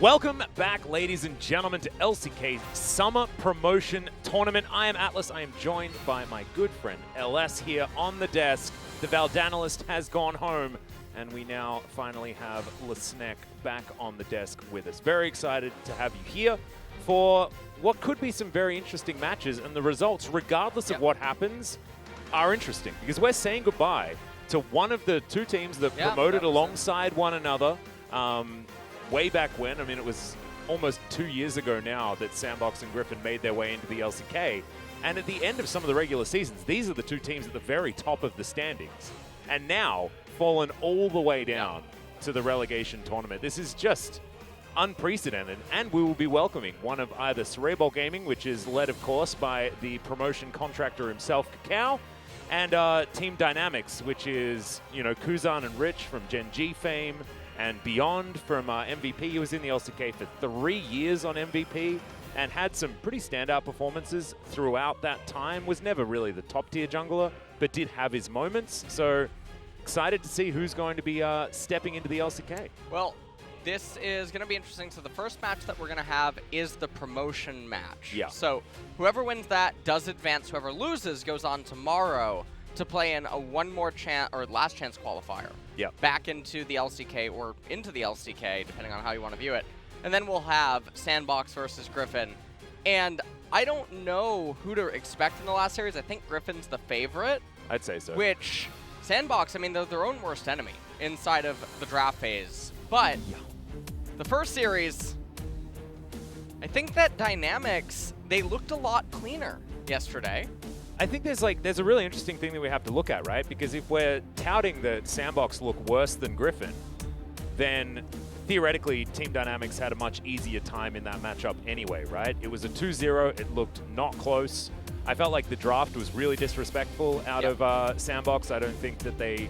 Welcome back, ladies and gentlemen, to LCK Summer Promotion Tournament. I am Atlas. I am joined by my good friend LS here on the desk. The Valdanalist has gone home, and we now finally have Lesnek back on the desk with us. Very excited to have you here for what could be some very interesting matches, and the results, regardless of what happens, are interesting because we're saying goodbye to one of the two teams that promoted alongside one another. Way back when, I mean, it was almost 2 years ago now that Sandbox and Griffin made their way into the LCK. And at the end of some of the regular seasons, these are the two teams at the very top of the standings. And now, fallen all the way down to the relegation tournament. This is just unprecedented. And we will be welcoming one of either Cerebral Gaming, which is led, of course, by the promotion contractor himself, Kakao, and Team Dynamics, which is, you know, Kuzan and Rich from Gen G fame, and beyond from MVP. He was in the LCK for 3 years on MVP and had some pretty standout performances throughout that time. Was never really the top tier jungler, but did have his moments. So excited to see who's going to be stepping into the LCK. Well, this is going to be interesting. So the first match that we're going to have is the promotion match. Yeah. So whoever wins that does advance. Whoever loses goes on tomorrow to play in a one more chance or last chance qualifier. Back into the LCK or into the LCK, depending on how you want to view it. And then we'll have Sandbox versus Griffin. And I don't know who to expect in the last series. I think Griffin's the favorite. I'd say so. Which, Sandbox, I mean, they're their own worst enemy inside of the draft phase. But the first series, I think that Dynamics, they looked a lot cleaner yesterday. I think there's a really interesting thing that we have to look at, right? Because if we're touting that Sandbox look worse than Griffin, then theoretically Team Dynamics had a much easier time in that matchup anyway, right? It was a 2-0. It looked not close. I felt like the draft was really disrespectful out of Sandbox. I don't think that they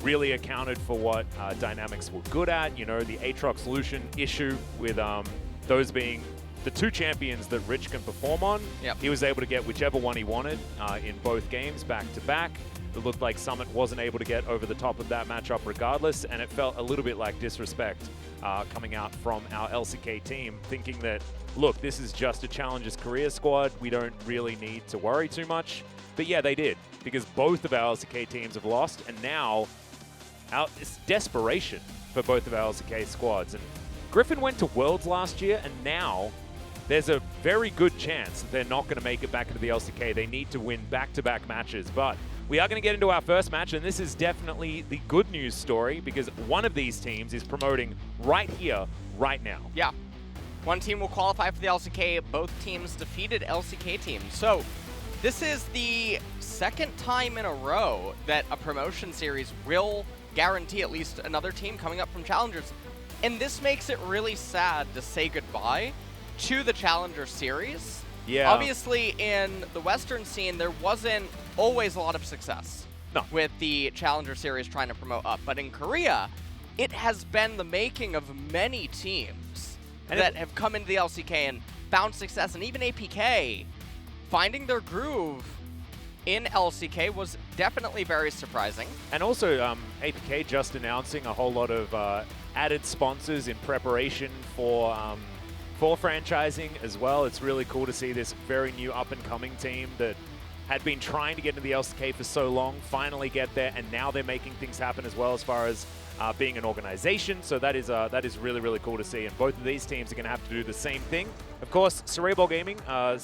really accounted for what Dynamics were good at. You know, the Aatrox Lucian issue with those being the two champions that Rich can perform on. He was able to get whichever one he wanted in both games back to back. It looked like Summit wasn't able to get over the top of that matchup regardless, and it felt a little bit like disrespect coming out from our LCK team, thinking that, look, this is just a Challengers career squad. We don't really need to worry too much. But yeah, they did, because both of our LCK teams have lost, and now it's desperation for both of our LCK squads. And Griffin went to Worlds last year, and now there's a very good chance they're not going to make it back into the LCK. They need to win back-to-back matches. But we are going to get into our first match, and this is definitely the good news story because one of these teams is promoting right here, right now. Yeah. One team will qualify for the LCK. Both teams defeated LCK teams. So this is the second time in a row that a promotion series will guarantee at least another team coming up from Challengers. And this makes it really sad to say goodbye to the Challenger series. Obviously, in the Western scene, there wasn't always a lot of success with the Challenger series trying to promote up. But in Korea, it has been the making of many teams that have come into the LCK and found success. And even APK, finding their groove in LCK was definitely very surprising. And also, APK just announcing a whole lot of added sponsors in preparation for franchising as well. It's really cool to see this very new up-and-coming team that had been trying to get into the LCK for so long finally get there, and now they're making things happen as well as far as being an organization. So that is really, really cool to see. And both of these teams are going to have to do the same thing. Of course, Cerebral Gaming, a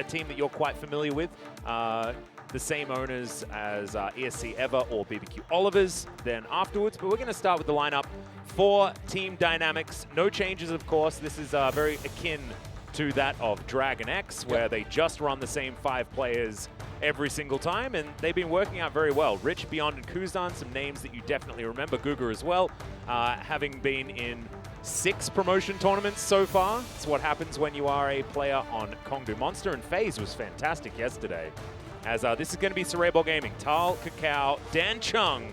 team that you're quite familiar with. The same owners as ESC Ever or BBQ Olivers then afterwards. But we're going to start with the lineup for Team Dynamics. No changes, of course. This is very akin to that of Dragon X, where they just run the same 5 players every single time, and they've been working out very well. Rich, Beyond, and Kuzan, some names that you definitely remember. Guga as well, having been in 6 promotion tournaments so far. It's what happens when you are a player on Kongdu Monster, and FaZe was fantastic yesterday. As this is going to be Cerebral Gaming. Tal, Kakao, Dan Chung,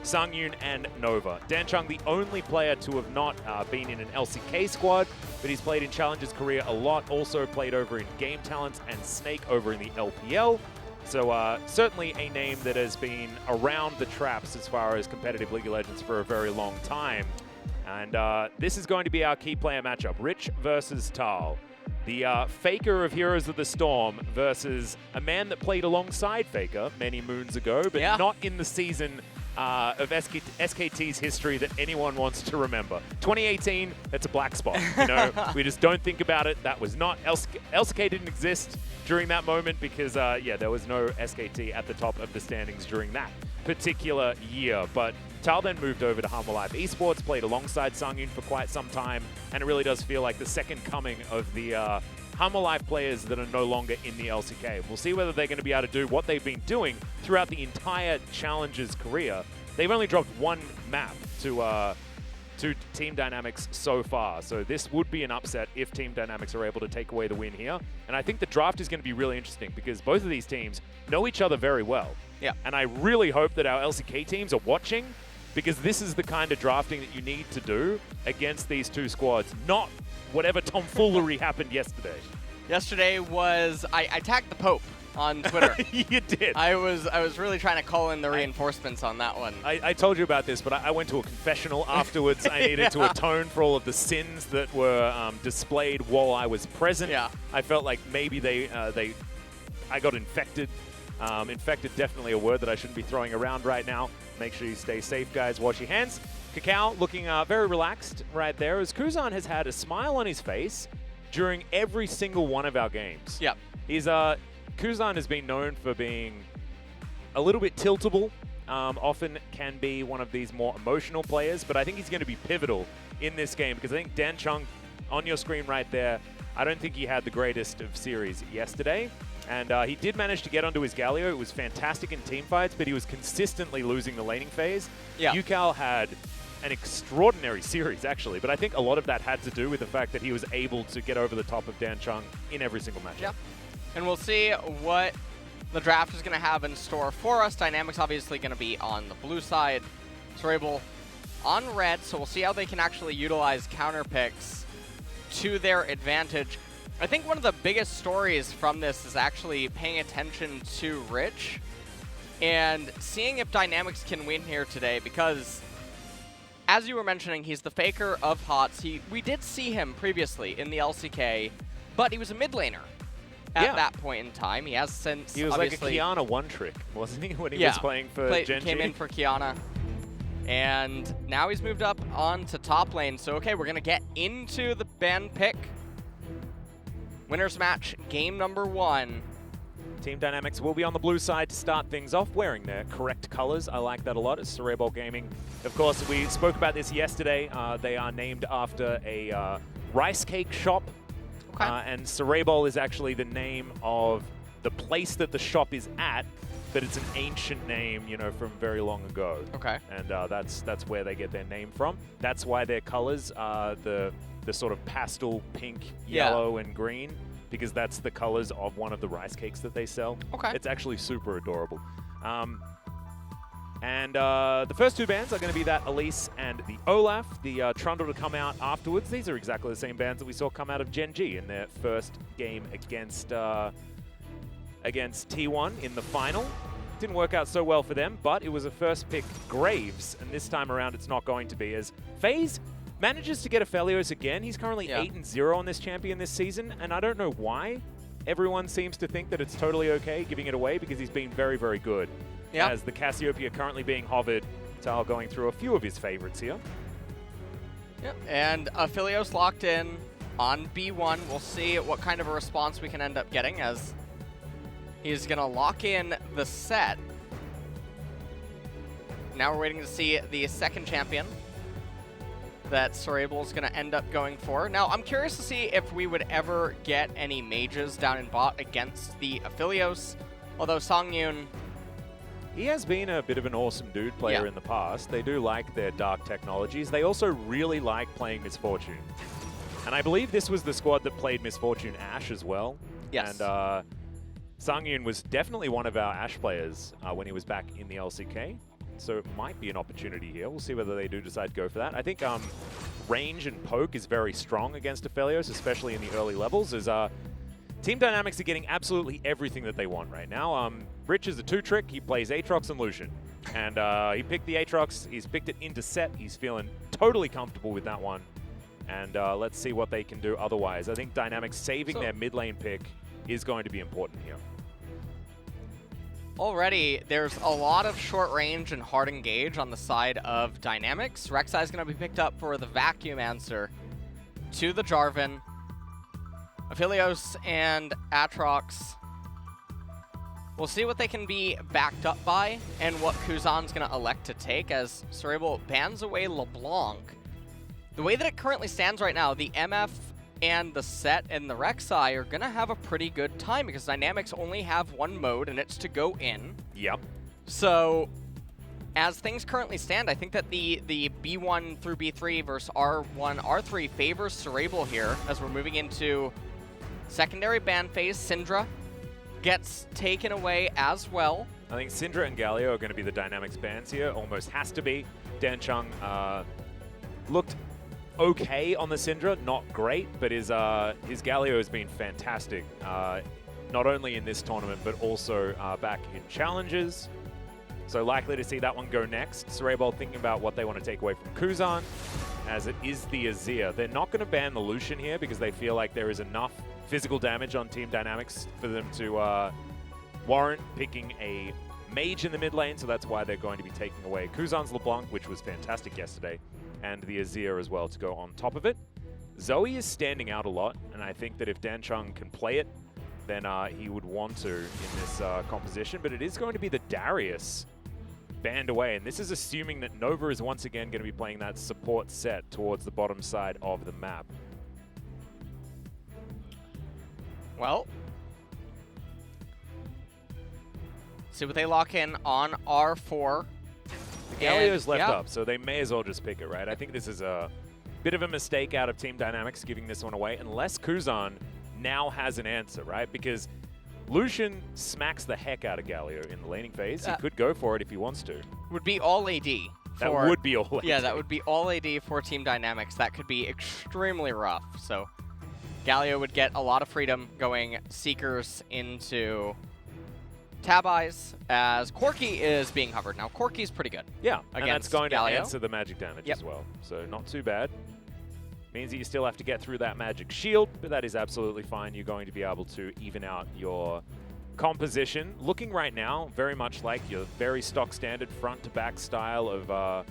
Sungyun, and Nova. Dan Chung, the only player to have not been in an LCK squad, but he's played in Challengers career a lot. Also played over in Game Talents and Snake over in the LPL. So certainly a name that has been around the traps as far as competitive League of Legends for a very long time. And this is going to be our key player matchup. Rich versus Tal. The Faker of Heroes of the Storm versus a man that played alongside Faker many moons ago, but not in the season of SKT's history that anyone wants to remember. 2018, that's a black spot. You know, we just don't think about it. That was not LCK didn't exist during that moment because there was no SKT at the top of the standings during that particular year. But Tal then moved over to Humble Life Esports, played alongside Sangyun for quite some time, and it really does feel like the second coming of the Humble Life players that are no longer in the LCK. We'll see whether they're going to be able to do what they've been doing throughout the entire Challenger's career. They've only dropped one map to Team Dynamics so far, so this would be an upset if Team Dynamics are able to take away the win here. And I think the draft is going to be really interesting because both of these teams know each other very well. Yeah. And I really hope that our LCK teams are watching, because this is the kind of drafting that you need to do against these two squads, not whatever tomfoolery happened yesterday. Yesterday was I tagged the Pope on Twitter. You did. I was really trying to call in the reinforcements on that one. I told you about this, but I went to a confessional afterwards. I needed to atone for all of the sins that were displayed while I was present. Yeah. I felt like maybe I got infected. Infected, definitely a word that I shouldn't be throwing around right now. Make sure you stay safe, guys. Wash your hands. Kakao looking very relaxed right there, as Kuzan has had a smile on his face during every single one of our games. Yep. Kuzan has been known for being a little bit tiltable, often can be one of these more emotional players, but I think he's going to be pivotal in this game because I think Dan Chung, on your screen right there, I don't think he had the greatest of series yesterday. And he did manage to get onto his Galio. It was fantastic in team fights, but he was consistently losing the laning phase. Yeah. Yukal had an extraordinary series, actually, but I think a lot of that had to do with the fact that he was able to get over the top of Dan Chung in every single match. Yeah. And we'll see what the draft is going to have in store for us. Dynamics obviously going to be on the blue side. Cerebral on red, so we'll see how they can actually utilize counter picks to their advantage. I think one of the biggest stories from this is actually paying attention to Rich and seeing if Dynamics can win here today, because as you were mentioning, he's the Faker of HOTS. We did see him previously in the LCK, but he was a mid laner at that point in time. He has since He was like a Kiana one-trick, wasn't he, when he was playing for Genji? Came in for Kiana. And now he's moved up onto top lane. So, okay, we're going to get into the ban pick. Winners match, game number 1. Team Dynamics will be on the blue side to start things off, wearing their correct colors. I like that a lot. It's Cerebral Gaming. Of course, we spoke about this yesterday. They are named after a rice cake shop. Okay. And Cerebral is actually the name of the place that the shop is at, but it's an ancient name, you know, from very long ago. Okay. And that's where they get their name from. That's why their colors are the sort of pastel pink, yellow, and green, because that's the colors of one of the rice cakes that they sell. Okay. It's actually super adorable. And the first two bands are going to be that Elise and the Olaf. The Trundle to come out afterwards. These are exactly the same bands that we saw come out of Genji in their first game against T1 in the final. Didn't work out so well for them, but it was a first pick Graves, and this time around it's not going to be, as FaZe manages to get Aphelios again. He's currently 8-0 on this champion this season, and I don't know why. Everyone seems to think that it's totally okay giving it away because he's been very, very good. Yeah. As the Cassiopeia currently being hovered, Tal going through a few of his favorites here. Yep. And Aphelios locked in on B1. We'll see what kind of a response we can end up getting, as he's going to lock in the set. Now we're waiting to see the second champion that Cerebral is going to end up going for. Now, I'm curious to see if we would ever get any mages down in bot against the Aphelios, although Sangyun... He has been a bit of an awesome dude player in the past. They do like their dark technologies. They also really like playing Misfortune. And I believe this was the squad that played Misfortune Ashe as well. Yes. And Sangyun was definitely one of our Ashe players when he was back in the LCK. So it might be an opportunity here. We'll see whether they do decide to go for that. I think range and poke is very strong against Aphelios, especially in the early levels, as Team Dynamics are getting absolutely everything that they want right now. Rich is a two-trick. He plays Aatrox and Lucian. And he picked the Aatrox. He's picked it into set. He's feeling totally comfortable with that one. And let's see what they can do otherwise. I think Dynamics saving their mid lane pick is going to be important here. Already, there's a lot of short range and hard engage on the side of Dynamics. Rek'Sai is going to be picked up for the Vacuum answer to the Jarvan. Aphelios and Aatrox. We'll see what they can be backed up by and what Kuzan's going to elect to take as Cerebral bans away LeBlanc. The way that it currently stands right now, the MF and the Set and the Rek'Sai are going to have a pretty good time because Dynamics only have one mode, and it's to go in. Yep. So, as things currently stand, I think that the B1 through B3 versus R1, R3 favors Cerebral here as we're moving into secondary ban phase. Syndra gets taken away as well. I think Syndra and Galio are going to be the Dynamics bans here. Almost has to be. Dancheng looked okay on the Syndra, not great, but his Galio has been fantastic, not only in this tournament, but also back in challenges. So likely to see that one go next. Cerebral thinking about what they want to take away from Kuzan, as it is the Azir. They're not going to ban the Lucian here because they feel like there is enough physical damage on Team Dynamics for them to warrant picking a mage in the mid lane, so that's why they're going to be taking away Kuzan's LeBlanc, which was fantastic yesterday, and the Azir as well to go on top of it. Zoe is standing out a lot, and I think that if Dancheng can play it, then he would want to in this composition, but it is going to be the Darius banned away, and this is assuming that Nova is once again going to be playing that support set towards the bottom side of the map. Well, see what they lock in on R4. Galio's left up, so they may as well just pick it, right? I think this is a bit of a mistake out of Team Dynamics giving this one away, unless Kuzan now has an answer, right? Because Lucian smacks the heck out of Galio in the laning phase. He could go for it if he wants to. Would be all AD. That would be all AD. Yeah, that would be all AD for Team Dynamics. That could be extremely rough. So Galio would get a lot of freedom going Seekers into Tab Eyes as Corki is being hovered. Now, Corki's pretty good. Yeah, and that's going Galio. to answer the magic damage as well. So not too bad. Means that you still have to get through that magic shield, but that is absolutely fine. You're going to be able to even out your composition. Looking right now very much like your very stock standard front to back style of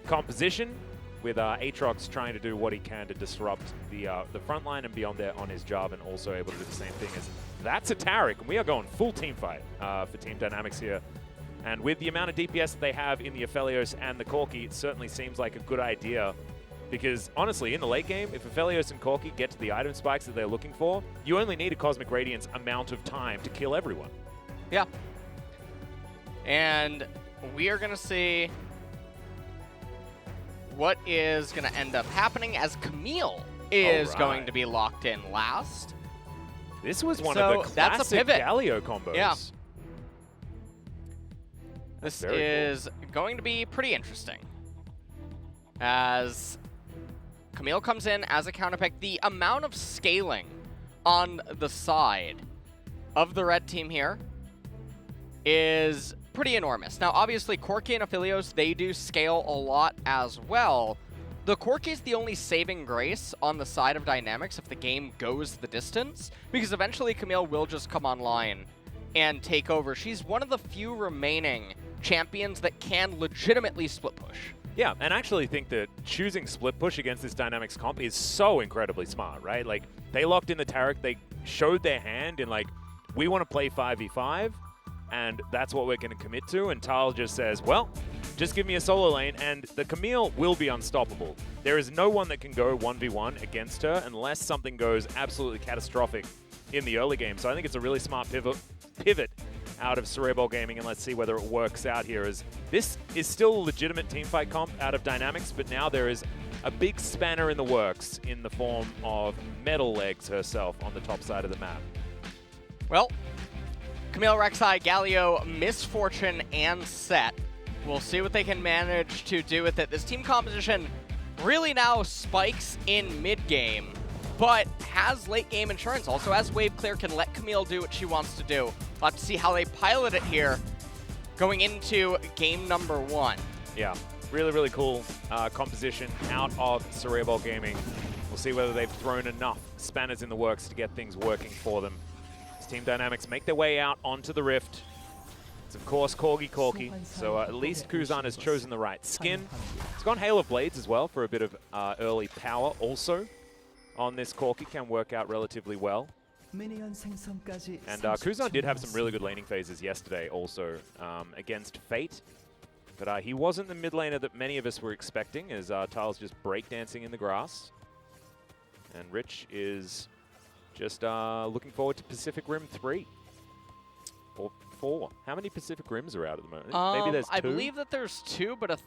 composition, with Aatrox trying to do what he can to disrupt the front line and beyond there on his job, and also able to do the same thing as that's a Taric, and we are going full team fight for Team Dynamics here. And with the amount of DPS that they have in the Aphelios and the Corki, it certainly seems like a good idea, because honestly, in the late game, if Aphelios and Corki get to the item spikes that they're looking for, you only need a Cosmic Radiance amount of time to kill everyone. Yeah. And we are going to see what is going to end up happening as Camille is going to be locked in last. This was one of the classic Galio combos. Yeah. This is going to be pretty interesting, as Camille comes in as a counter pick. The amount of scaling on the side of the red team here is pretty enormous. Now, obviously, Corki and Aphelios, they do scale a lot as well. The Corki is the only saving grace on the side of Dynamics if the game goes the distance, because eventually Camille will just come online and take over. She's one of the few remaining champions that can legitimately split push. Yeah, and I actually think that choosing split push against this Dynamics comp is so incredibly smart, right? Like, they locked in the Taric, they showed their hand in, like, we want to play 5v5, and that's what we're going to commit to, and Tal just says, well, just give me a solo lane, and the Camille will be unstoppable. There is no one that can go 1v1 against her unless something goes absolutely catastrophic in the early game. So I think it's a really smart pivot out of Cerebral Gaming, and let's see whether it works out here, as this is still a legitimate teamfight comp out of Dynamics, but now there is a big spanner in the works in the form of Metal Legs herself on the top side of the map. Well, Camille, Rek'Sai, Galio, Misfortune, and Set. We'll see what they can manage to do with it. This team composition really now spikes in mid-game, but has late-game insurance. Also, as wave clear, can let Camille do what she wants to do. We'll have to see how they pilot it here. going into game number 1. Yeah, really, really cool composition out of Cerebral Gaming. We'll see whether they've thrown enough spanners in the works to get things working for them. As Team Dynamics make their way out onto the Rift. It's, of course, Corgi, so at least Kuzan has chosen the right skin. It's gone Hail of Blades as well for a bit of early power also on this Corgi. Can work out relatively well. And Kuzan did have some really good laning phases yesterday also against Fate. But he wasn't the mid laner that many of us were expecting, as Tile's just breakdancing in the grass. And Rich is just looking forward to Pacific Rim 3. Or 4. How many Pacific Rims are out at the moment? Maybe there's 2? I believe that there's 2, but a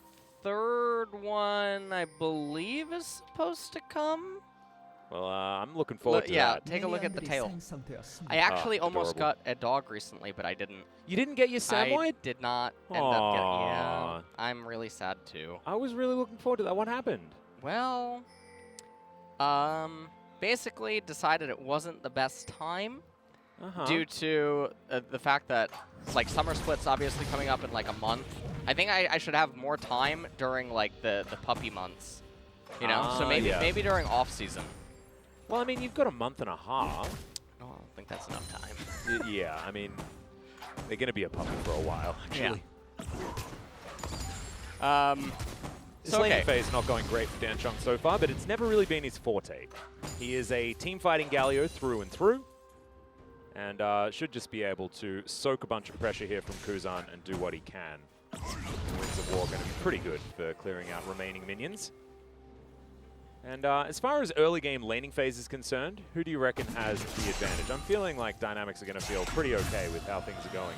third one, I believe, is supposed to come. Well, I'm looking forward to that. Yeah, take a look at the tail. I actually almost got a dog recently, but I didn't. You didn't get your Samoyed? I did not end up getting. Yeah, I'm really sad too. I was really looking forward to that. What happened? Well, basically decided it wasn't the best time due to the fact that like summer split's obviously coming up in like a month. I think I should have more time during like the puppy months, you know. So maybe during off season. Well, I mean, you've got a month and a half. Oh, I don't think that's enough time. Yeah, I mean, they're going to be a puppy for a while, actually. Yeah. This laning phase not going great for Dan Chung so far, but it's never really been his forte. He is a team-fighting Galio through and through, and should just be able to soak a bunch of pressure here from Kuzan and do what he can. Winds of War going to be pretty good for clearing out remaining minions. And as far as early game laning phase is concerned, who do you reckon has the advantage? I'm feeling like Dynamics are going to feel pretty okay with how things are going.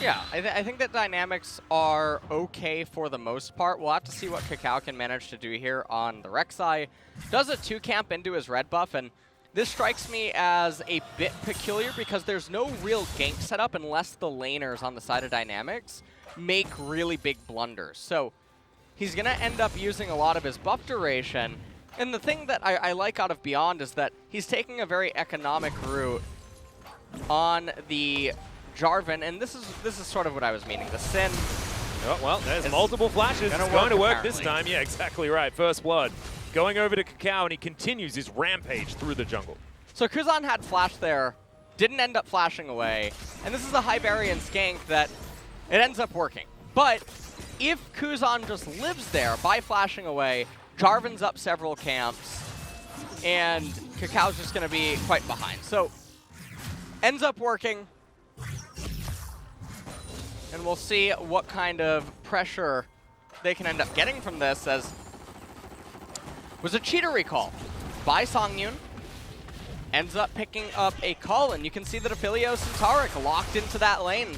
Yeah, I think that Dynamics are okay for the most part. We'll have to see what Kakao can manage to do here on the Rek'Sai. Does a 2-camp into his red buff, and this strikes me as a bit peculiar because there's no real gank setup unless the laners on the side of Dynamics make really big blunders. So he's going to end up using a lot of his buff duration. And the thing that I like out of Beyond is that he's taking a very economic route on the Jarvan, and this is sort of what I was meaning. The Sin. Oh, well, there's multiple flashes. It's going to work this time. Yeah, exactly right. First blood. Going over to Kakao, and he continues his rampage through the jungle. So Kuzan had flash there, didn't end up flashing away, and this is a high variance gank that it ends up working. But if Kuzan just lives there by flashing away, Jarvan's up several camps, and Kakao's just going to be quite behind. So, ends up working, and we'll see what kind of pressure they can end up getting from this, as was a cheater recall by Songyun. Ends up picking up a call, and you can see that Aphelios and Taric locked into that lane.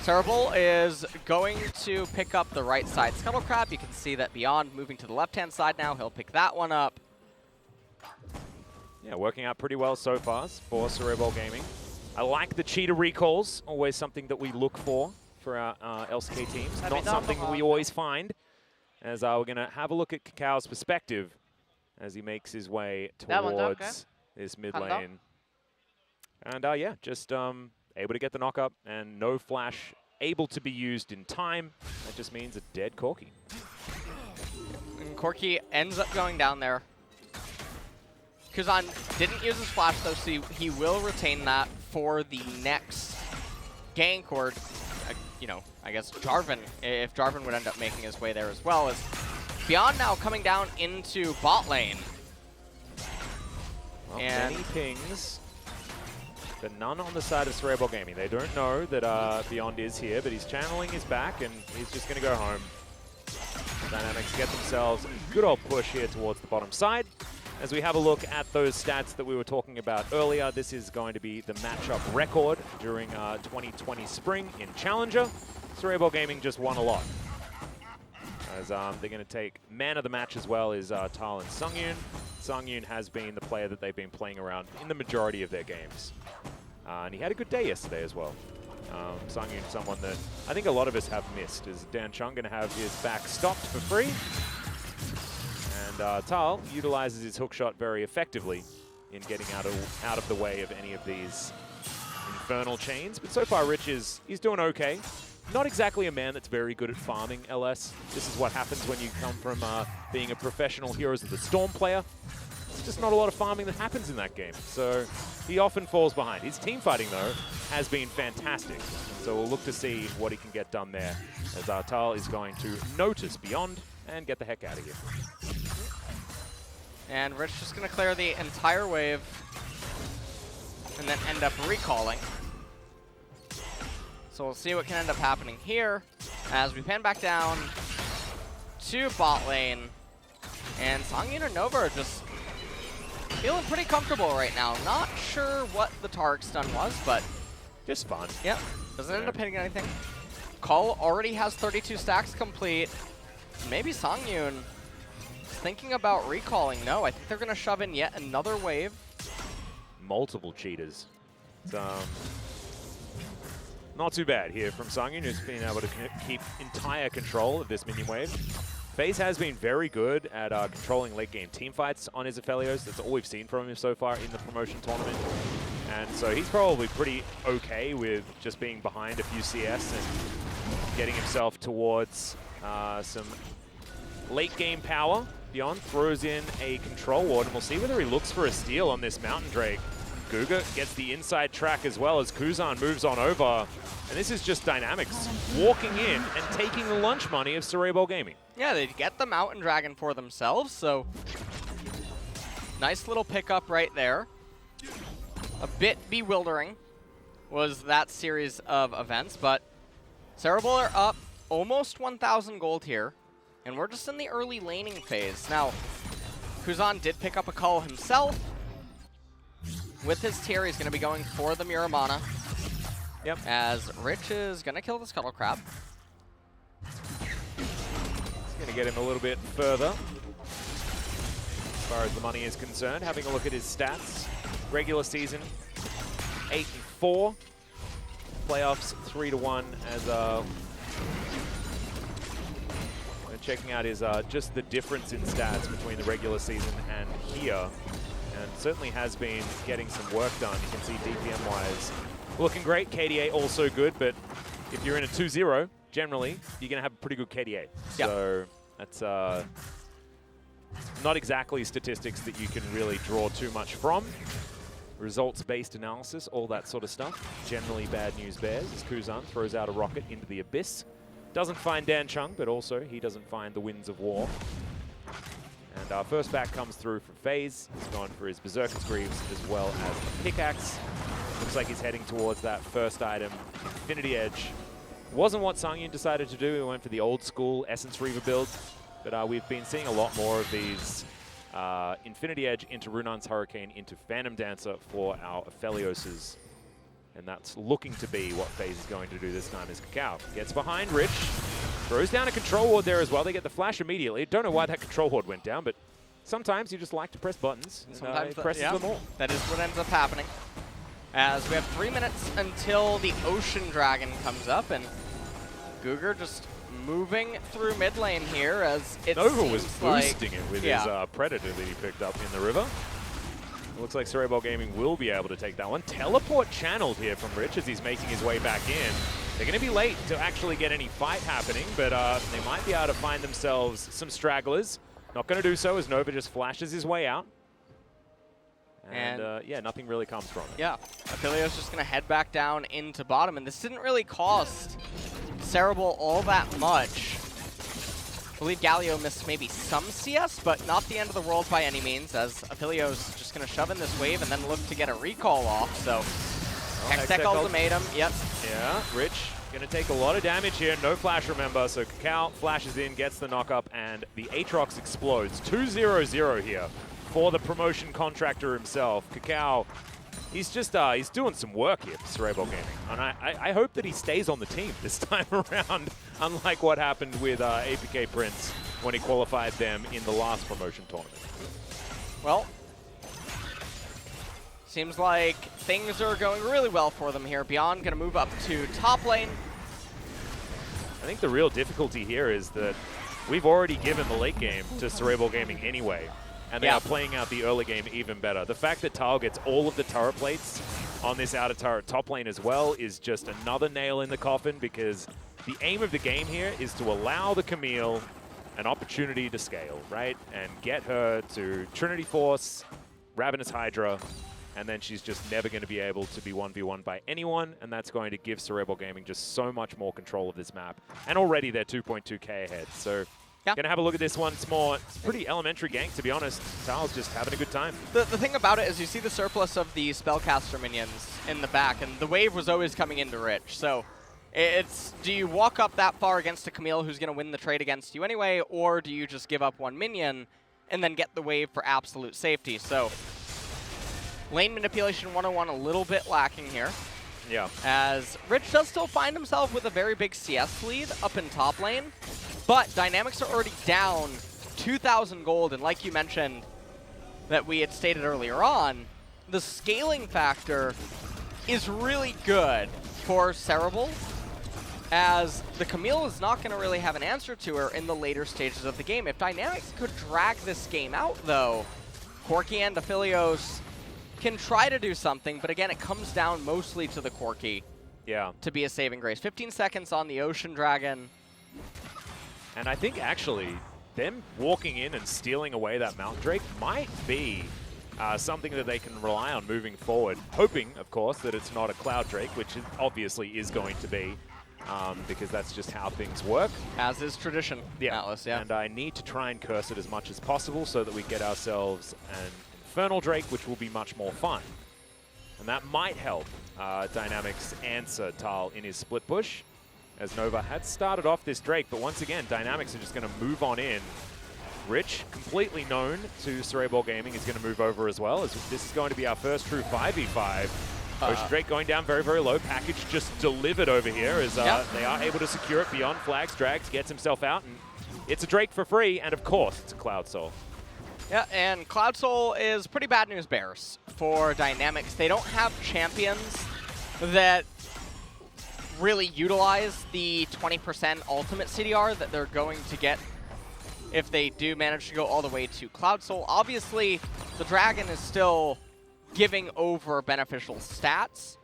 Cerebral is going to pick up the right side Scuttle Crab. You can see that Beyond moving to the left-hand side now. He'll pick that one up. Yeah, working out pretty well so far for Cerebral Gaming. I like the cheater recalls, always something that we look for our LCK teams. Not something we always find, as we're going to have a look at Kakao's perspective as he makes his way towards this mid lane. And yeah, just able to get the knock-up, and no flash able to be used in time. That just means a dead Corki. And Corki ends up going down there. Kuzan didn't use his flash, though, so he will retain that for the next gank, or, you know, I guess Jarvan, if Jarvan would end up making his way there as well. As Beyond now coming down into bot lane. Well, and many pings, but none on the side of Cerebral Gaming. They don't know that Beyond is here, but he's channeling his back, and he's just going to go home. Dynamics get themselves a good old push here towards the bottom side. As we have a look at those stats that we were talking about earlier, this is going to be the matchup record during 2020 Spring in Challenger. Cerebral Gaming just won a lot. As they're going to take man of the match as well is Tal and Songyun. Songyun has been the player that they've been playing around in the majority of their games. And he had a good day yesterday as well. Songyun, someone that I think a lot of us have missed. Is Dan Chung going to have his back stopped for free? And Tal utilizes his hookshot very effectively in getting out of the way of any of these infernal chains. But so far, Rich he's doing okay. not exactly a man that's very good at farming, LS. This is what happens when you come from being a professional Heroes of the Storm player. It's just not a lot of farming that happens in that game. So he often falls behind. His team fighting, though, has been fantastic. So we'll look to see what he can get done there, as Tal is going to notice beyond and get the heck out of here. And Rich just going to clear the entire wave and then end up recalling. So we'll see what can end up happening here as we pan back down to bot lane. And Songyun and Nova are just feeling pretty comfortable right now. Not sure what the Tarek stun was, but just fun. Yep. Doesn't end up hitting anything. Call already has 32 stacks complete. Maybe Songyun is thinking about recalling. No, I think they're going to shove in yet another wave. Multiple cheaters. It's, not too bad here from Songyun, who's been able to keep entire control of this minion wave. FaZe has been very good at controlling late game team fights on his Aphelios. That's all we've seen from him so far in the promotion tournament. And so he's probably pretty okay with just being behind a few CS and getting himself towards some late game power. Beyond throws in a control ward, and we'll see whether he looks for a steal on this Mountain Drake. Guga gets the inside track as well as Kuzan moves on over. And this is just Dynamics walking in and taking the lunch money of Cerebral Gaming. Yeah, they get the Mountain Dragon for themselves, so nice little pickup right there. A bit bewildering was that series of events, but Cerebral are up almost 1,000 gold here, and we're just in the early laning phase. Now, Kuzan did pick up a call himself. With his tier, he's going to be going for the Muramana. Yep. As Rich is going to kill the Scuttle Crab. It's going to get him a little bit further as far as the money is concerned. Having a look at his stats. Regular season, 8-4. Playoffs, 3-1. As and checking out his just the difference in stats between the regular season and here. And certainly has been getting some work done. You can see DPM-wise looking great. KDA also good, but if you're in a 2-0, generally, you're going to have a pretty good KDA. Yep. So that's not exactly statistics that you can really draw too much from. Results-based analysis, all that sort of stuff. Generally bad news bears as Kuzan throws out a rocket into the abyss. Doesn't find Dan Chung, but also he doesn't find the Winds of War. And our first back comes through from FaZe. He's gone for his Berserker's Greaves as well as a pickaxe. Looks like he's heading towards that first item, Infinity Edge. Wasn't what Songyun decided to do. He went for the old school Essence Reaver build. But we've been seeing a lot more of these Infinity Edge into Runan's Hurricane into Phantom Dancer for our Aphelioses. And that's looking to be what FaZe is going to do this time as Kakao gets behind Rich. Throws down a control ward there as well. They get the flash immediately. Don't know why that control ward went down, but sometimes you just like to press buttons. And, sometimes it presses them all. That is what ends up happening. As we have 3 minutes until the Ocean Dragon comes up, and Guger just moving through mid lane here as it Nova seems was boosting it with his Predator that he picked up in the river. It looks like Cerebral Gaming will be able to take that one. Teleport channeled here from Rich as he's making his way back in. They're going to be late to actually get any fight happening, but they might be able to find themselves some stragglers. Not going to do so as Nova just flashes his way out. And yeah, nothing really comes from it. Yeah, Aphelios just going to head back down into bottom, and this didn't really cost Cerebral all that much. I believe Galio missed maybe some CS, but not the end of the world by any means, as Aphelios just going to shove in this wave and then look to get a recall off. So, Hextech ultimatum, yep. Yeah, Rich going to take a lot of damage here. No flash, remember. So Kakao flashes in, gets the knock-up, and the Aatrox explodes. 2-0-0 here for the promotion contractor himself. Kakao, he's just he's doing some work here for Cerebral Gaming. And I hope that he stays on the team this time around, unlike what happened with APK Prince when he qualified them in the last promotion tournament. Well, seems like things are going really well for them here. Beyond going to move up to top lane. I think the real difficulty here is that we've already given the late game to Cerebral Gaming anyway, and they are playing out the early game even better. The fact that Tal gets all of the turret plates on this outer turret top lane as well is just another nail in the coffin, because the aim of the game here is to allow the Camille an opportunity to scale, right? And get her to Trinity Force, Ravenous Hydra, and then she's just never going to be able to be 1v1 by anyone, and that's going to give Cerebral Gaming just so much more control of this map. And already they're 2.2k ahead, so gonna have a look at this once more. It's pretty elementary gank, to be honest. Tal's just having a good time. The thing about it is you see the surplus of the spellcaster minions in the back, and the wave was always coming into Rich, so it's, do you walk up that far against a Camille who's going to win the trade against you anyway, or do you just give up one minion and then get the wave for absolute safety? So, lane manipulation 101 a little bit lacking here. Yeah. As Rich does still find himself with a very big CS lead up in top lane, but Dynamics are already down 2,000 gold, and like you mentioned that we had stated earlier on, the scaling factor is really good for Cerebral, as the Camille is not going to really have an answer to her in the later stages of the game. If Dynamics could drag this game out, though, Corki and Aphelios can try to do something, but again, it comes down mostly to the Corki to be a saving grace. 15 seconds on the Ocean Dragon. And I think, actually, them walking in and stealing away that Mountain Drake might be something that they can rely on moving forward, hoping, of course, that it's not a Cloud Drake, which it obviously is going to be. Because that's just how things work. As is tradition, Atlas, And I need to try and curse it as much as possible so that we get ourselves an Infernal Drake, which will be much more fun. And that might help Dynamics answer Tal in his split push, as Nova had started off this Drake, but once again, Dynamics are just going to move on in. Rich, completely known to Cerebral Gaming, is going to move over as well, as this is going to be our first true 5v5. Ocean Drake going down very, very low. Package just delivered over here as they are able to secure it beyond flags. Drags, gets himself out, and it's a Drake for free, and of course, it's a Cloud Soul. Yeah, and Cloud Soul is pretty bad news bears for Dynamics. They don't have champions that really utilize the 20% ultimate CDR that they're going to get if they do manage to go all the way to Cloud Soul. Obviously, the Dragon is still giving over beneficial stats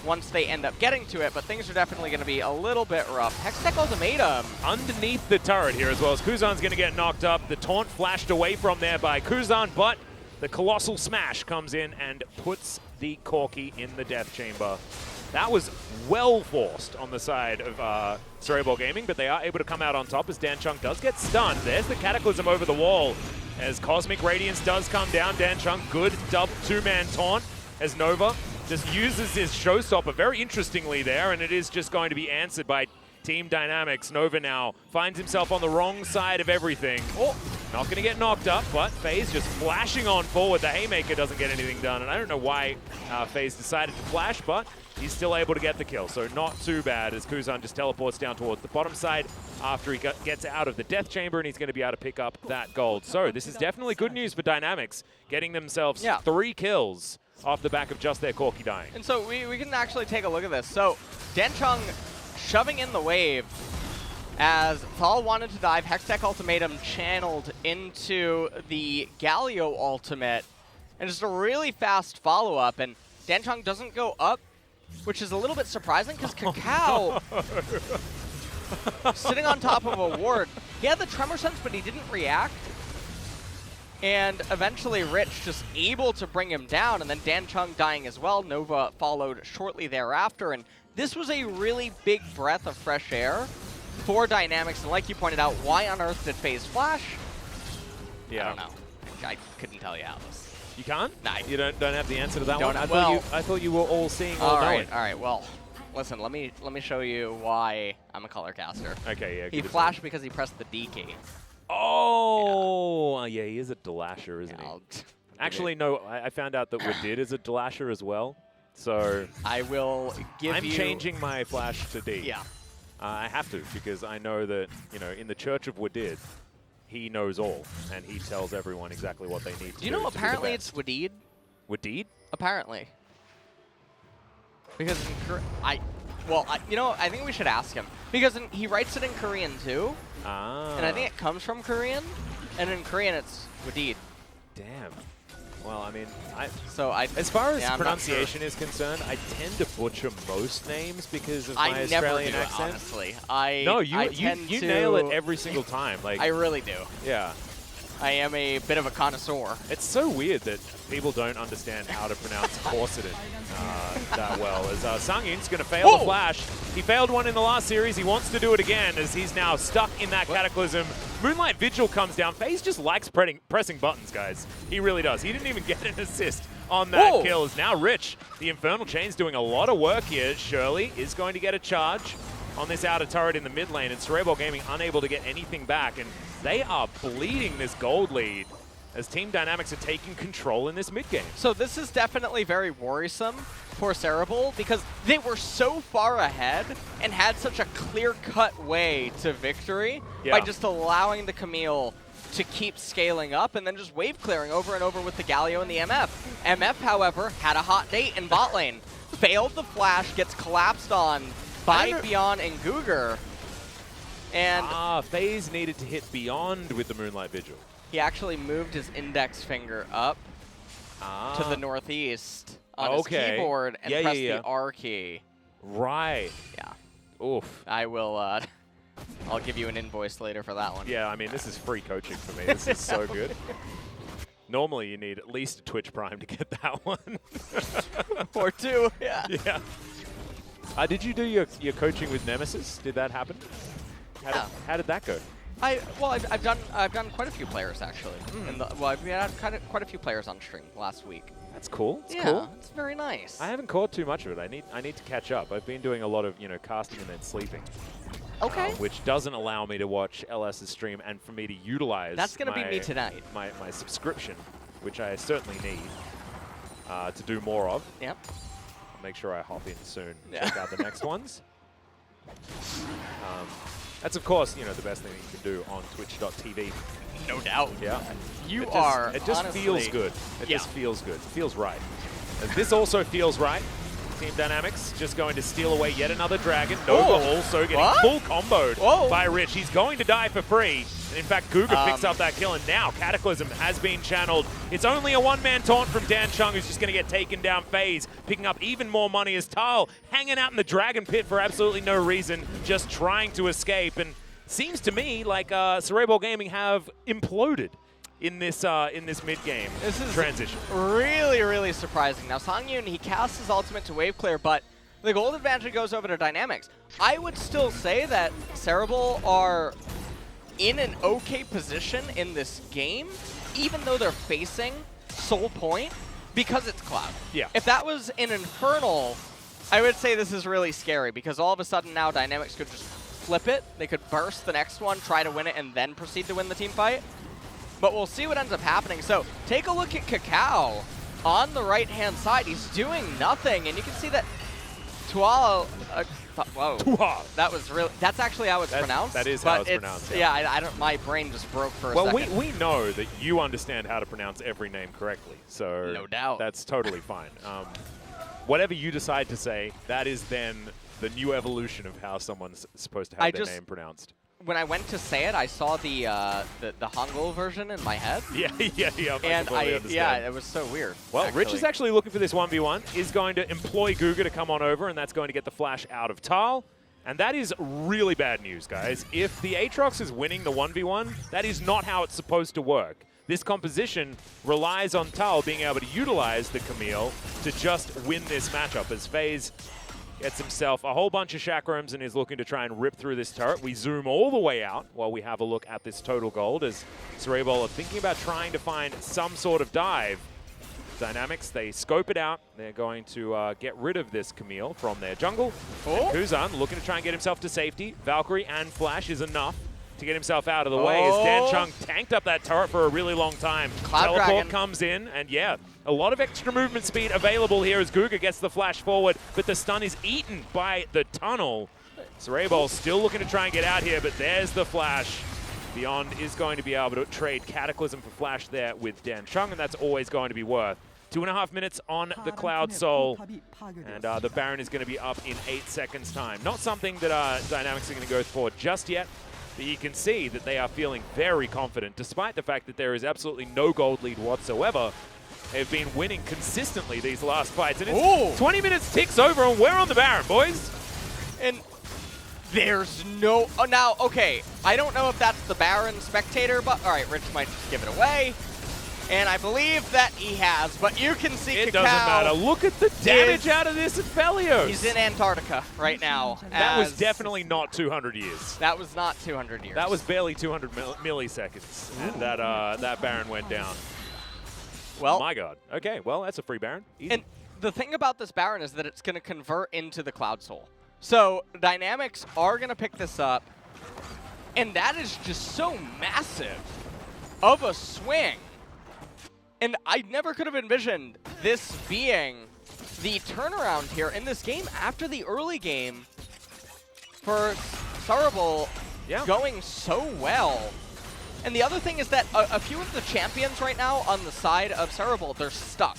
once they end up getting to it, but things are definitely going to be a little bit rough. Hextech Ultimatum underneath the turret here as well, as Kuzan's going to get knocked up. The taunt flashed away from there by Kuzan, but the Colossal Smash comes in and puts the Corki in the Death Chamber. That was well forced on the side of Cerebral Gaming, but they are able to come out on top as Dan Chung does get stunned. There's the Cataclysm over the wall as Cosmic Radiance does come down. Dan Chung, good two-man taunt as Nova just uses his showstopper very interestingly there, and it is just going to be answered by Team Dynamics. Nova now finds himself on the wrong side of everything. Oh, not going to get knocked up, but FaZe just flashing on forward. The Haymaker doesn't get anything done, and I don't know why FaZe decided to flash, but he's still able to get the kill, so not too bad as Kuzan just teleports down towards the bottom side after he gets out of the Death Chamber, and he's going to be able to pick up that gold. So this is definitely good news for Dynamics, getting themselves 3 kills off the back of just their Corki dying. And so we can actually take a look at this. So Dan Chung shoving in the wave as Thal wanted to dive. Hextech Ultimatum channeled into the Galio ultimate, and just a really fast follow-up, and Dan Chung doesn't go up, which is a little bit surprising because Kakao sitting on top of a ward. He had the tremor sense, but he didn't react. And eventually Rich just able to bring him down, and then Dan Chung dying as well. Nova followed shortly thereafter, and this was a really big breath of fresh air for Dynamics. And like you pointed out, why on earth did FaZe flash? I don't know. I couldn't tell you, Atlas. You can't? Nah. You don't have the answer to that one? I thought you were all seeing, all knowing. All right, well, listen, let me show you why I'm a color caster. Okay, yeah. He flashed because he pressed the D key. Oh, yeah, he is a Delasher, isn't he? I'll Actually, no, I found out that Wadid is a Delasher as well. So I will give I'm changing my flash to D. Yeah. I have to, because I know that, in the Church of Wadid, he knows all, and he tells everyone exactly what they need to do. Do you know apparently it's Wadid? Wadid? Apparently. Because I think we should ask him. Because he writes it in Korean too. Ah. And I think it comes from Korean. And in Korean it's Wadid. Damn. Well, I mean, as far as pronunciation is concerned, I tend to butcher most names because of my Australian accent. Honestly, you nail it every single time. Like I really do. Yeah. I am a bit of a connoisseur. It's so weird that people don't understand how to pronounce Corsedon that well. As Sangyun's going to fail the flash. He failed one in the last series. He wants to do it again as he's now stuck in that Cataclysm. Moonlight Vigil comes down. FaZe just likes pressing buttons, guys. He really does. He didn't even get an assist on that kill. As now Rich, the Infernal Chain's doing a lot of work here. Shirley is going to get a charge on this outer turret in the mid lane, and Cerebral Gaming unable to get anything back, and they are bleeding this gold lead as Team Dynamics are taking control in this mid game. So this is definitely very worrisome for Cerebral because they were so far ahead and had such a clear-cut way to victory by just allowing the Camille to keep scaling up and then just wave clearing over and over with the Galio and the MF. MF, however, had a hot date in bot lane, failed the flash, gets collapsed on by Beyond and Googer. And FaZe needed to hit Beyond with the Moonlight Vigil. He actually moved his index finger up to the northeast on his keyboard and pressed the R key. Right. Yeah. Oof. I will, I'll give you an invoice later for that one. Yeah, I mean, this is free coaching for me. This is so good. Normally, you need at least a Twitch Prime to get that one. Or two, yeah. Yeah. Did you do your coaching with Nemesis? Did that happen? How did that go? I've done quite a few players actually. We had quite a few players on stream last week. That's cool. It's yeah, cool. It's very nice. I haven't caught too much of it. I need to catch up. I've been doing a lot of casting and then sleeping. Okay. Which doesn't allow me to watch LS's stream and for me to utilize. That's gonna be me tonight. My subscription, which I certainly need to do more of. Yep. Make sure I hop in soon and check out the next ones. That's, of course, the best thing you can do on twitch.tv. No doubt. Yeah. It just feels good. It just feels good. It feels right. This also feels right. Team Dynamics just going to steal away yet another dragon. Nova also getting full comboed by Rich. He's going to die for free. And in fact, Googer picks up that kill, and now Cataclysm has been channeled. It's only a one-man taunt from Dan Chung, who's just going to get taken down. FaZe picking up even more money as Tal hanging out in the Dragon Pit for absolutely no reason, just trying to escape. And seems to me like Cerebral Gaming have imploded in this mid-game transition. Really, really surprising. Now, Sangyun, he casts his ultimate to wave clear, but the gold advantage goes over to Dynamics. I would still say that Cerebral are in an okay position in this game, even though they're facing Soul Point, because it's Cloud. Yeah. If that was an Infernal, I would say this is really scary, because all of a sudden now Dynamics could just flip it. They could burst the next one, try to win it, and then proceed to win the team fight. But we'll see what ends up happening. So take a look at Cacao on the right-hand side. He's doing nothing, and you can see that Tuala. Whoa, that was really. That's actually how it's pronounced. That is how it's pronounced. Yeah, I don't. My brain just broke for a second. Well, we know that you understand how to pronounce every name correctly, so no doubt. That's totally fine. Whatever you decide to say, that is then the new evolution of how someone's supposed to have their name pronounced. When I went to say it, I saw the Hangul version in my head. Yeah. And it was so weird. Well, Rich is actually looking for this 1v1. Is going to employ Googer to come on over, and that's going to get the flash out of Tal. And that is really bad news, guys. If the Aatrox is winning the 1v1, that is not how it's supposed to work. This composition relies on Tal being able to utilize the Camille to just win this matchup as FaZe gets himself a whole bunch of chakrams and is looking to try and rip through this turret. We zoom all the way out while we have a look at this total gold as Cerebral are thinking about trying to find some sort of dive. Dynamics, they scope it out. They're going to get rid of this Camille from their jungle. And Kuzan looking to try and get himself to safety. Valkyrie and Flash is enough to get himself out of the way as Dan Chung tanked up that turret for a really long time. Teleport comes in, and a lot of extra movement speed available here as Googer gets the flash forward, but the stun is eaten by the tunnel. Cerebral still looking to try and get out here, but there's the flash. Beyond is going to be able to trade Cataclysm for flash there with Dan Chung, and that's always going to be worth. 2.5 minutes on the Cloud Soul, and the Baron is going to be up in 8 seconds' time. Not something that Dynamics are going to go for just yet, but you can see that they are feeling very confident, despite the fact that there is absolutely no gold lead whatsoever. They've been winning consistently these last fights. And it's 20 minutes ticks over and we're on the Baron, boys. And there's no... Oh, now, okay. I don't know if that's the Baron spectator, but... All right, Rich might just give it away. And I believe that he has, but you can see it Cacao doesn't matter. Look at the damage out of this Aphelios. He's in Antarctica right now. That was definitely not 200 years. That was not 200 years. That was barely 200 milliseconds, and that Baron went down. Well, oh my God. Okay, well, that's a free Baron. Easy. And the thing about this Baron is that it's going to convert into the Cloud Soul. So Dynamics are going to pick this up, and that is just so massive of a swing. And I never could have envisioned this being the turnaround here in this game after the early game for SRB going so well. And the other thing is that a few of the champions right now on the side of SRB, they're stuck.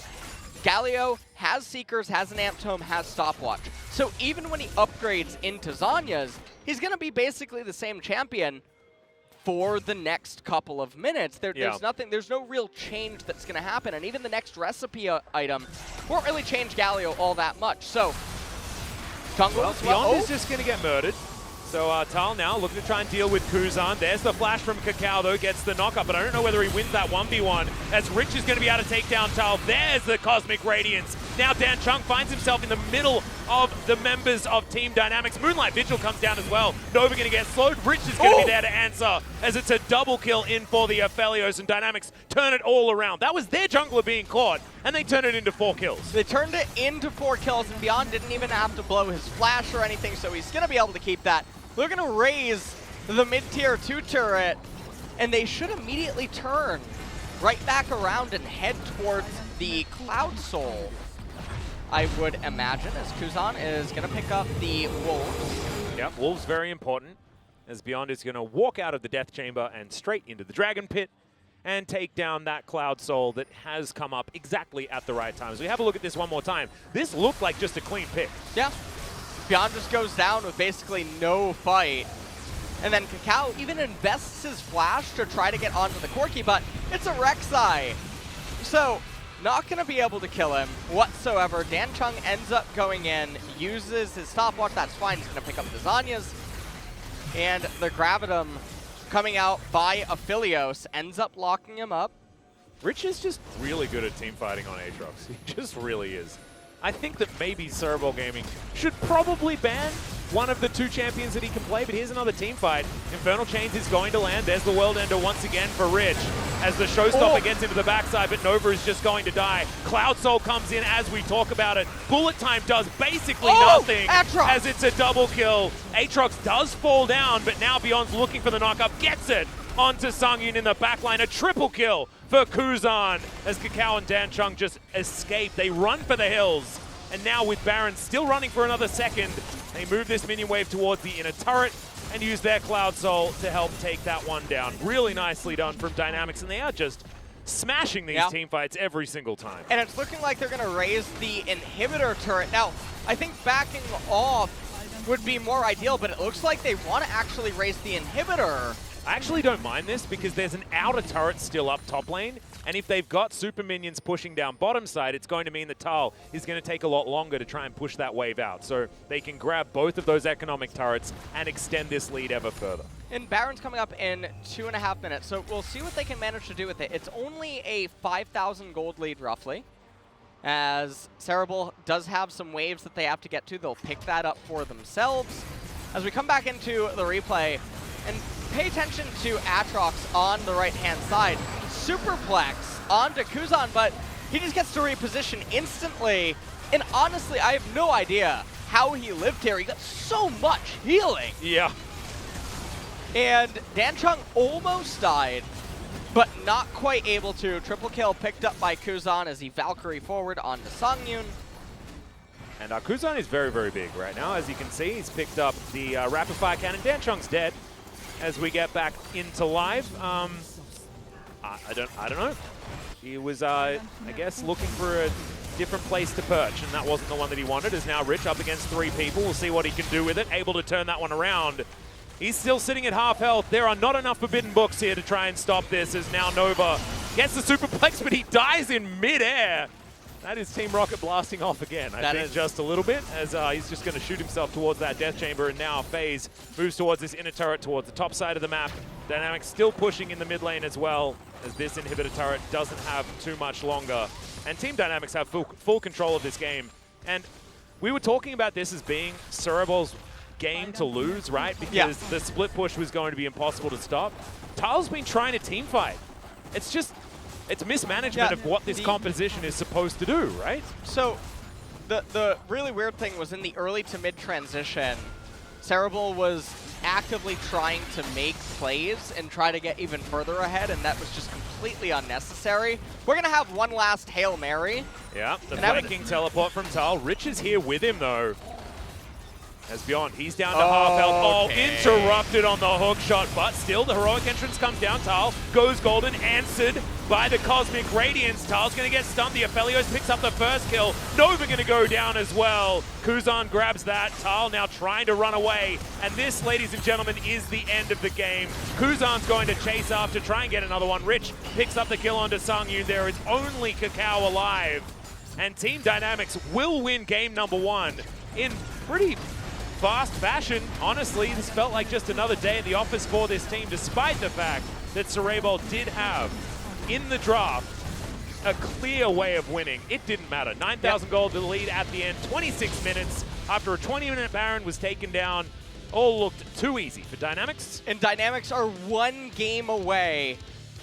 Galio has Seekers, has an Amp Tome, has Stopwatch. So even when he upgrades into Zanya's, he's going to be basically the same champion for the next couple of minutes. There's nothing, there's no real change that's going to happen, and even the next recipe item won't really change Galio all that much. So, jungle Beyond is just going to get murdered. So Tal now looking to try and deal with Kuzan. There's the flash from Cacao, though, gets the knockup, but I don't know whether he wins that 1v1, as Rich is going to be able to take down Tal. There's the Cosmic Radiance. Now Dan Chung finds himself in the middle of the members of Team Dynamics. Moonlight Vigil comes down as well. Nova going to get slowed. Rich is going to be there to answer, as it's a double kill in for the Aphelios, and Dynamics turn it all around. That was their jungler being caught, and they turn it into 4 kills. They turned it into 4 kills, and Beyond didn't even have to blow his flash or anything, so he's going to be able to keep that. They're going to raise the mid-tier 2 turret, and they should immediately turn right back around and head towards the Cloud Soul, I would imagine, as Kuzan is going to pick up the Wolves. Yep, Wolves very important, as Beyond is going to walk out of the Death Chamber and straight into the Dragon Pit and take down that Cloud Soul that has come up exactly at the right time. As we have a look at this one more time, this looked like just a clean pick. Yeah. Beyond just goes down with basically no fight. And then Cacao even invests his flash to try to get onto the Corki, but it's a Rek'Sai. So, not going to be able to kill him whatsoever. Dan Chung ends up going in, uses his stopwatch, that's fine, he's going to pick up the Zanyas. And the Gravitum coming out by Aphelios ends up locking him up. Rich is just really good at team fighting on Aatrox. He just really is. I think that maybe Cerebral Gaming should probably ban one of the 2 champions that he can play, but here's another team fight. Infernal Chains is going to land. There's the World Ender once again for Rich, as the Showstopper gets into the backside, but Nova is just going to die. Cloud Soul comes in as we talk about it. Bullet Time does basically nothing, Aatrox, as it's a double kill. Aatrox does fall down, but now Beyond's looking for the knockup, gets it onto Sungyun in the backline. A triple kill for Kuzan, as Cacao and Dan Chung just escape. They run for the hills. And now with Baron still running for another second, they move this minion wave towards the inner turret and use their Cloud Soul to help take that one down. Really nicely done from Dynamics, and they are just smashing these team fights every single time. And it's looking like they're going to raise the inhibitor turret. Now, I think backing off would be more ideal, but it looks like they want to actually raise the inhibitor. I actually don't mind this because there's an outer turret still up top lane, and if they've got super minions pushing down bottom side, it's going to mean that Tal is going to take a lot longer to try and push that wave out. So they can grab both of those economic turrets and extend this lead ever further. And Baron's coming up in 2.5 minutes, so we'll see what they can manage to do with it. It's only a 5,000 gold lead, roughly, as Cerebral does have some waves that they have to get to. They'll pick that up for themselves. As we come back into the replay, and pay attention to Aatrox on the right-hand side. Superplex onto Kuzan, but he just gets to reposition instantly. And honestly, I have no idea how he lived here. He got so much healing. Yeah. And Dan Chung almost died, but not quite able to. Triple kill picked up by Kuzan as he Valkyrie forward onto Sungyun. And Kuzan is very, very big right now. As you can see, he's picked up the rapid fire cannon. Dan Chung's dead. As we get back into live, I don't know. He was, I guess, looking for a different place to perch, and that wasn't the one that he wanted. Is now Rich up against 3 people. We'll see what he can do with it. Able to turn that one around. He's still sitting at half health. There are not enough forbidden books here to try and stop this, as now Nova Gets the superplex, but he dies in midair. That is Team Rocket blasting off again. I think just a little bit, as he's just going to shoot himself towards that death chamber, and now FaZe moves towards this inner turret towards the top side of the map. Dynamics still pushing in the mid lane as well, as this inhibitor turret doesn't have too much longer. And Team Dynamics have full control of this game. And we were talking about this as being Cerebral's game to lose, right? Because the split push was going to be impossible to stop. Tal's been trying to team fight. It's just... it's mismanagement of what this composition is supposed to do, right? So, the really weird thing was in the early to mid transition, Cerebral was actively trying to make plays and try to get even further ahead, and that was just completely unnecessary. We're going to have one last Hail Mary. Yeah, the flanking teleport from Tal. Rich is here with him, though. As Beyond, he's down to half health. Oh, interrupted on the hook shot, but still the heroic entrance comes down. Tal goes golden, answered by the Cosmic Radiance. Tal's going to get stunned. The Aphelios picks up the first kill. Nova going to go down as well. Kuzan grabs that. Tal now trying to run away. And this, ladies and gentlemen, is the end of the game. Kuzan's going to chase after, try and get another one. Rich picks up the kill onto Sangyun. There is only Kakao alive. And Team Dynamics will win game number 1 in pretty fast fashion. Honestly, this felt like just another day in the office for this team, despite the fact that Cerebral did have, in the draft, a clear way of winning. It didn't matter. 9,000 gold to the lead at the end. 26 minutes after a 20-minute Baron was taken down. All looked too easy for Dynamics. And Dynamics are one game away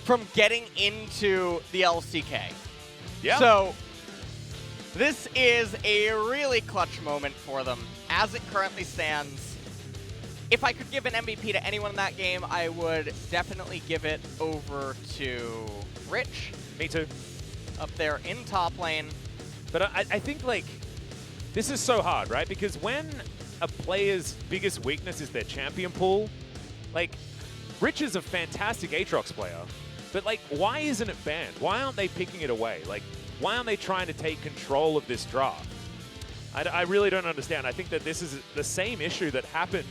from getting into the LCK. Yeah. So this is a really clutch moment for them. As it currently stands, if I could give an MVP to anyone in that game, I would definitely give it over to Rich. Me too. Up there in top lane. But I think, like, this is so hard, right? Because when a player's biggest weakness is their champion pool, like, Rich is a fantastic Aatrox player, but, like, why isn't it banned? Why aren't they picking it away? Like, why aren't they trying to take control of this draft? I really don't understand. I think that this is the same issue that happened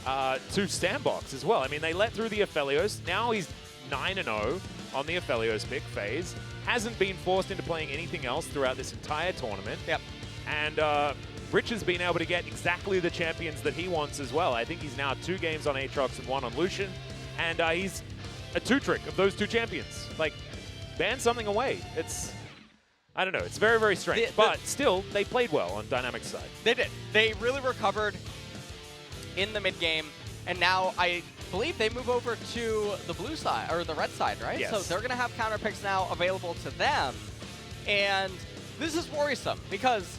to Sandbox as well. I mean, they let through the Aphelios. Now he's 9-0 on the Aphelios pick phase. Hasn't been forced into playing anything else throughout this entire tournament. Yep. And Rich has been able to get exactly the champions that he wants as well. I think he's now 2 games on Aatrox and 1 on Lucian. And he's a 2-trick of those 2 champions. Like, ban something away. It's... I don't know. It's very, very strange. But still, they played well on Dynamics' side. They did. They really recovered in the mid game, and now I believe they move over to the blue side, or the red side, right? Yes. So they're going to have counter picks now available to them. And this is worrisome because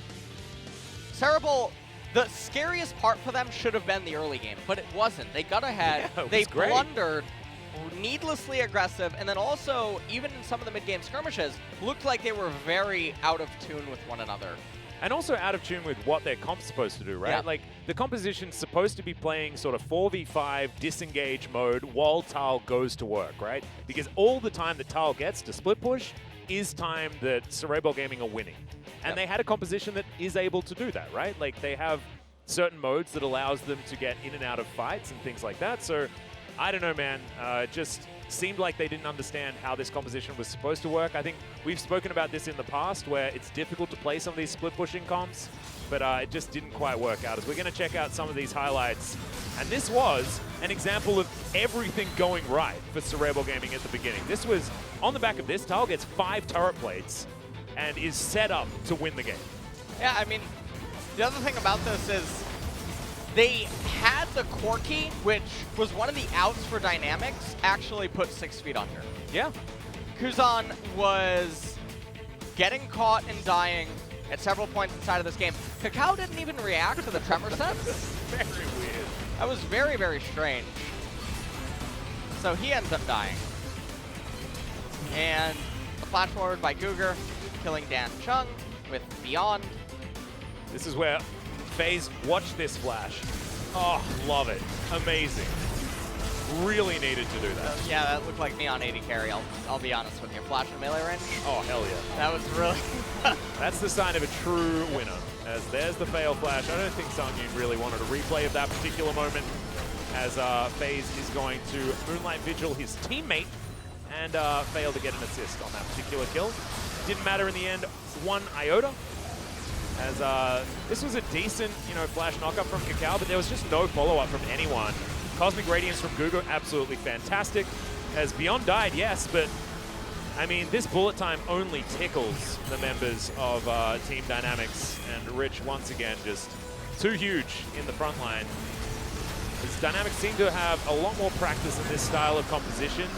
Cerebral, the scariest part for them should have been the early game, but it wasn't. They got ahead. Yeah, they great. blundered. Needlessly aggressive, and then also, even in some of the mid-game skirmishes, looked like they were very out of tune with one another. And also out of tune with what their comp's supposed to do, right? Yeah. Like, the composition's supposed to be playing sort of 4v5 disengage mode while Tal goes to work, right? Because all the time that Tal gets to split push is time that Cerebral Gaming are winning. And they had a composition that is able to do that, right? Like, they have certain modes that allows them to get in and out of fights and things like that, so... I don't know, man. It just seemed like they didn't understand how this composition was supposed to work. I think we've spoken about this in the past where it's difficult to play some of these split-pushing comps, but it just didn't quite work out. As we're going to check out some of these highlights. And this was an example of everything going right for Cerebral Gaming at the beginning. This was, on the back of this, Tal gets 5 turret plates and is set up to win the game. Yeah, I mean, the other thing about this is they had the Corki, which was one of the outs for Dynamics, actually put 6 feet under. Yeah. Kuzan was getting caught and dying at several points inside of this game. Kakao didn't even react to the tremor sets. Very weird. That was very, very strange. So he ends up dying. And the flash forward by Cougar, killing Dan Chung with Beyond. This is where FaZe, watch this flash. Oh, love it. Amazing. Really needed to do that. Yeah, that looked like me on 80 carry, I'll be honest with you. Flash and melee range. Oh, hell yeah. That was really... That's the sign of a true winner. As there's the fail flash. I don't think Sangyun really wanted a replay of that particular moment, as FaZe is going to Moonlight Vigil his teammate and failed to get an assist on that particular kill. Didn't matter in the end, 1 iota. As this was a decent, flash knockup from Kakao, but there was just no follow-up from anyone. Cosmic Radiance from Gugu, absolutely fantastic. As Beyond died, yes, but I mean, this bullet time only tickles the members of Team Dynamics, and Rich once again just too huge in the front line. As Dynamics seem to have a lot more practice in this style of composition,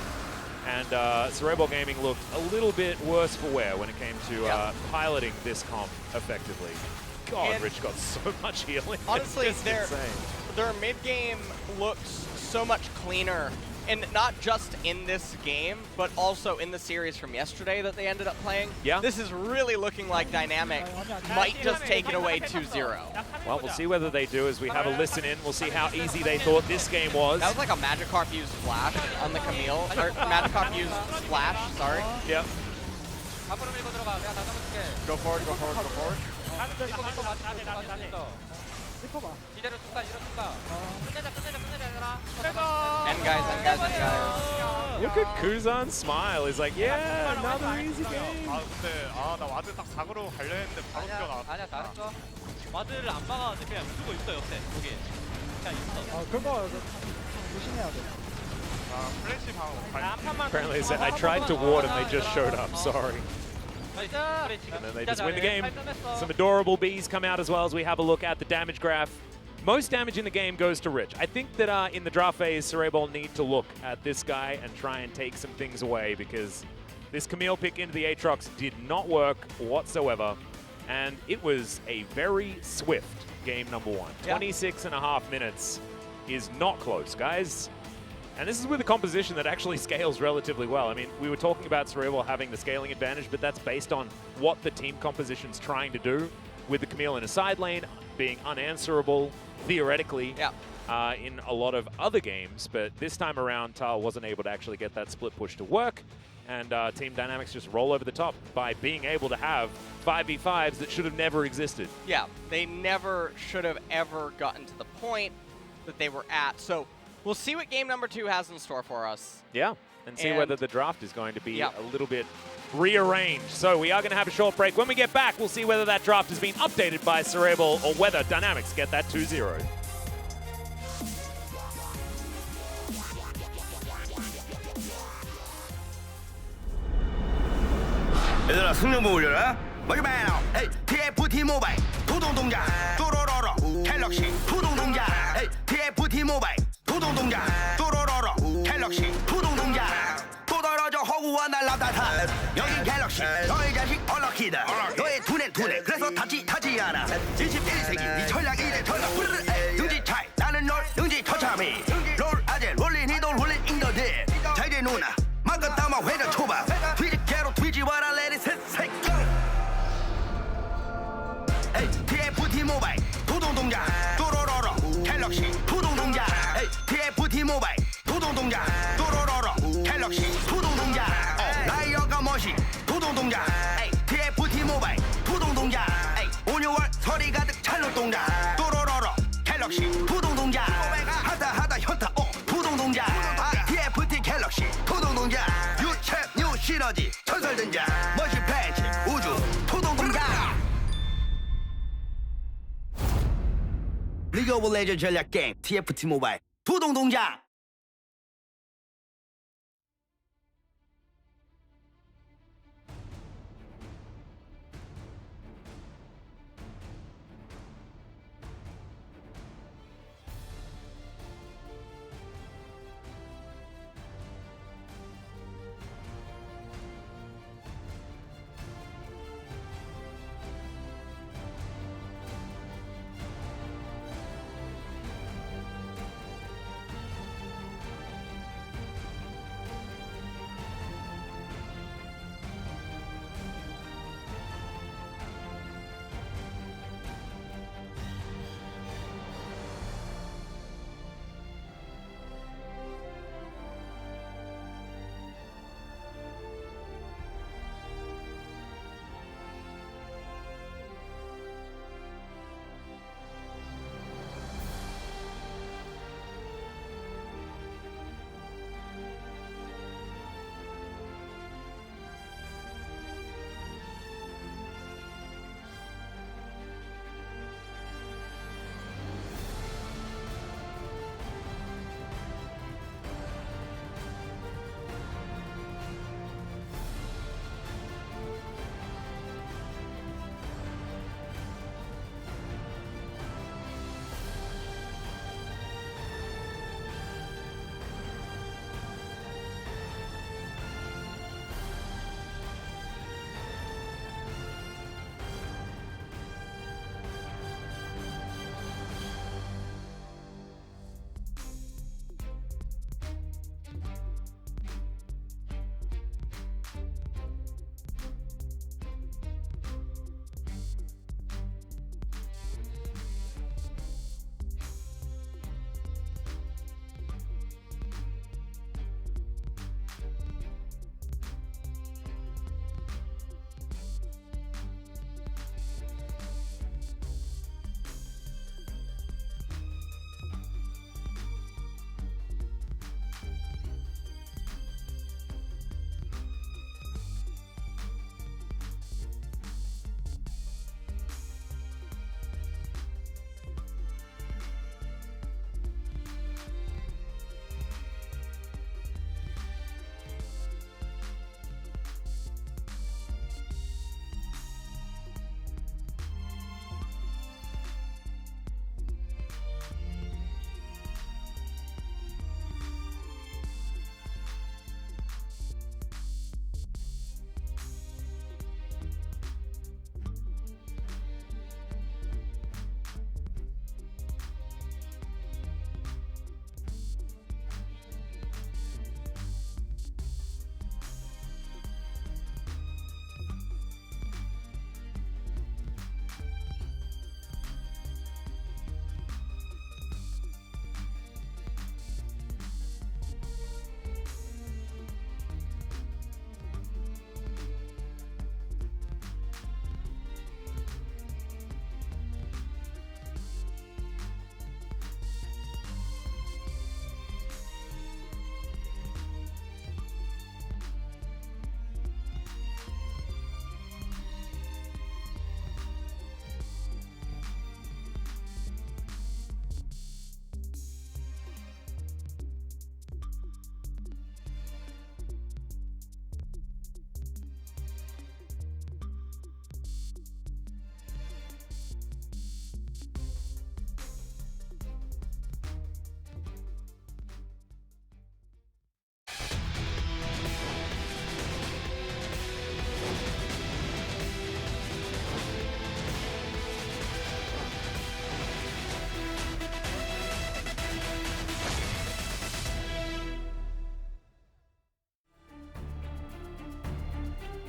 and Cerebral Gaming looked a little bit worse for wear when it came to piloting this comp effectively. God, and Rich got so much healing. Honestly, their mid-game looks so much cleaner. And not just in this game, but also in the series from yesterday that they ended up playing. Yeah. This is really looking like Dynamic might just take it away 2-0. Well, we'll see whether they do as we have a listen in. We'll see how easy they thought this game was. That was like a Magikarp used Flash on the Camille. Or Magikarp used Splash, sorry. Yep. Go forward, go forward, go forward. End guys, end guys, end guys. Look at Kuzan's smile. He's like, yeah, another easy game. 나 와드 딱 작으로 가려 했는데 바로 뛰어나왔어. 아니야, 잘했어. 와드를 안 막아도 그냥 쓰고 있어, 옆에. 거기. 그냥 있어. 그거 조심해야 돼. 플래시 방어. Apparently, they said, I tried to ward and they just showed up. Sorry. And then they just win the game. Some adorable bees come out as well as we have a look at the damage graph. Most damage in the game goes to Rich. I think that in the draft phase, Cerebral need to look at this guy and try and take some things away because this Camille pick into the Aatrox did not work whatsoever. And it was a very swift game number 1. 26.5 minutes is not close, guys. And this is with a composition that actually scales relatively well. I mean, we were talking about Cerebral having the scaling advantage, but that's based on what the team composition's trying to do, with the Camille in a side lane being unanswerable, theoretically, in a lot of other games. But this time around, Tal wasn't able to actually get that split push to work, and Team Dynamics just roll over the top by being able to have 5v5s that should have never existed. Yeah, they never should have ever gotten to the point that they were at. So we'll see what game number 2 has in store for us. Yeah, and see whether the draft is going to be a little bit rearranged. So we are going to have a short break. When we get back, we'll see whether that draft has been updated by Cerebral or whether Dynamics get that 2-0. 얘들아 승용보 올려라. 머리 매너. 헤이 TFT 모바일 도동 동작. 또로로로 갤럭시 푸동 동작. 헤이 TFT 모바일 도동 동작. 또로로로 갤럭시 푸동 동작. 또 떨어져 허구와 날라다타. 여긴 갤럭시 너의 자식 얼럭키다. 너의 두뇌 그래서 타지 않아. 21세기 네 전략 이제 전략 부르르. 능지 차이 나는 널 능지 처참히. 롤 아재 롤린 이돌 롤린 인더들. 자 이제 누나 막간 따마 회전 초밥. 뒤집개로 뒤집어라 레디 셋. TFT 모바일 도동 동작. 또로로로 갤럭시 푸동 동작. TFT 모바일 도동 동작. 또로로로 갤럭시 푸동 동작. 라이어가 멋이 도동 동작. TFT 모바일 푸동 동작. 온유월 서리 가득 찰로 동작. 또로로로 갤럭시 푸동 동작. 하다 현타 푸동 동작. TFT 갤럭시 푸동 동작. 유체 뉴 시너지 전설 등장. 멋이 팬치 우주 푸동 동작. 리그 오브 레전드 전략 게임 TFT 모바일 푸동 동작.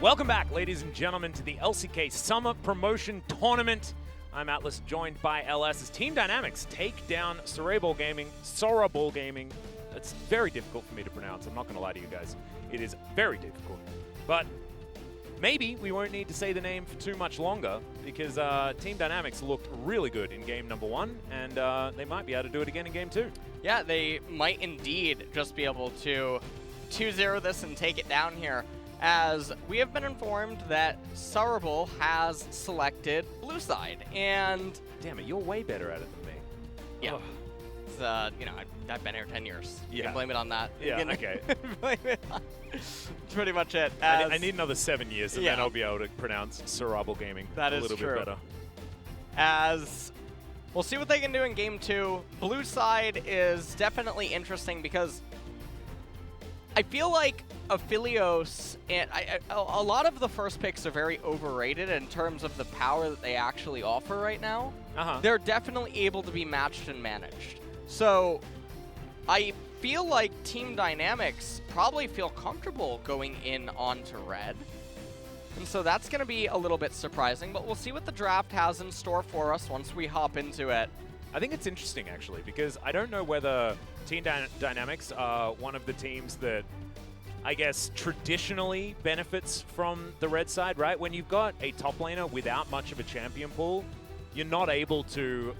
Welcome back, ladies and gentlemen, to the LCK Summer Promotion Tournament. I'm Atlas, joined by LS as Team Dynamics take down Cerebral Gaming. It's very difficult for me to pronounce. I'm not going to lie to you guys. It is very difficult. But maybe we won't need to say the name for too much longer because Team Dynamics looked really good in game number 1, and they might be able to do it again in game 2. Yeah, they might indeed just be able to 2-0 this and take it down here, as we have been informed that Cerebral has selected blue side, and Damn it, you're way better at it than me. yeah, Ugh. it's, you know, I've been here 10 years. You Yeah. can blame it on that. Yeah, You can okay. blame it on That's pretty much it. I need another 7 years, and then Yeah. I'll be able to pronounce Cerebral Gaming That a is little true. bit better. As we'll see what they can do in game 2. Blue side is definitely interesting because I feel like Aphelios and a lot of the first picks are very overrated in terms of the power that they actually offer right now. They're definitely able to be matched and managed. So I feel like Team Dynamics probably feel comfortable going in onto red. And so that's going to be a little bit surprising, but we'll see what the draft has in store for us once we hop into it. I think it's interesting, actually, because I don't know whether Team Dynamics are one of the teams that, I guess, traditionally benefits from the red side, right? When you've got a top laner without much of a champion pool, you're not able to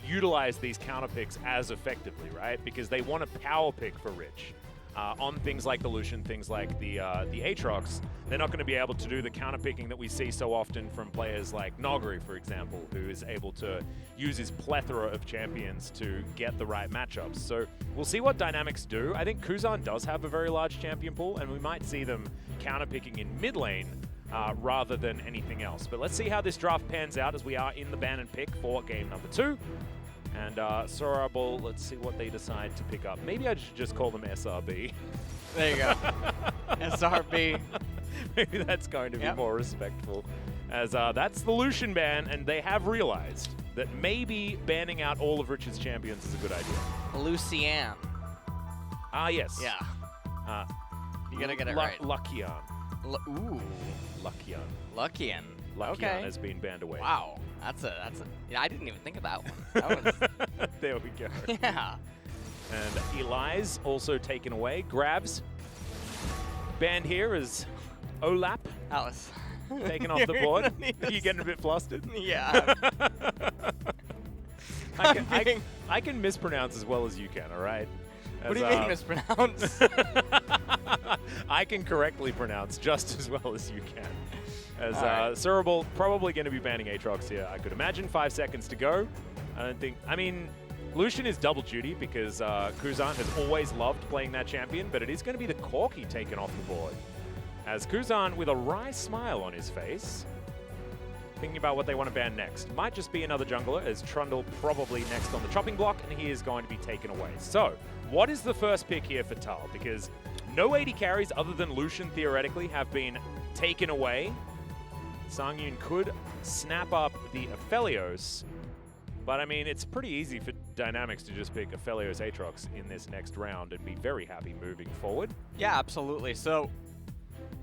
utilize these counter picks as effectively, right? Because they want to power pick for Rich. On things like the Lucian, things like the Aatrox, they're not going to be able to do the counter picking that we see so often from players like Nogri, for example, who is able to use his plethora of champions to get the right matchups. So we'll see what Dynamics do. I think Kuzan does have a very large champion pool, and we might see them counter picking in mid lane rather than anything else. But let's see how this draft pans out as we are in the ban and pick for game number 2. And Cerebral, let's see what they decide to pick up. Maybe I should just call them SRB. There you go. SRB. Maybe that's going to be more respectful. As that's the Lucian ban, and they have realized that maybe banning out all of Rich's champions is a good idea. Lucian. Ah, yes. Yeah. You gotta get it right. Luckian. Ooh. Luckian. Luckian. Luckian Okay. has been banned away. Wow. That's a. Yeah, I didn't even think of that one. That was. There we go. Yeah. And Eli's also taken away. Grabs. Banned here is Olap. Alice. Taken off the board. You getting a bit flustered? Yeah. I can mispronounce as well as you can, all right? What do you mean mispronounce? I can correctly pronounce just as well as you can. As right. Cerebral probably going to be banning Aatrox here, I could imagine. 5 seconds to go. I mean, Lucian is double duty because Kuzan has always loved playing that champion, but it is going to be the Corki taken off the board. As Kuzan, with a wry smile on his face, thinking about what they want to ban next. Might just be another jungler, as Trundle probably next on the chopping block, and he is going to be taken away. So, what is the first pick here for Tal? Because no AD carries other than Lucian, theoretically, have been taken away. Sangyun could snap up the Aphelios, but I mean, it's pretty easy for Dynamics to just pick Aphelios Aatrox in this next round and be very happy moving forward. Yeah, absolutely. So,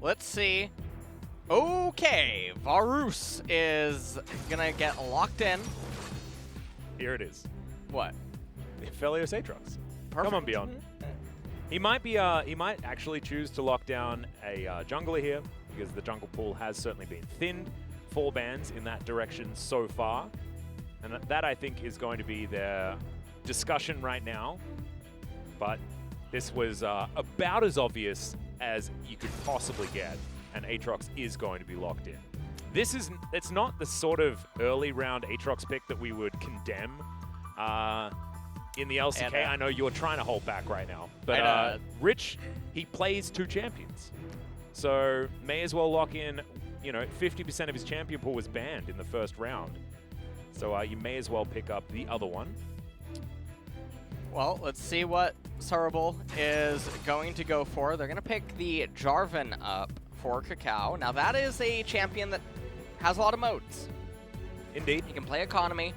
let's see. Okay, Varus is gonna get locked in. Here it is. What? Aphelios Aatrox. Perfect. Come on, Beyond. He might actually choose to lock down a jungler here, because the jungle pool has certainly been thinned. 4 bans in that direction so far. And that, I think, is going to be their discussion right now. But this was about as obvious as you could possibly get, and Aatrox is going to be locked in. It's not the sort of early round Aatrox pick that we would condemn in the LCK. And, I know you're trying to hold back right now. But Rich, he plays 2 champions. So may as well lock in, 50% of his champion pool was banned in the first round. So you may as well pick up the other one. Well, let's see what Cerebral is going to go for. They're going to pick the Jarvan up for Cacao. Now, that is a champion that has a lot of modes. Indeed. He can play economy.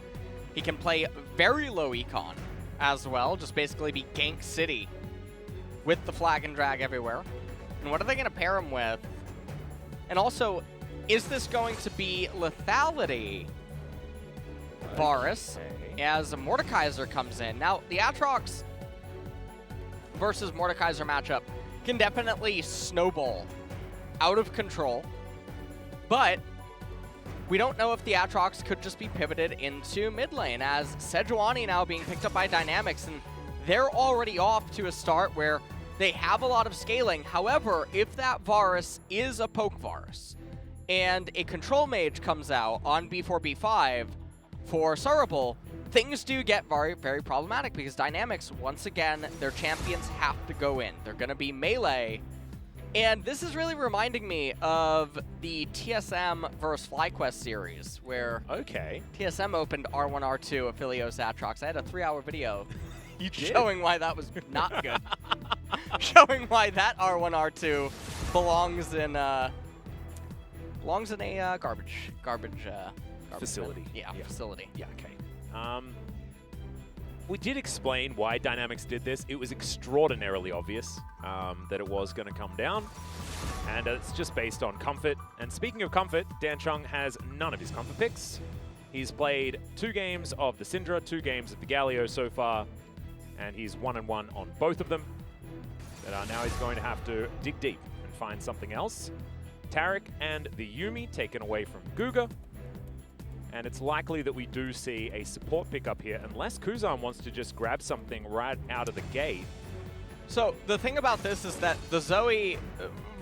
He can play very low econ as well, just basically be gank city with the flag and drag everywhere. And what are they going to pair him with? And also, is this going to be lethality, Varus, as Mordekaiser comes in? Now, the Aatrox versus Mordekaiser matchup can definitely snowball out of control, but we don't know if the Aatrox could just be pivoted into mid lane, as Sejuani now being picked up by Dynamics, and they're already off to a start where they have a lot of scaling. However, if that Varus is a poke Varus, and a control mage comes out on B4-B5 for Surable, things do get very, very problematic, because Dynamics, once again, their champions have to go in. They're going to be melee. And this is really reminding me of the TSM vs FlyQuest series, where TSM opened R1, R2 Aphelios Aatrox. I had a 3-hour video showing why that was not good. Showing why that R1, R2 belongs in a garbage facility. Yeah, facility. Yeah, okay. We did explain why Dynamics did this. It was extraordinarily obvious that it was going to come down, and it's just based on comfort. And speaking of comfort, Dan Chung has none of his comfort picks. He's played 2 games of the Syndra, 2 games of the Galio so far, and he's 1-1 on both of them. But now he's going to have to dig deep and find something else. Taric and the Yuumi taken away from Guga. And it's likely that we do see a support pickup here, unless Kuzan wants to just grab something right out of the gate. So the thing about this is that the Zoe,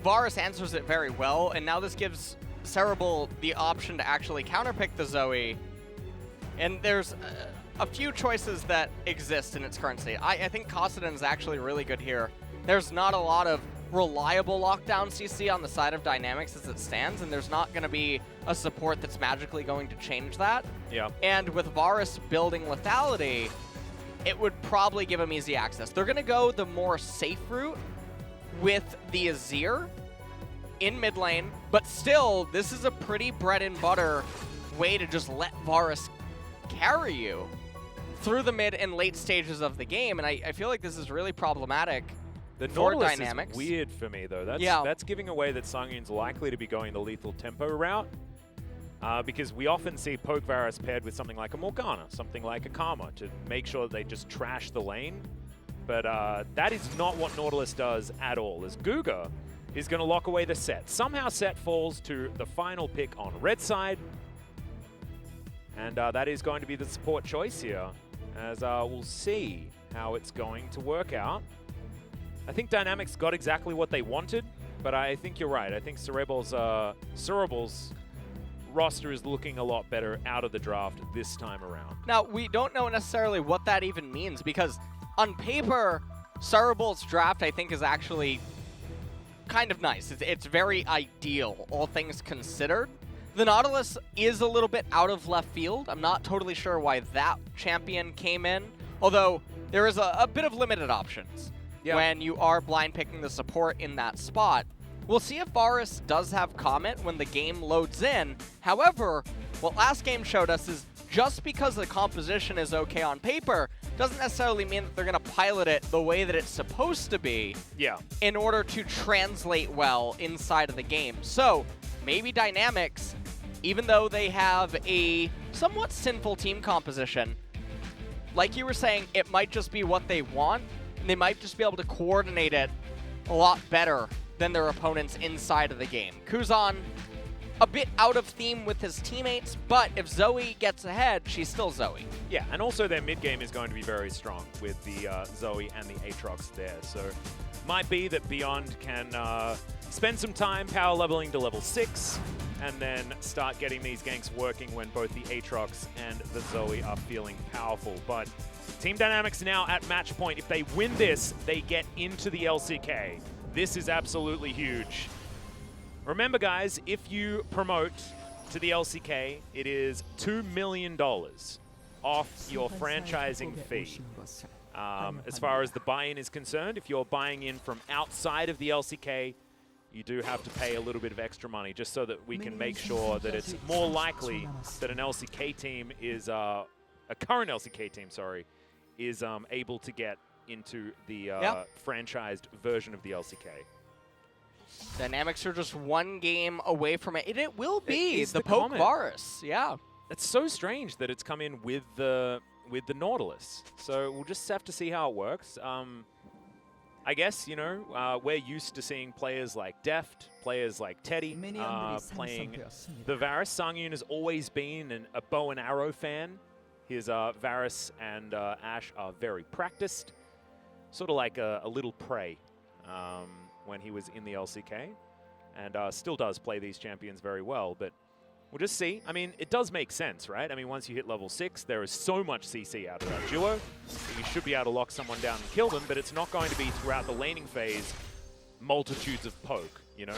Varus answers it very well, and now this gives Cerebral the option to actually counterpick the Zoe. And there's a few choices that exist in its current state. I think Kassadin is actually really good here. There's not a lot of reliable lockdown CC on the side of Dynamics as it stands, and there's not going to be a support that's magically going to change that. Yeah. And with Varus building lethality, it would probably give him easy access. They're going to go the more safe route with the Azir in mid lane, but still, this is a pretty bread and butter way to just let Varus carry you through the mid and late stages of the game, and I feel like this is really problematic. The for Nautilus Dynamics. is weird for me, though. That's, Yeah. that's giving away that Sangyun's likely to be going the lethal tempo route, because we often see Poke Varus paired with something like a Morgana, something like a Karma, to make sure that they just trash the lane. But that is not what Nautilus does at all, as Guga is going to lock away the set. Somehow set falls to the final pick on red side, and that is going to be the support choice here, as we'll see how it's going to work out. I think Dynamics got exactly what they wanted, but I think you're right. I think Cerebral's roster is looking a lot better out of the draft this time around. Now, we don't know necessarily what that even means, because on paper, Cerebral's draft, I think, is actually kind of nice. It's very ideal, all things considered. The Nautilus is a little bit out of left field. I'm not totally sure why that champion came in, although there is a bit of limited options. Yeah. When you are blind picking the support in that spot. We'll see if Varus does have Comet when the game loads in. However, what last game showed us is just because the composition is okay on paper doesn't necessarily mean that they're going to pilot it the way that it's supposed to be in order to translate well inside of the game. So maybe Dynamics, even though they have a somewhat sinful team composition, like you were saying, it might just be what they want. They might just be able to coordinate it a lot better than their opponents inside of the game. Kuzan, a bit out of theme with his teammates, but if Zoe gets ahead, she's still Zoe. Yeah, and also their mid game is going to be very strong with the Zoe and the Aatrox there. So might be that Beyond can spend some time power leveling to level 6 and then start getting these ganks working when both the Aatrox and the Zoe are feeling powerful. But Team Dynamics now at match point. If they win this, they get into the LCK. This is absolutely huge. Remember, guys, if you promote to the LCK, it is $2 million off your franchising fee. As far as the buy-in is concerned, if you're buying in from outside of the LCK, you do have to pay a little bit of extra money just so that we can make sure that it's more likely that an LCK team is, a current LCK team, sorry, is able to get into the franchised version of the LCK. Dynamics are just one game away from it. It will be is the the Poke comment. Varus. Yeah. It's so strange that it's come in with the Nautilus. So we'll just have to see how it works. I guess, you know, we're used to seeing players like Deft, players like Teddy playing the Varus. Sangyun has always been a bow and arrow fan. His Varus and Ashe are very practiced. Sort of like a little Prey when he was in the LCK. And still does play these champions very well, but we'll just see. I mean, it does make sense, right? I mean, once you hit level 6, there is so much CC out of that duo that you should be able to lock someone down and kill them, but it's not going to be throughout the laning phase multitudes of poke, you know?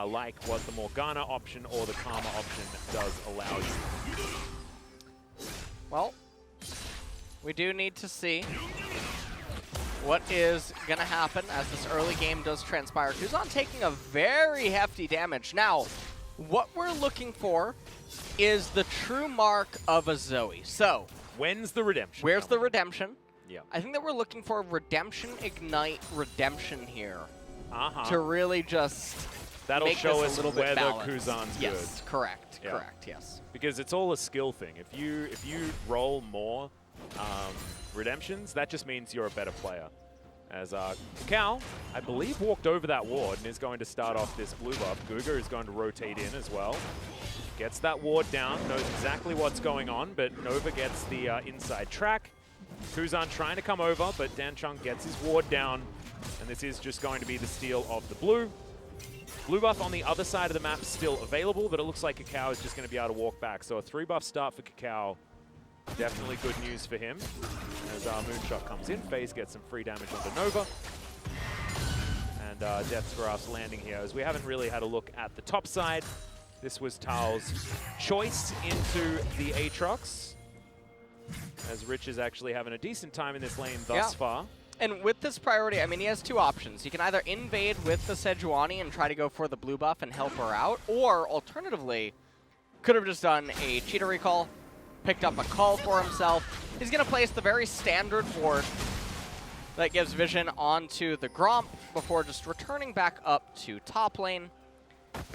Like what the Morgana option or the Karma option does allow you. Well, we do need to see what is going to happen as this early game does transpire. Kuzan taking a very hefty damage. Now, what we're looking for is the true mark of a Zoe. So, when's the redemption? Where's the redemption? Yeah. I think that we're looking for Redemption Ignite Redemption here Uh-huh. to really just That'll make show this us a little bit whether balanced. Kuzan's Yes, good. correct, Yeah. correct, yes. Because it's all a skill thing. If you roll more redemptions, that just means you're a better player. As Cal, I believe, walked over that ward and is going to start off this blue buff. Guga is going to rotate in as well. Gets that ward down, knows exactly what's going on, but Nova gets the inside track. Kuzan trying to come over, but Danchung gets his ward down, and this is just going to be the steal of the blue. Blue buff on the other side of the map still available, but it looks like Kakao is just going to be able to walk back. So a 3-buff start for Kakao. Definitely good news for him. As our Moonshot comes in, FaZe gets some free damage onto Nova. And Death's Grasp landing here, as we haven't really had a look at the top side. This was Tal's choice into the Aatrox, as Rich is actually having a decent time in this lane thus far. And with this priority, I mean, he has two options. He can either invade with the Sejuani and try to go for the blue buff and help her out, or alternatively, could have just done a cheater recall, picked up a call for himself. He's going to place the very standard ward that gives vision onto the Gromp before just returning back up to top lane.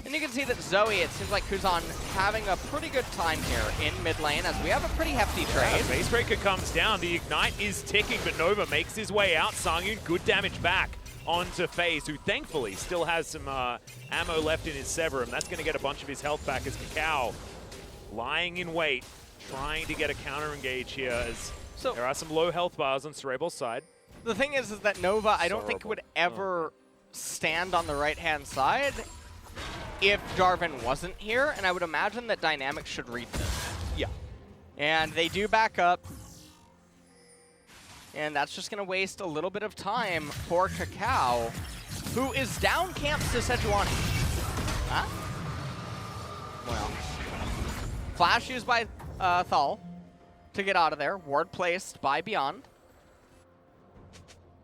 And you can see that Zoe, it seems like Kuzan having a pretty good time here in mid lane as we have a pretty hefty trade. Yeah, Base Breaker comes down, the Ignite is ticking, but Nova makes his way out. Sangyun, good damage back onto FaZe, who thankfully still has some ammo left in his Severum. That's going to get a bunch of his health back as Kakao lying in wait, trying to get a counter engage here as there are some low health bars on Cerebral's side. The thing is that Nova, I don't think would ever stand on the right-hand side if Jarvan wasn't here, and I would imagine that Dynamics should read this. Yeah. And they do back up, and that's just going to waste a little bit of time for Kakao, who is down camps to Sejuani. Huh? Well. Flash used by Thal to get out of there. Ward placed by Beyond.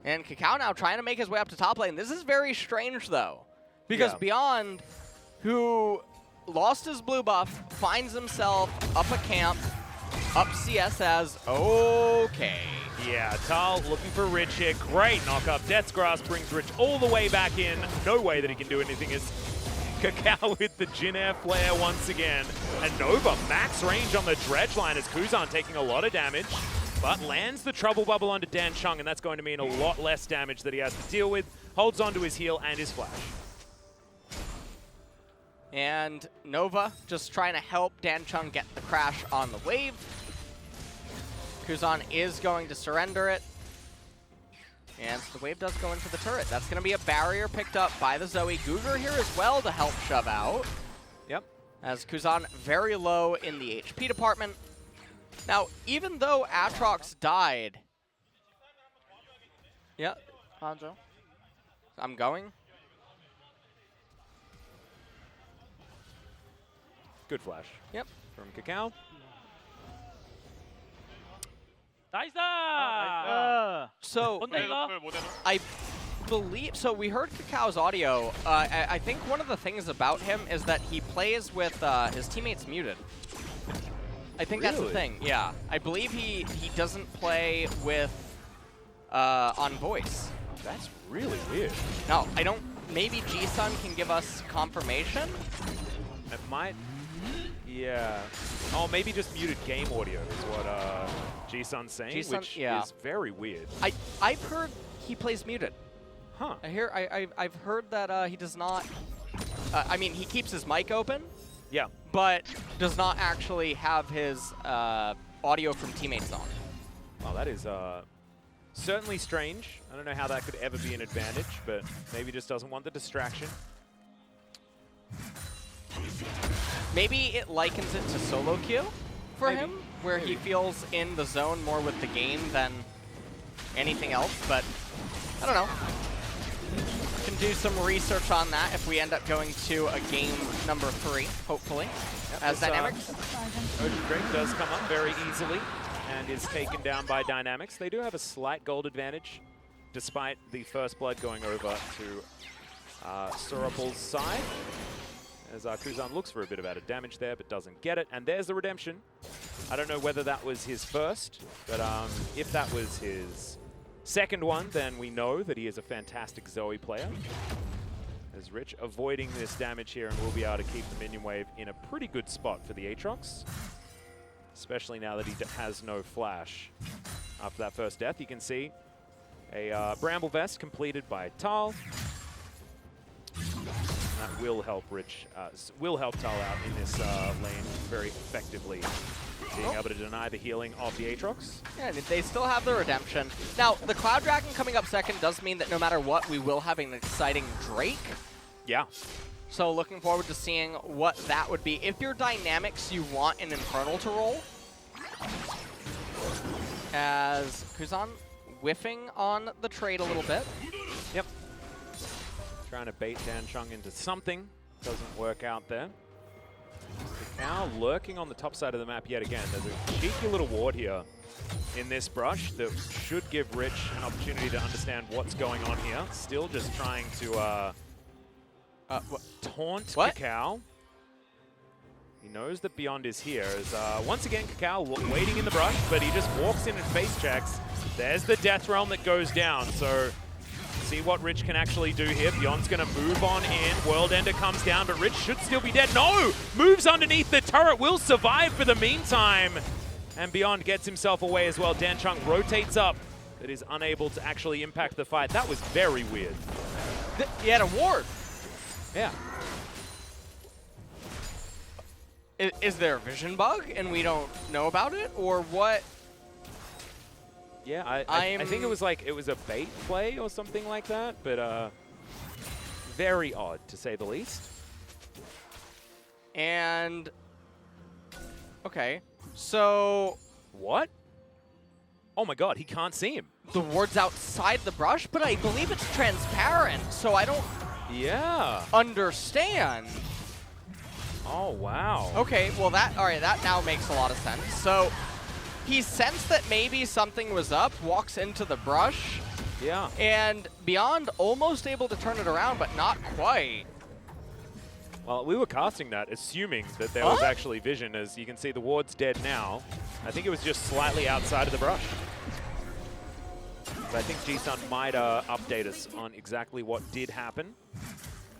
And Kakao now trying to make his way up to top lane. This is very strange, though, because Beyond, who lost his blue buff, finds himself up a camp, up CS as okay. Yeah, Tal looking for Rich here. Great knock up. Death's Grasp brings Rich all the way back in. No way that he can do anything as Kakao with the Jin Air Flare once again. And Nova max range on the dredge line as Kuzan taking a lot of damage, but lands the Trouble Bubble onto Danchung, and that's going to mean a lot less damage that he has to deal with. Holds onto his heal and his flash. And Nova just trying to help Danchung get the crash on the wave. Kuzan is going to surrender it. And the wave does go into the turret. That's going to be a barrier picked up by the Zoe. Gugar here as well to help shove out. Yep. As Kuzan very low in the HP department. Now, even though Aatrox died... Yeah. Hanjo. I'm going. Good flash. Yep. From Kakao. 나이스! So, I believe, so we heard Kakao's audio. I think one of the things about him is that he plays with his teammates muted. I think that's the thing, yeah. I believe he doesn't play with on voice. That's really weird. No, I don't maybe G-Sun can give us confirmation. It might. Yeah. Oh, maybe just muted game audio is what G-Sun's saying, G-Sun, which yeah. is very weird. I've heard he plays muted. Huh. I've heard that he does not. I mean, he keeps his mic open, Yeah. but does not actually have his audio from teammates on. Well, that is certainly strange. I don't know how that could ever be an advantage, but maybe just doesn't want the distraction. Maybe it likens it to solo queue for Maybe. him, where he feels in the zone more with the game than anything else, but I don't know. Can do some research on that if we end up going to a game number 3, hopefully, as Dynamics. Ocean Drake does come up very easily and is taken down by Dynamics. They do have a slight gold advantage, despite the first blood going over to Sorapul's side. As Kuzan looks for a bit of added damage there, but doesn't get it. And there's the redemption. I don't know whether that was his first, but if that was his second one, then we know that he is a fantastic Zoe player. As Rich avoiding this damage here and will be able to keep the minion wave in a pretty good spot for the Aatrox. Especially now that he has no flash. After that first death, you can see a Bramble Vest completed by Tal. That will help Tal out in this lane very effectively, being able to deny the healing of the Aatrox. Yeah, and they still have the redemption. Now, the Cloud Dragon coming up second does mean that no matter what, we will have an exciting Drake. Yeah. So looking forward to seeing what that would be. If you're Dynamics, you want an Infernal to roll. As Kuzan whiffing on the trade a little bit. Yep. Trying to bait Dan Chung into something. Doesn't work out there. Now lurking on the top side of the map yet again. There's a cheeky little ward here in this brush that should give Rich an opportunity to understand what's going on here. Still just trying to taunt Kakao. He knows that Beyond is here. As once again, Kakao waiting in the brush, but he just walks in and face checks. There's the Death Realm that goes down. So see what Rich can actually do here. Beyond's going to move on in. World Ender comes down, but Rich should still be dead. No! Moves underneath the turret. Will survive for the meantime. And Beyond gets himself away as well. Dan Chung rotates up, but is unable to actually impact the fight. That was very weird. He had a ward. Yeah. Is there a vision bug and we don't know about it, or what? Yeah, I think it was like, it was a bait play or something like that, but very odd to say the least. And, okay, so. What? Oh my god, he can't see him. The ward's outside the brush, but I believe it's transparent, so I don't understand. Oh, wow. Okay, well all right, that now makes a lot of sense. So he sensed that maybe something was up, walks into the brush. Yeah. And Beyond almost able to turn it around, but not quite. Well, we were casting that, assuming that there was actually vision, as you can see the ward's dead now. I think it was just slightly outside of the brush. So I think G-Sun might update us on exactly what did happen.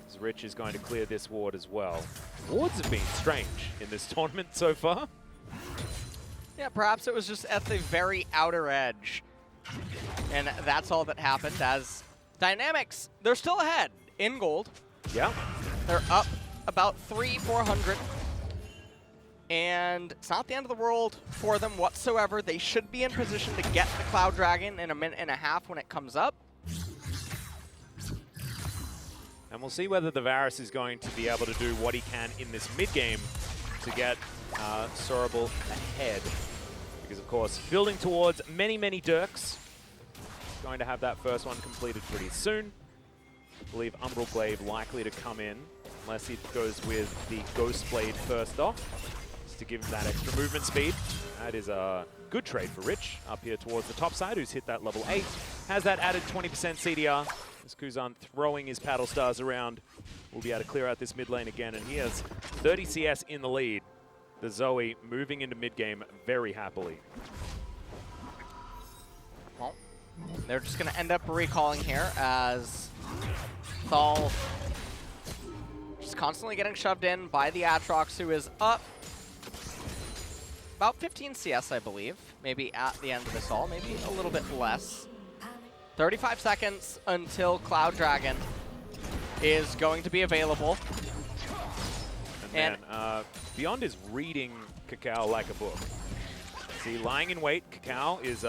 As Rich is going to clear this ward as well. Wards have been strange in this tournament so far. Yeah, perhaps it was just at the very outer edge. And that's all that happened, as Dynamics, they're still ahead in gold. Yeah. They're up about 300-400. And it's not the end of the world for them whatsoever. They should be in position to get the Cloud Dragon in a minute and a half when it comes up. And we'll see whether the Varus is going to be able to do what he can in this mid-game to get Sorable ahead. Because, of course, building towards many, many Dirks. Going to have that first one completed pretty soon. I believe Umbral Glaive likely to come in, unless he goes with the Ghost Blade first off, just to give him that extra movement speed. That is a good trade for Rich up here towards the top side, who's hit that level 8. Has that added 20% CDR. As Kuzan throwing his paddle stars around, will be able to clear out this mid lane again, and he has 30 CS in the lead. The Zoe moving into mid game very happily. Well, they're just going to end up recalling here as Thal just constantly getting shoved in by the Aatrox, who is up about 15 CS, I believe. Maybe at the end of this all, maybe a little bit less. 35 seconds until Cloud Dragon is going to be available. And man, Beyond is reading Kakao like a book. See, lying in wait, Kakao is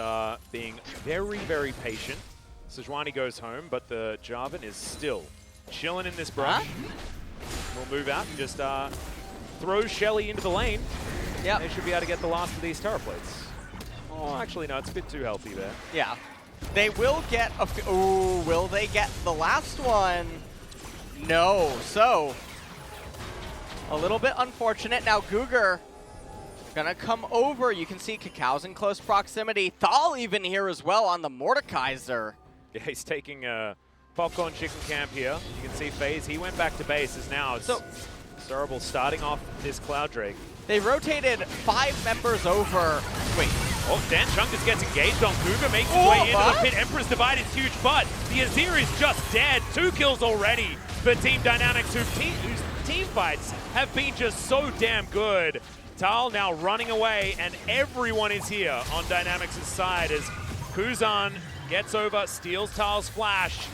being very, very patient. Sejuani goes home, but the Jarvan is still chilling in this brush. We'll move out and just throw Shelly into the lane. Yep. They should be able to get the last of these turret plates. Oh, actually, no, it's a bit too healthy there. Yeah. They will get a ooh, will they get the last one? No. So, a little bit unfortunate. Now, Guger gonna come over. You can see Kakao's in close proximity. Thal even here as well on the Mordekaiser. Yeah, he's taking a popcorn chicken camp here. You can see FaZe, he went back to base as now it's Cerebral starting off this Cloud Drake. They rotated 5 members over. Wait. Oh, Dan Chungus gets engaged on Guga, makes his way into the pit. Emperor's Divide is huge, but the Azir is just dead. 2 kills already for Team Dynamics, whose team fights have been just so damn good. Tal now running away, and everyone is here on Dynamics' side as Kuzan gets over, steals Tal's flash,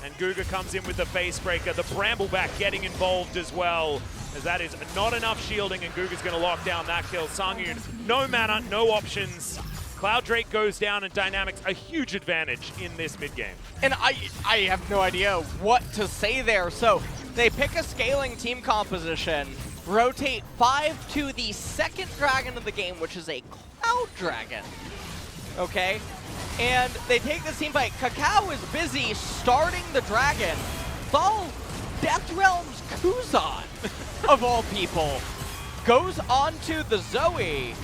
and Guga comes in with the face breaker. The Brambleback getting involved as well, as that is not enough shielding, and Guga's going to lock down that kill. Sangyun, no mana, no options. Cloud Drake goes down, and Dynamics a huge advantage in this mid game. And I have no idea what to say there. So they pick a scaling team composition, rotate 5 to the second dragon of the game, which is a Cloud Dragon. Okay? And they take this team fight. Kakao is busy starting the dragon. Thal, Death Realm's Kuzan, of all people, goes on to the Zoe.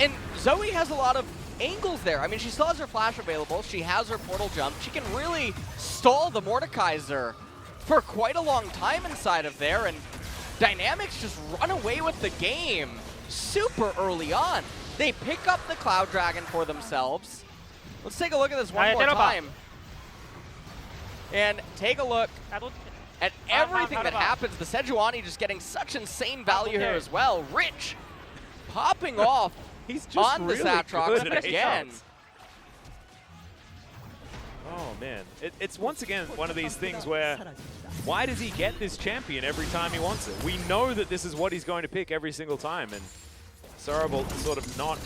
And Zoe has a lot of angles there. I mean, she still has her flash available. She has her portal jump. She can really stall the Mordekaiser for quite a long time inside of there. And Dynamics just run away with the game super early on. They pick up the Cloud Dragon for themselves. Let's take a look at this one more time. And take a look at everything that happens. The Sejuani just getting such insane value here as well. Rich popping off He's just on really the Aatrox good at again. headshots. Oh man, it's once again one of these things where why does he get this champion every time he wants it? We know that this is what he's going to pick every single time, and Cerebral sort of not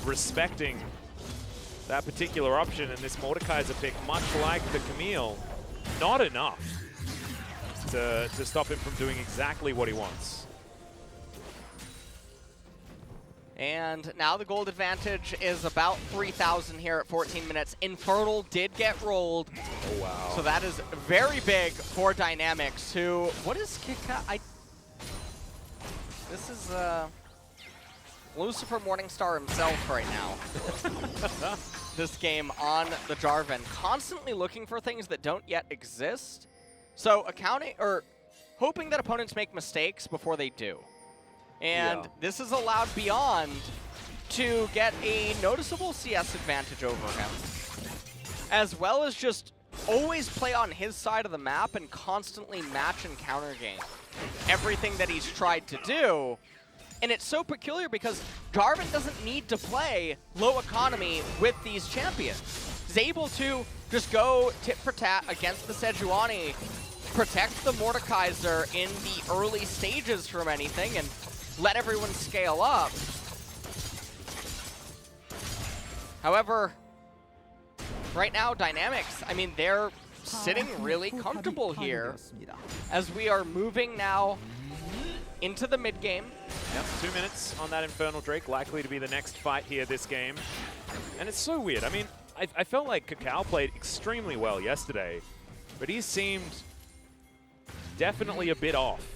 respecting that particular option, and this Mordekaiser pick, much like the Camille, not enough to stop him from doing exactly what he wants. And now the gold advantage is about 3,000 here at 14 minutes. Infernal did get rolled. Oh, wow. So that is very big for Dynamics, who... What is Kika? This is Lucifer Morningstar himself right now. This game on the Jarvan, constantly looking for things that don't yet exist. So hoping that opponents make mistakes before they do. And this has allowed Beyond to get a noticeable CS advantage over him, as well as just always play on his side of the map and constantly match and counter game everything that he's tried to do. And it's so peculiar because Jarvan doesn't need to play low economy with these champions. He's able to just go tit for tat against the Sejuani, protect the Mordekaiser in the early stages from anything, and let everyone scale up. However, right now, Dynamics, I mean, they're sitting really comfortable here as we are moving now into the mid game. Yep, 2 minutes on that Infernal Drake, likely to be the next fight here this game. And it's so weird. I mean, I felt like Kakao played extremely well yesterday, but he seemed definitely a bit off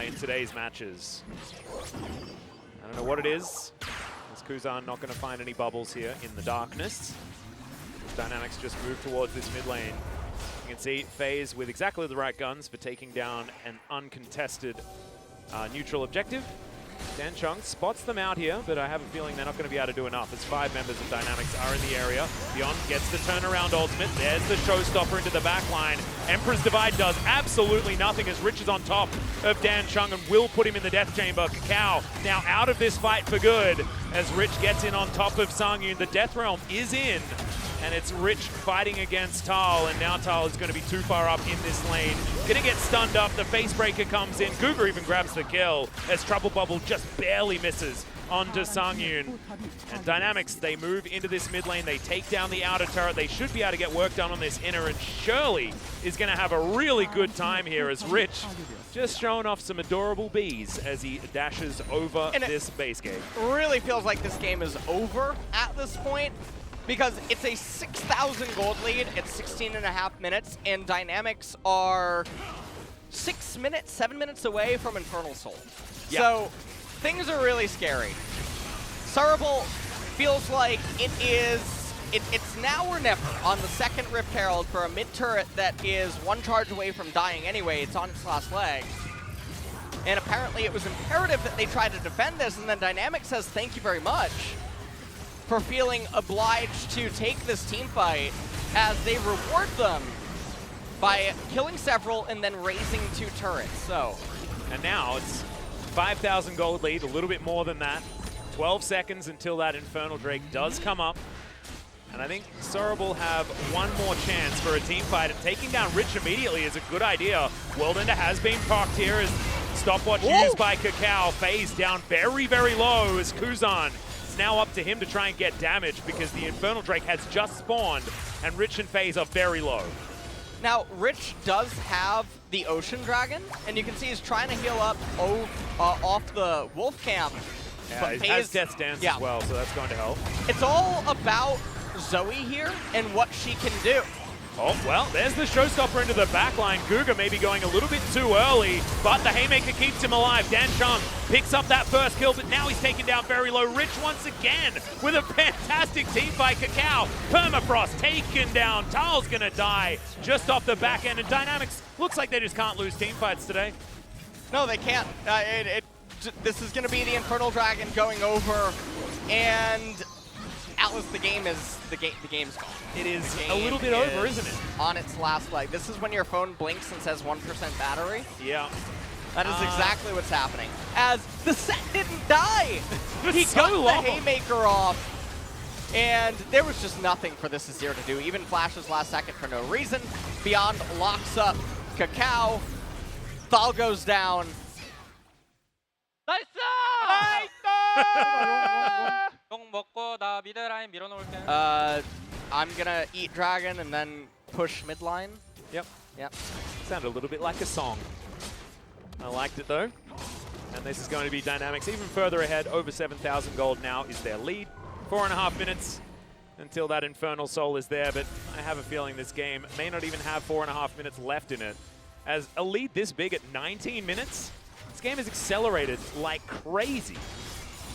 in today's matches. I don't know what it is. Is Kuzan not going to find any bubbles here in the darkness? Dynamics just move towards this mid lane. You can see FaZe with exactly the right guns for taking down an uncontested neutral objective. Dan Chung spots them out here, but I have a feeling they're not going to be able to do enough as 5 members of Dynamics are in the area. Beyond gets the turnaround ultimate. There's the showstopper into the back line. Emperor's Divide does absolutely nothing as Rich is on top of Dan Chung and will put him in the death chamber. Kakao now out of this fight for good as Rich gets in on top of Sangyun. The Death Realm is in, and it's Rich fighting against Tal, and now Tal is going to be too far up in this lane. Gonna get stunned up, the face breaker comes in. Cougar even grabs the kill as Trouble Bubble just barely misses onto Sangyun. And Dynamics, they move into this mid lane, they take down the outer turret. They should be able to get work done on this inner, and Shirley is gonna have a really good time here as Rich just showing off some adorable bees as he dashes over this base gate. Really feels like this game is over at this point, because it's a 6,000 gold lead at 16.5 minutes, and Dynamics are 7 minutes away from Infernal Soul. Yeah. So things are really scary. Cerebral feels like it's now or never on the second Rift Herald for a mid turret that is 1 charge away from dying anyway. It's on its last leg. And apparently it was imperative that they try to defend this, and then Dynamics says thank you very much for feeling obliged to take this team fight as they reward them by killing several and then raising 2 turrets. So, and now it's 5,000 gold lead, a little bit more than that. 12 seconds until that Infernal Drake does come up. And I think Cerebral have one more chance for a team fight, and taking down Rich immediately is a good idea. World Ender has been procced here as stopwatch used by Kakao. Phase down very, very low as Kuzan. It's now up to him to try and get damage because the Infernal Drake has just spawned and Rich and FaZe are very low. now Rich does have the Ocean Dragon, and you can see he's trying to heal up off the Wolf Camp. Yeah, he has Death's Dance as well, so that's going to help. It's all about Zoe here and what she can do. Oh, well, there's the showstopper into the backline. Guga maybe going a little bit too early, but the Haymaker keeps him alive. Dan Chung picks up that first kill, but now he's taken down very low. Rich once again with a fantastic team fight. Kakao, Permafrost taken down. Tal's gonna die just off the back end, and Dynamics looks like they just can't lose team fights today. No, they can't. This is gonna be the Infernal Dragon going over, and Atlas, the game's gone. It is a little bit over, isn't it? On its last leg. This is when your phone blinks and says 1% battery. Yeah. That is exactly what's happening. As the set didn't die! He got the Haymaker off, and there was just nothing for this Azir to do. Even Flash's last second for no reason. Beyond locks up Kakao. Thal goes down. 나이스! 똥 먹고 나 미드 라인 밀어놓을게. I'm gonna eat dragon and then push mid line. Yep. Yep. Sounded a little bit like a song. I liked it though. And this is going to be Dynamics even further ahead. Over 7,000 gold now is their lead. 4.5 minutes until that Infernal Soul is there, but I have a feeling this game may not even have 4.5 minutes left in it. As a lead this big at 19 minutes, this game is accelerated like crazy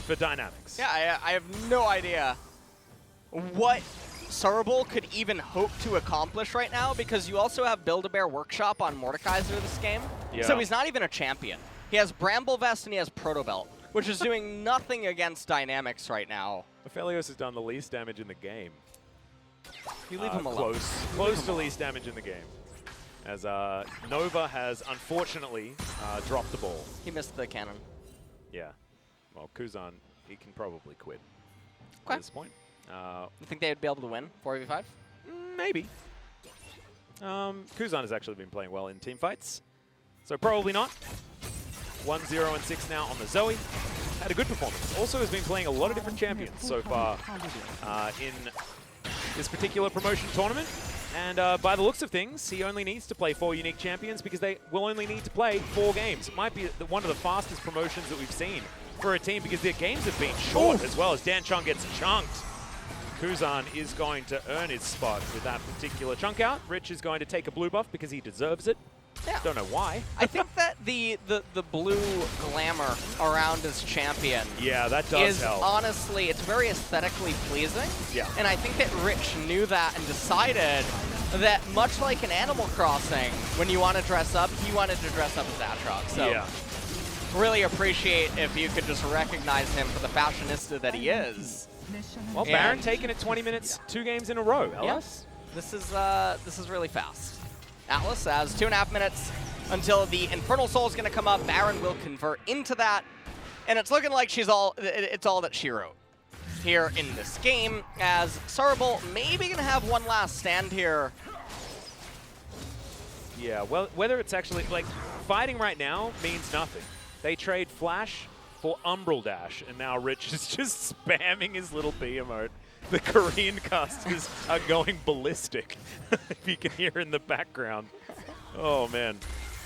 for Dynamics. Yeah, I have no idea what Cerebral could even hope to accomplish right now, because you also have Build-A-Bear Workshop on Mordekaiser this game. Yeah. So he's not even a champion. He has Bramble Vest and he has Proto Belt, which is doing nothing against Dynamics right now. Aphelios has done the least damage in the game. You leave him alone. Close to least damage in the game. As Nova has unfortunately dropped the ball. He missed the cannon. Yeah. Well, Kuzan, he can probably quit Okay. at this point. You think they would be able to win 4v5? Maybe. Kuzan has actually been playing well in team fights, so probably not. 1-0 and 6 now on the Zoe. Had a good performance. Also has been playing a lot of different champions so far in this particular promotion tournament. And by the looks of things, he only needs to play 4 unique champions because they will only need to play 4 games. It might be one of the fastest promotions that we've seen for a team because their games have been short as well, as Dan Chung gets chunked. Kuzan is going to earn his spot with that particular chunk out. Rich is going to take a blue buff because he deserves it. Yeah. Don't know why. I think that the blue glamour around his champion that does help. Honestly, it's very aesthetically pleasing. Yeah. And I think that Rich knew that and decided that much like in Animal Crossing, when you want to dress up, he wanted to dress up as Atrox. So Yeah. really appreciate if you could just recognize him for the fashionista that he is. Well, And- Baron taking it 20 minutes, 2 games in a row. Yeah. Ellis? This is really fast. Atlas has 2.5 minutes until the Infernal Soul is going to come up. Baron will convert into that, and it's looking like it's all that she wrote here in this game, as Sorable maybe going to have one last stand here. Yeah, well, whether it's actually, like, fighting right now means nothing. They trade Flash for Umbral Dash, and now Rich is just spamming his little B emote. The Korean casters are going ballistic, if you can hear in the background. Oh, man.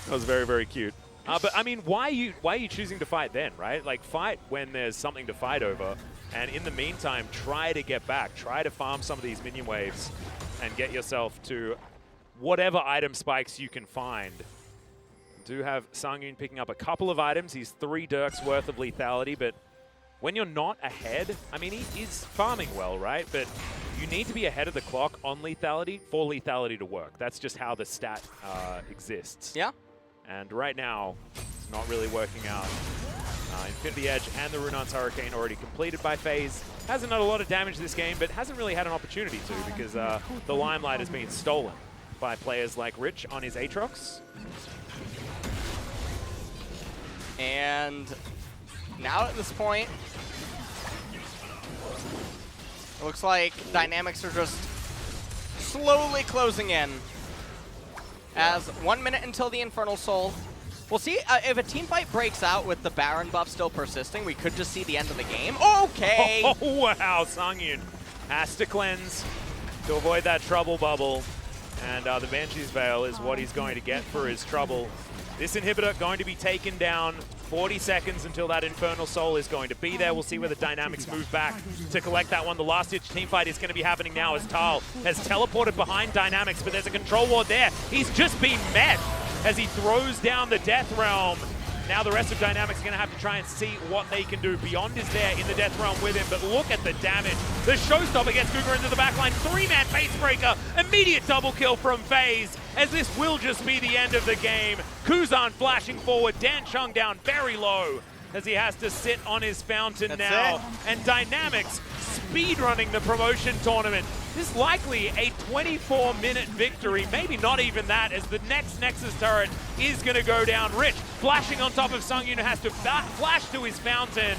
That was very, very cute. But, I mean, why are you choosing to fight then, right? Like, fight when there's something to fight over. And in the meantime, try to get back. Try to farm some of these minion waves and get yourself to whatever item spikes you can find. Do have Sangyun picking up a couple of items. He's 3 Dirks worth of lethality, but when you're not ahead, I mean, he is farming well, right? But you need to be ahead of the clock on lethality for lethality to work. That's just how the stat exists. Yeah. And right now, it's not really working out. Infinity Edge and the Runon's Hurricane already completed by FaZe. Hasn't done a lot of damage this game, but hasn't really had an opportunity to because the limelight has been stolen by players like Rich on his Aatrox. And now at this point, it looks like Dynamics are just slowly closing in. As 1 minute until the Infernal Soul. We'll see if a team fight breaks out with the Baron buff still persisting, we could just see the end of the game. Okay! Oh, wow, Sangyun has to cleanse to avoid that trouble bubble. And the Banshee's Veil is what he's going to get for his trouble. This inhibitor going to be taken down. 40 seconds until that Infernal Soul is going to be there. We'll see whether Dynamics move back to collect that one. The last-ditch team fight is going to be happening now as Tal has teleported behind Dynamics, but there's a control ward there. He's just been met as he throws down the Death Realm. Now the rest of Dynamics are going to have to try and see what they can do. Beyond is there in the Death Realm with him, but look at the damage. The Showstopper gets Cougar into the backline. 3-man Facebreaker. Immediate double kill from FaZe, as this will just be the end of the game. Kuzan flashing forward. Dan Chung down very low as he has to sit on his fountain now. And Dynamics speedrunning the promotion tournament. This is likely a 24-minute victory, maybe not even that, as the next Nexus turret is going to go down. Rich flashing on top of Sangyun, who has to flash to his fountain.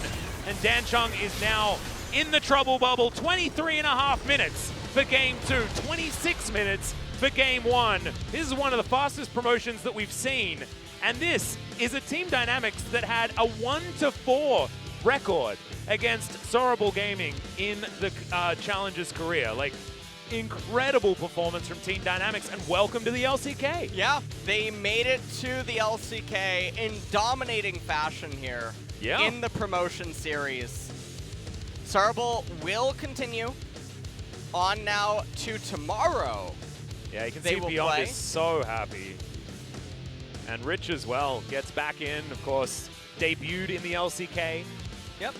And Dan Chung is now in the trouble bubble. 23.5 minutes for game 2, 26 minutes for game 1. This is one of the fastest promotions that we've seen. And this is a Team Dynamics that had a 1-4 record against Sorable Gaming in the Challengers career. Like, incredible performance from Team Dynamics, and welcome to the LCK. Yeah, they made it to the LCK in dominating fashion here in the promotion series. Sorable will continue on now to tomorrow. Yeah, you can They see will Beyond play. is so happy. And Rich as well gets back in, of course, debuted in the LCK. Yep.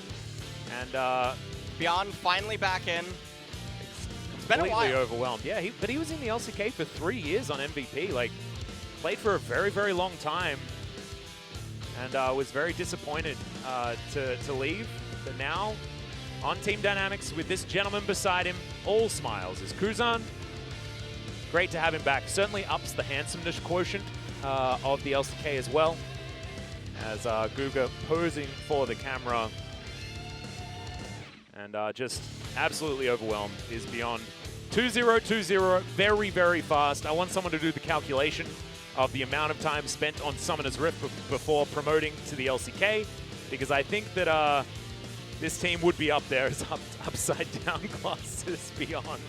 And Beyond finally back in. It's been a completely while. overwhelmed. Yeah, but he was in the LCK for 3 years on MVP. Like, played for a very, very long time. And was very disappointed to leave. But now, on Team Dynamics with this gentleman beside him, all smiles is Kuzan. Great to have him back. Certainly ups the handsomeness quotient of the LCK as well. As Guga posing for the camera. And just absolutely overwhelmed is Beyond. 2-0, very, very fast. I want someone to do the calculation of the amount of time spent on Summoner's Rift before promoting to the LCK, because I think that this team would be up there as upside down classes Beyond.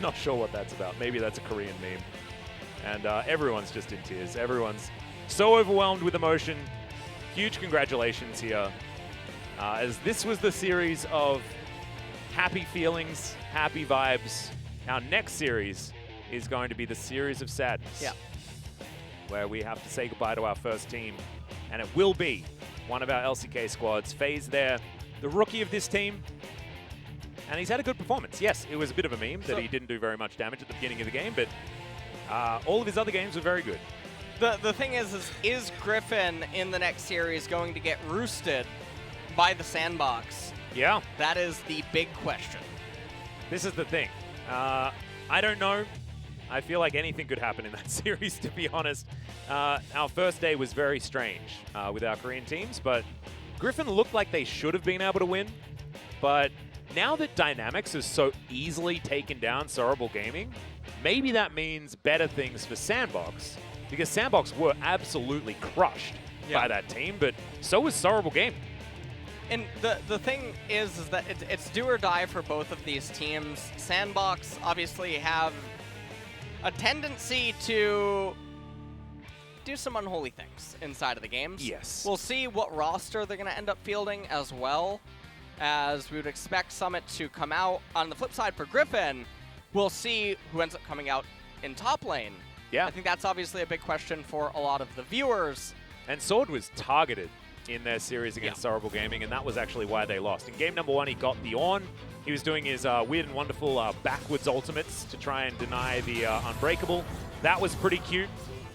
Not sure what that's about. Maybe that's a Korean meme. And everyone's just in tears. Everyone's so overwhelmed with emotion. Huge congratulations here. As this was the series of happy feelings, happy vibes. Our next series is going to be the series of sadness. Yeah. Where we have to say goodbye to our first team. And it will be one of our LCK squads. FaZe there, the rookie of this team. And he's had a good performance. Yes, it was a bit of a meme that he didn't do very much damage at the beginning of the game, but all of his other games were very good. The thing is Griffin in the next series going to get roosted by the Sandbox? Yeah. That is the big question. This is the thing. I don't know. I feel like anything could happen in that series, to be honest. Our first day was very strange with our Korean teams, but Griffin looked like they should have been able to win. But now that Dynamics has so easily taken down Cerebral Gaming, maybe that means better things for Sandbox, because Sandbox were absolutely crushed by that team, but so was Cerebral Gaming. And the thing is that it's do or die for both of these teams. Sandbox obviously have a tendency to do some unholy things inside of the games. Yes. We'll see what roster they're going to end up fielding, as well as we would expect Summit to come out. On the flip side for Griffin, we'll see who ends up coming out in top lane. Yeah. I think that's obviously a big question for a lot of the viewers. And Sword was targeted in their series against Cerebral Gaming, and that was actually why they lost. In game number 1, he got the on. He was doing his weird and wonderful backwards ultimates to try and deny the Unbreakable. That was pretty cute,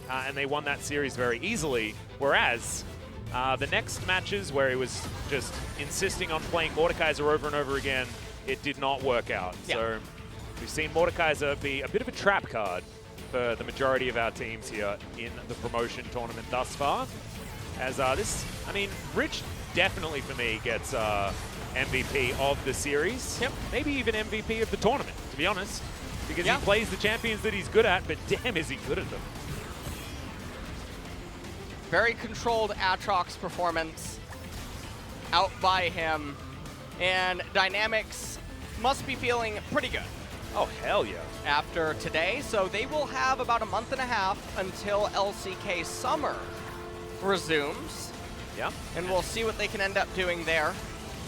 and they won that series very easily. Whereas the next matches, where he was just insisting on playing Mordekaiser over and over again, it did not work out. Yeah. So we've seen Mordekaiser be a bit of a trap card for the majority of our teams here in the promotion tournament thus far. As Rich definitely for me gets MVP of the series. Yep. Maybe even MVP of the tournament, to be honest. Because he plays the champions that he's good at, but damn is he good at them. Very controlled Aatrox performance out by him. And Dynamics must be feeling pretty good Oh, hell yeah. after today. So they will have about a month and a half until LCK Summer resumes. Yeah. And we'll see what they can end up doing there.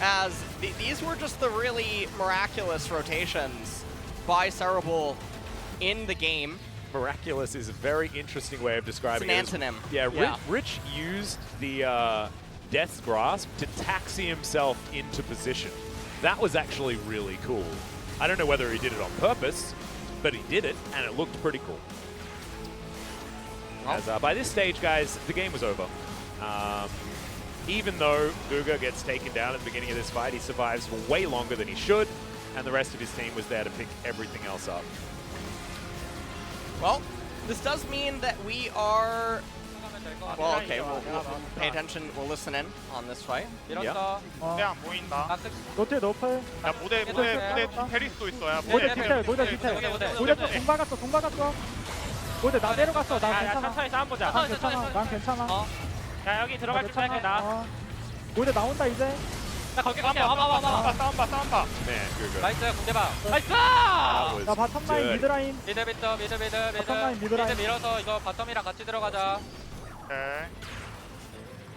As these were just the really miraculous rotations by Cerebral in the game. Miraculous is a very interesting way of describing it. It's an antonym. Yeah, Rich used the Death's Grasp to taxi himself into position. That was actually really cool. I don't know whether he did it on purpose, but he did it, and it looked pretty cool. As by this stage, guys, the game was over. Even though Guga gets taken down at the beginning of this fight, he survives for way longer than he should, and the rest of his team was there to pick everything else up. Well, this does mean that we are... Well, okay, we'll pay attention, we'll listen in on this fight. 밀었어. 무대 안 보인다. 박스. 노틸 노플. 야 무대 테리스도 있어야 모델 무대. 디테일, 모델 디테일. 모델 공 박았어, 공 박았어. 모델 나 내려갔어, 나 야, 괜찮아. 천천히 싸움 보자. 난 괜찮아, 난 괜찮아. 어. 야, 여기 들어갈 줄 알게 나. 모델 나온다 이제. 나 거기 가봐. 와봐. 싸움 봐. Man, Guga. 나이스, 군대봐. 나이스! That was 나 바텀 라인 good. 미드 라인. 미드 밀어서 이거 바텀이랑 같이 들어가자. 오케이.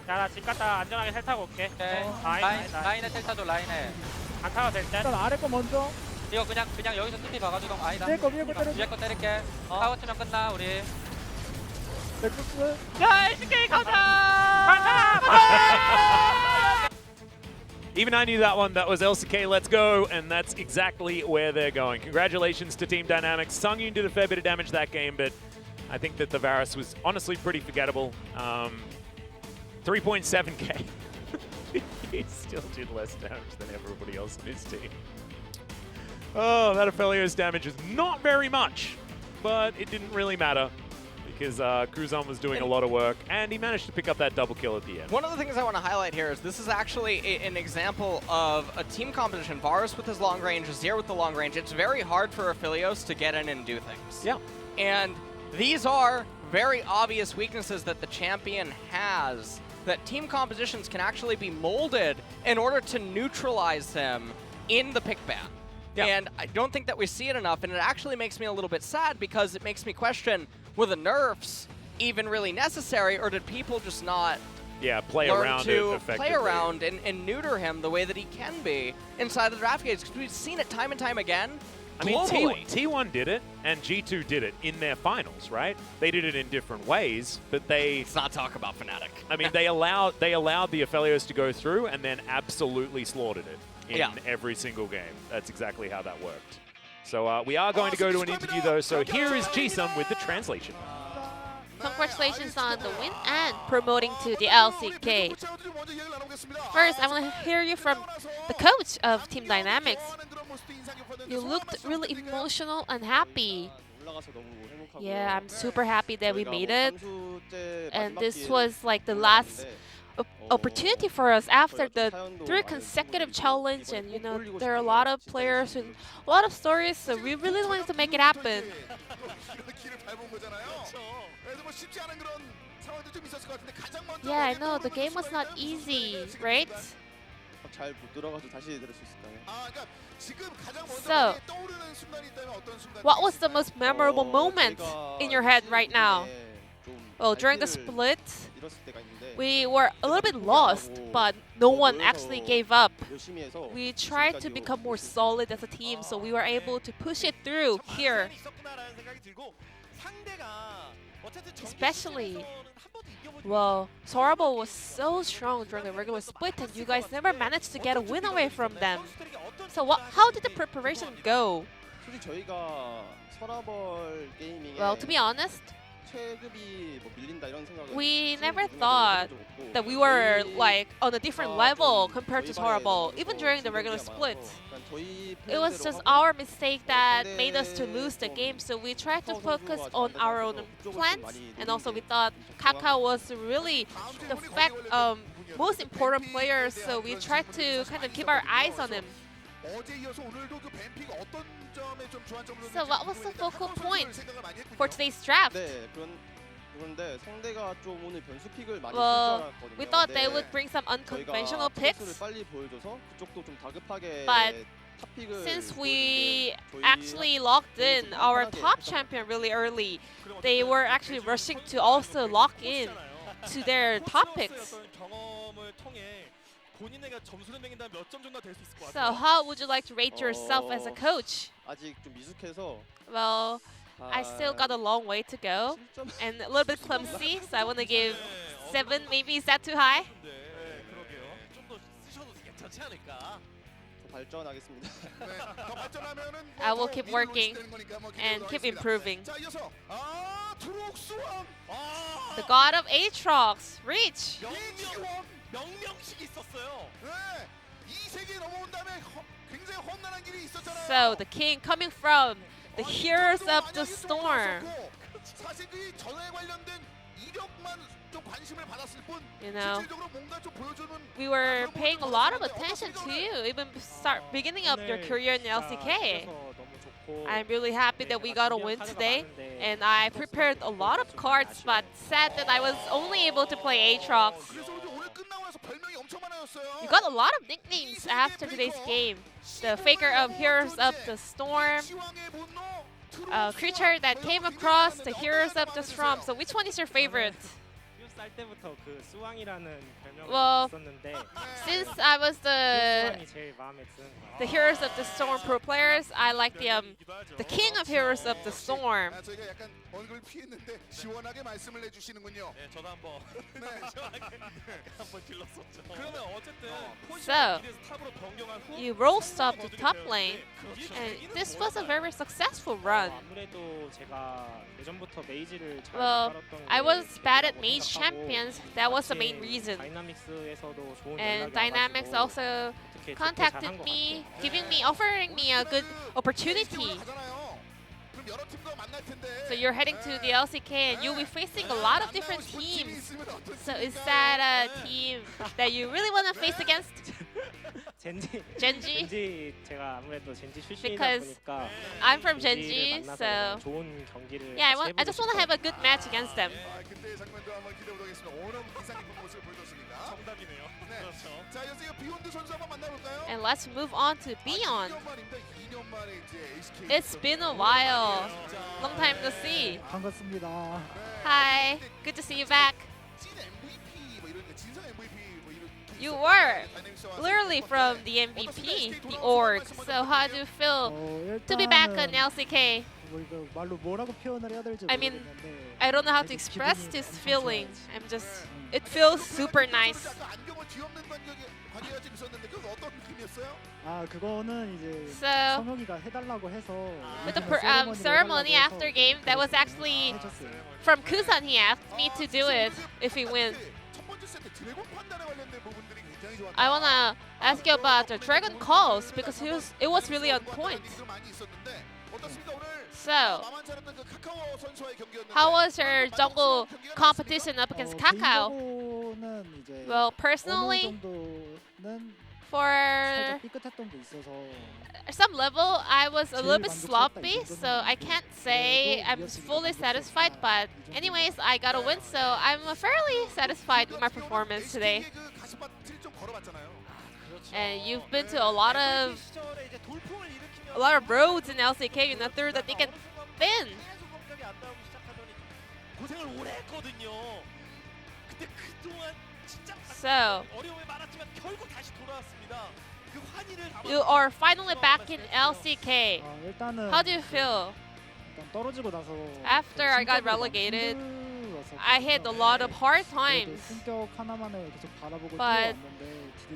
야, 나 집 갔다 안전하게 텔 타고 올게. 라인에 텔 타줘, 라인에. 안 타도 될 때. 일단 아래 거 먼저. 이거 그냥 여기서 스피 봐가지고 아니다. 위에 거 때려. 위에 거 때릴게. 타워 치면 끝나, 우리. 넥서스. 야, SK 가자! Even I knew that one. That was LCK, let's go. And that's exactly where they're going. Congratulations to Team Dynamics. Sungyun did a fair bit of damage that game, but I think that the Varus was honestly pretty forgettable. 3.7k. He still did less damage than everybody else in his team. Oh, that Aphelios damage is not very much, but it didn't really matter because Cruzon was doing a lot of work, and he managed to pick up that double kill at the end. One of the things I want to highlight here is this is actually an example of a team composition. Varus with his long range, Azir with the long range. It's very hard for Aphelios to get in and do things. Yeah. And these are very obvious weaknesses that the champion has, that team compositions can actually be molded in order to neutralize them in the pick ban. Yeah. And I don't think that we see it enough, and it actually makes me a little bit sad because it makes me question, were the nerfs even really necessary, or did people just not play learn around to it effectively. play around and neuter him the way that he can be inside the draft gates? Because we've seen it time and time again. I mean, globally. T1 did it, and G2 did it in their finals, right? They did it in different ways, but they... Let's not talk about Fnatic. I mean, they allowed the Aphelios to go through and then absolutely slaughtered it in every single game. That's exactly how that worked. So we are going to go to an interview, though, so here is Jisum with the translation. congratulations on the win and promoting to the LCK. First, I want to hear you from the coach of Team Dynamics. You looked really emotional and happy. Yeah, I'm super happy that we made it. And this was like the last opportunity for us after the 3 consecutive challenge, and you know there are a lot of players and a lot of stories, so we really wanted to make it happen. Yeah, I know the game was not easy, right? So, what was the most memorable moment in your head right now? Well, during the split, we were a little bit lost, but no one actually gave up. We tried to become more solid as a team, so we were able to push it through here. Especially, well, Sorabo was so strong during the regular split, and you guys never managed to get a win away from them. So how did the preparation go? Well, to be honest, we never thought that we were like on a different level compared to Sorabo, even during the regular split. It was just our mistake that made us to lose the game, so we tried to focus on our own plans, and also we thought Kaka was really the most important player, so we tried to kind of keep our eyes on him. So what was the focal point for today's draft? Well, we thought they would bring some unconventional picks, but since we actually locked in our top champion really early, they were actually rushing to also lock in to their top picks. So how would you like to rate yourself as a coach? Well, I still got a long way to go and a little bit clumsy, so I want to give 7 maybe. Is that too high? I will keep working and keep improving. The god of Aatrox, Reach! So the king coming from the Heroes of the Storm. You know, we were paying a lot of attention to you, even beginning of your career in LCK. I'm really happy that we got a win today, and I prepared a lot of cards, but sad that I was only able to play Aatrox. You got a lot of nicknames after today's game. The Faker of Heroes of the Storm, creature that came across the Heroes of the Storm. So which one is your favorite? Well, since I was the Heroes of the Storm pro players, I like the King of Heroes of the Storm. So, you rose up to top lane, and this was a very successful run. Well, I was bad at mage champions, that was the main reason. And Dynamics also contacted me, offering me a good opportunity. So you're heading to the LCK and you'll be facing a lot of different teams. So is that a team that you really want to face against? Genji? Because I'm from Genji, so yeah, I just want to have a good match against them. And let's move on to Beyond. It's been a while. Long time to see. Hi, good to see you back. You were literally from the MVP, the org. So how do you feel to be back on LCK? I I don't know how to express this feeling. It feels super nice. 그거는 이제 So 성혁이가 해달라고 해서 with the ceremony after game, that was actually from Kusan. He asked me to do it if we win. I wanna ask you about the Dragon Calls because it was really on point. So, how was your jungle competition up against Kakao? Well, personally, for some level, I was a little bit sloppy, so I can't say I'm fully satisfied. But anyways, I got a win, so I'm fairly satisfied with my performance today. And you've been to a lot of roads in LCK. You're not through the thick and thin. So, you are finally back in LCK. How do you feel? After I got relegated, I had a lot of hard times. But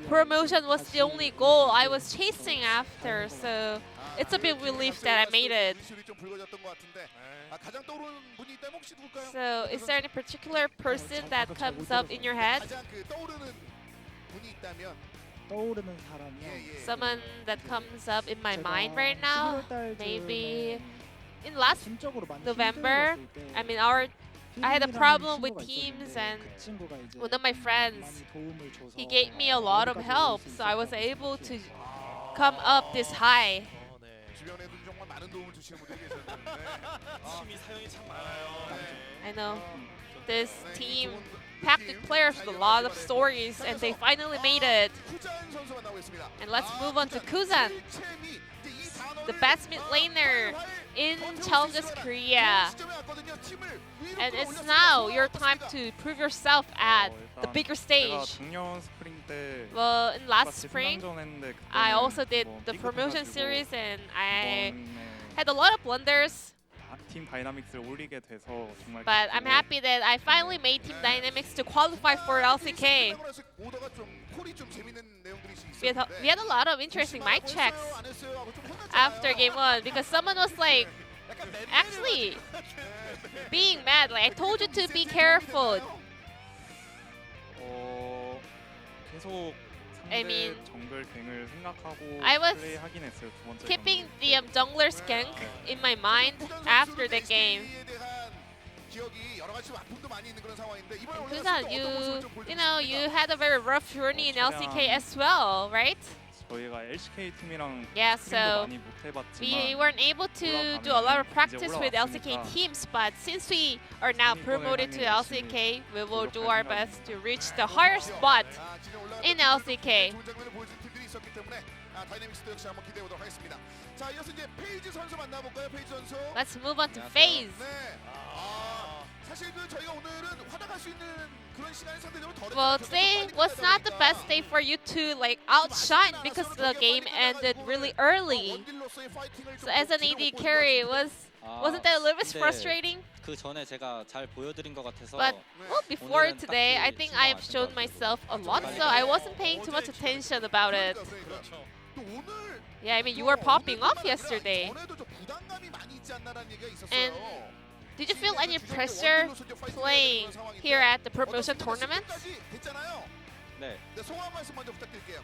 promotion was the only goal I was chasing after, so it's a big relief that I made it. So, is there any particular person that comes up in your head? Someone that comes up in my mind right now? Maybe in last November, I had a problem with teams, and one of my friends, he gave me a lot of help, so I was able to come up this high. I know this team packed with players with a lot of stories, and they finally made it. And let's move on to Kusan, the best mid laner in Challengers Korea. And it's now your time to prove yourself at the bigger stage. Well, in last spring, I also did the promotion series, and I had a lot of blunders. But I'm happy that I finally made Team Dynamics to qualify for LCK. We had a lot of interesting mic checks after game 1 because someone was like, actually being mad, like, I told you to be careful. I mean, I was keeping the jungler's gank in my mind after the game. Kusan, you had a very rough journey in LCK as well, right? Yeah, so we weren't able to do a lot of practice with LCK teams, but since we are now promoted to LCK, we will do our best to reach the higher spot in LCK. Let's move on to FaZe. Well, today was not the best day for you to outshine because the game ended really early. So as an AD carry, wasn't that a little bit frustrating? But before today, I think I have shown myself a lot, so I wasn't paying too much attention about it. Yeah, I mean, you were popping off yesterday. And did you feel any pressure playing here at the promotion tournament?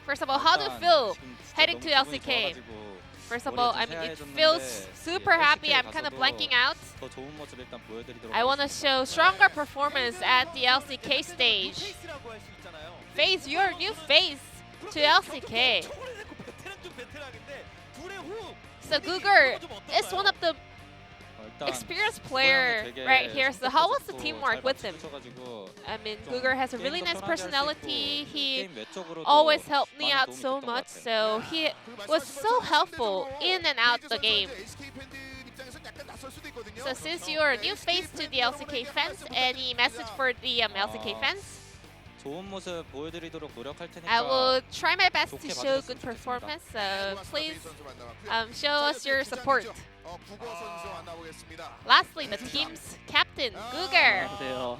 First of all, how do you feel heading to LCK? First of all, I mean, it feels super happy. I'm kind of blanking out. I want to show stronger performance at the LCK stage. FaZe, your new face to LCK. So Gugur is one of the experienced player right here. So how was the teamwork with him? I mean, Gugur has a really nice personality. He always helped me out so much. So he was so helpful in and out the game. So since you are a new face to the LCK fans, any message for the LCK fans? 좋은 모습 보여드리도록 노력할 테니까. I will try my best to 좋게 show 봐주셨으면 good 좋겠습니다. performance. So please show us your support. Lastly, the team's captain, Guger. 안녕하세요.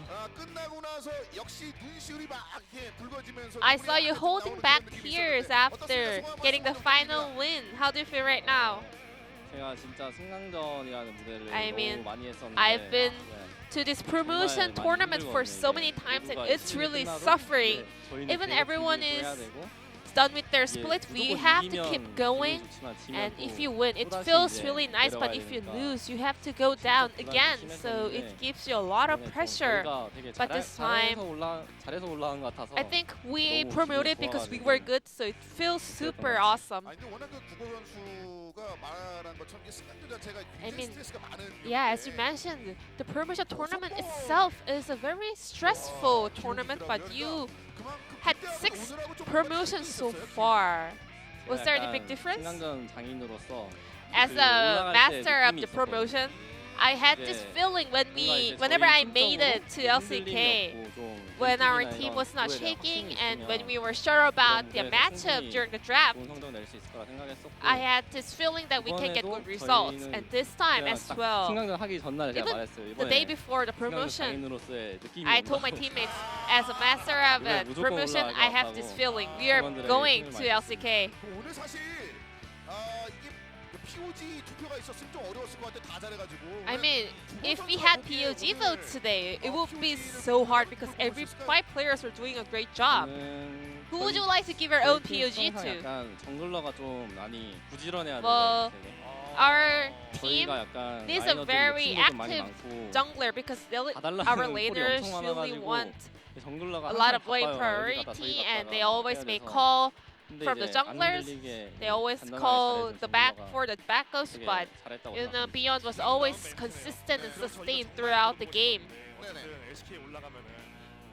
I saw you holding back tears after getting the final win. How do you feel right now? 제가 진짜 승강전이라는 무대를 I mean, 너무 많이 했었는데. I've been 네. to this promotion 정말 많이 tournament for 힘들거든요, so 이게. many times and 모두가 it's 열심히 really 끝나도 suffering. 이제 저희는 Even 계속 everyone 준비도 해야 is 되고, done with their 이제 split, we 무조건 have to 이기면 keep going. 기분이 좋지만 지면 And 또 if you win, it 또다시 feels 이제 really nice, but 내려가야 if you 되니까. lose, you have to go down 부담이 again. 심했었는데 So it gives you a lot of 이번에 좀 pressure. 저희가 되게 But this time, 잘해서 올라간 것 같아서 I think we 너무 promoted 기분이 because we 좋아가지고. were good, so it feels super awesome. I mean, yeah, as you mentioned, the promotion tournament itself is a very stressful tournament, but you had 6 promotions so far. Was there any big difference? 승강전 장인으로서 As 그 a 올라갈 때 master of 느낌이 the 있었거든요. promotion, I had this 네. feeling when whenever I made it to LCK, when our team was not shaking and when we were sure about the matchup during the draft, 좋은 성적 낼 수 있을 거라 생각했었고 I had this feeling that we can get good results. And this time as well, 승강전 하기 전날 제가 even 말했어요. the day before the promotion, 장인으로서의 느낌이 I told my teammates, as a master of a 무조건 promotion, 올라갈 것 I have this 같다고 feeling. We are 팀원들에게 going 힘을 to 많이 LCK. 오늘 사실 이게 POG 투표가 있었으면 좀 어려웠을 것 같아. 다 잘해가지고. I mean, if we had POG votes today, it would be so hard because every 5 players were doing a great job. Who would you like to give your own POG to? 약간 정글러가 좀 많이 부지런해야 Well, 돼요. our team 저희가 약간 needs a 라이너들이 very 욕심도 좀 많이 active 많고 jungler because 다 달라는 our 콜이 laners 엄청 really 많아가지고 want 정글러가 a lot of 항상 lane 바빠요. priority 여기 갔다 and 저기 they 갔다가 always 해야 make 돼서. call 근데 from the 이제 안 junglers. 흔들리게 They always 단단하게 call 잘해준 the back 정글러가 for the backers, 되게 but 잘했다고 you know, 생각합니다. Beyond was always consistent and sustained throughout the game. LCK에 올라가면은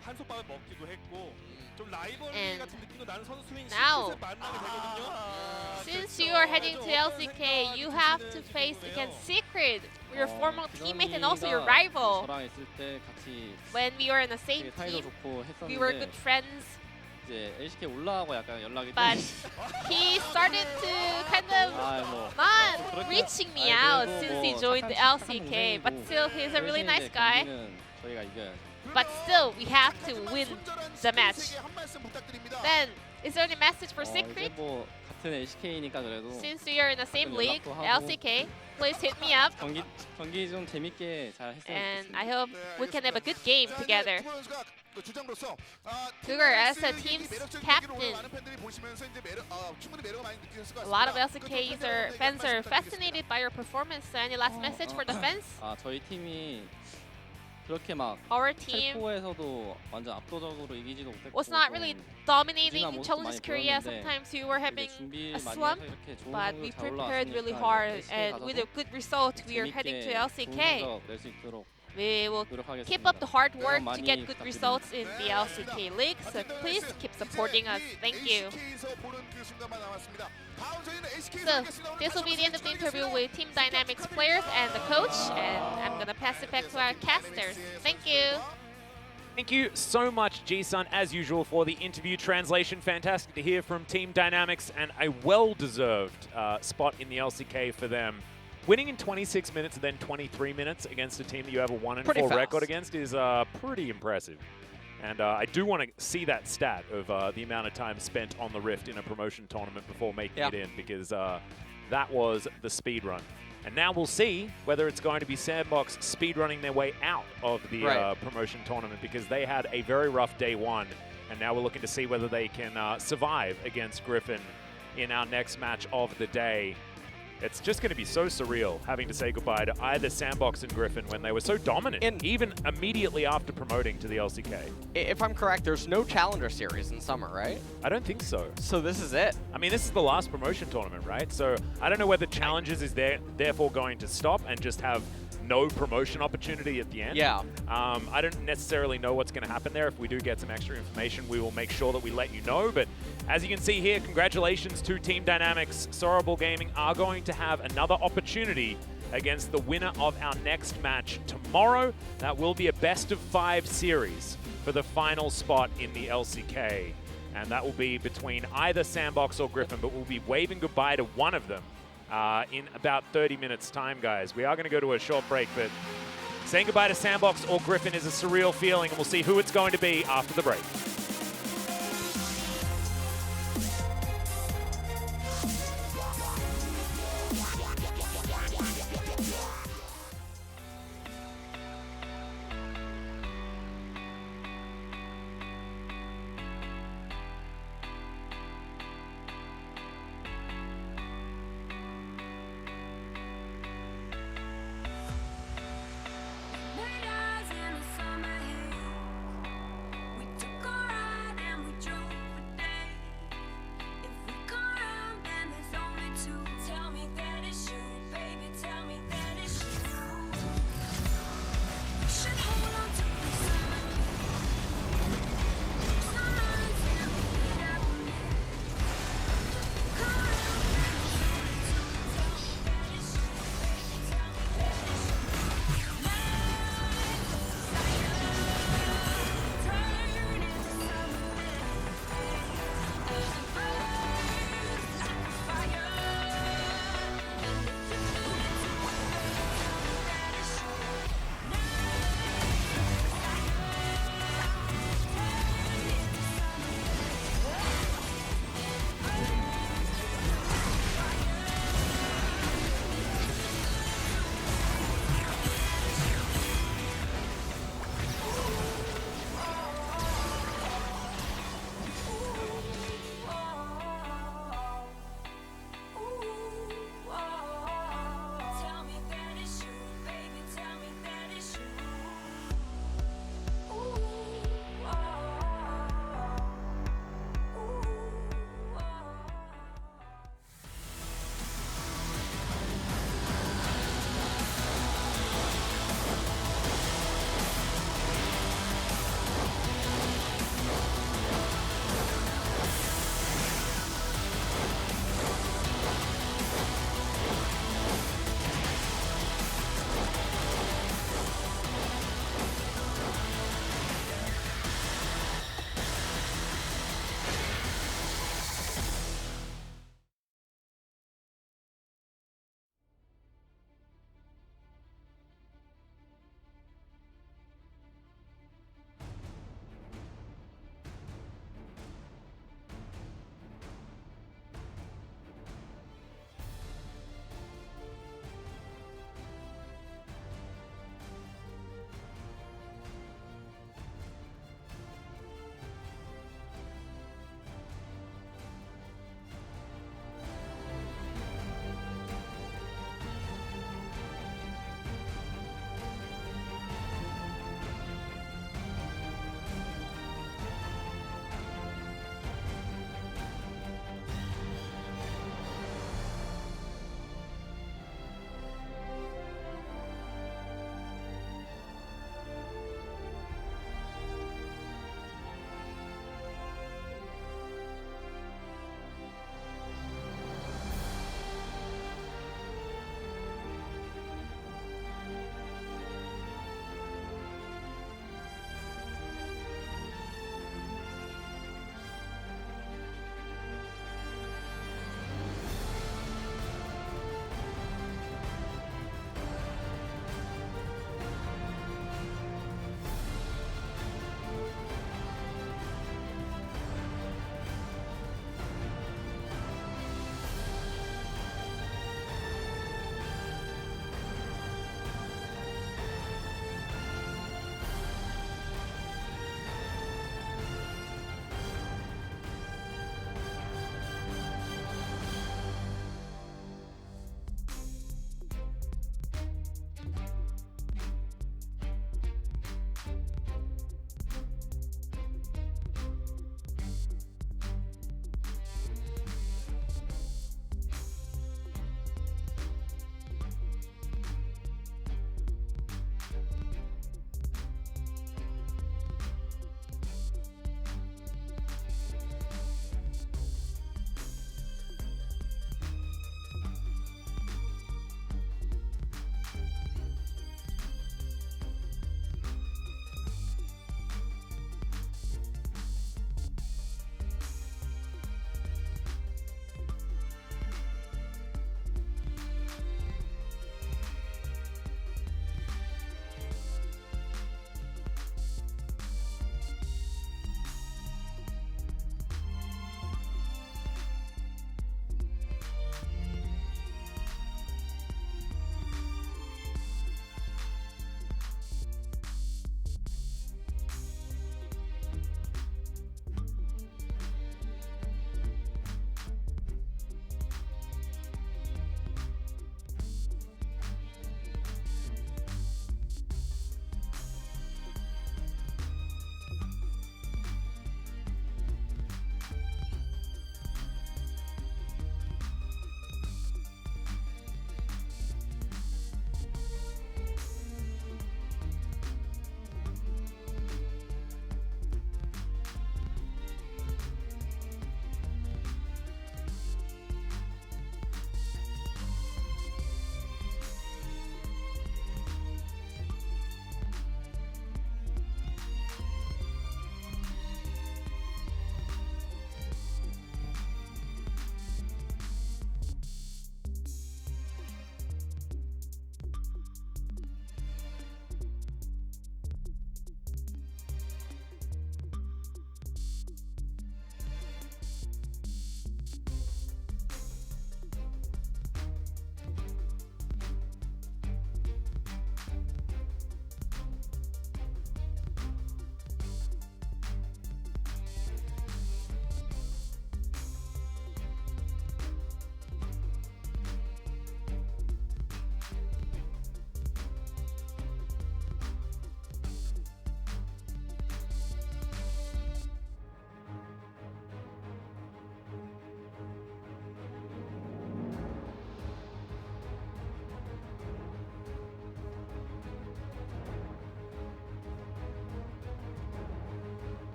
한솥밥을 먹기도 했고 좀 라이벌리 And 같은 느낌도 나는 선수인 now, 시크릿을 만나게 되거든요. Since you are heading to LCK, you have to face against Secret, your former teammate and also your rival. 저랑 있을 때 같이 When we were in the same 되게 사이도 team, 좋고 we were 했었는데 good friends, 이제 LCK 올라가고 약간 연락이 but he started to kind of 뭐 not reaching me out since he joined the LCK, but still he's a really nice guy. 저희가 이겨야죠. But still, we have to win the match. 한 말씀 부탁드립니다. Then, is there any message for 이제 Secret? 뭐 같은 LCK니까 그래도 Since we are in the same league, 연락도 하고. LCK, please hit me up. 경기 좀 재밌게 잘 했으면 And 좋겠습니다. I hope we can have a good game together. 주장으로서 Cougar, as a team's captain, a lot of LCK fans are fascinated by your performance. So any last message for the fans? 저희 팀이 그렇게 막 Our team 텔포에서도 완전 압도적으로 이기지도 못했고 was not really 좀 dominating 모습도 Challenges 많이 Korea. 보였는데 Sometimes we were 되게 having 준비 a 많이 slump, 해서 이렇게 좋은 but 성적 we 잘 prepared really 올라왔으니까 hard, LCK and with a 가서도 good result, we are heading to 재밌게 좋은 LCK. 성적 낼 수 있도록 We will 노력하겠습니다. keep up the hard work to 많이 get good 부탁드립니다. results in the LCK League. So please keep supporting us. Thank you. So this will be the end of the interview with Team Dynamics players and the coach, and I'm gonna pass it back to our casters. Thank you. Thank you so much, G-Sun, as usual, for the interview translation. Fantastic to hear from Team Dynamics, and a well-deserved spot in the LCK for them. Winning in 26 minutes and then 23 minutes against a team that you have a 1-4 Pretty fast. record against is pretty impressive. And I do want to see that stat of the amount of time spent on the Rift in a promotion tournament before making it in, because that was the speed run. And now we'll see whether it's going to be Sandbox speedrunning their way out of the promotion tournament, because they had a very rough day one. And now we're looking to see whether they can survive against Griffin in our next match of the day. It's just going to be so surreal having to say goodbye to either Sandbox and Griffin when they were so dominant, even immediately after promoting to the LCK. If I'm correct, there's no Challenger Series in summer, right? I don't think so. So this is it. I mean, this is the last promotion tournament, right? So I don't know whether Challengers is therefore going to stop and just have no promotion opportunity at the end. Yeah. I don't necessarily know what's going to happen there. If we do get some extra information, we will make sure that we let you know. But as you can see here, congratulations to Team Dynamics. Sorrowball Gaming are going to have another opportunity against the winner of our next match tomorrow. That will be a best-of-5 series for the final spot in the LCK. And that will be between either Sandbox or Griffin, but we'll be waving goodbye to one of them in about 30 minutes time, guys. We are going to go to a short break, but saying goodbye to Sandbox or Griffin is a surreal feeling, and we'll see who it's going to be after the break. Night eyes in the summer heat. We took our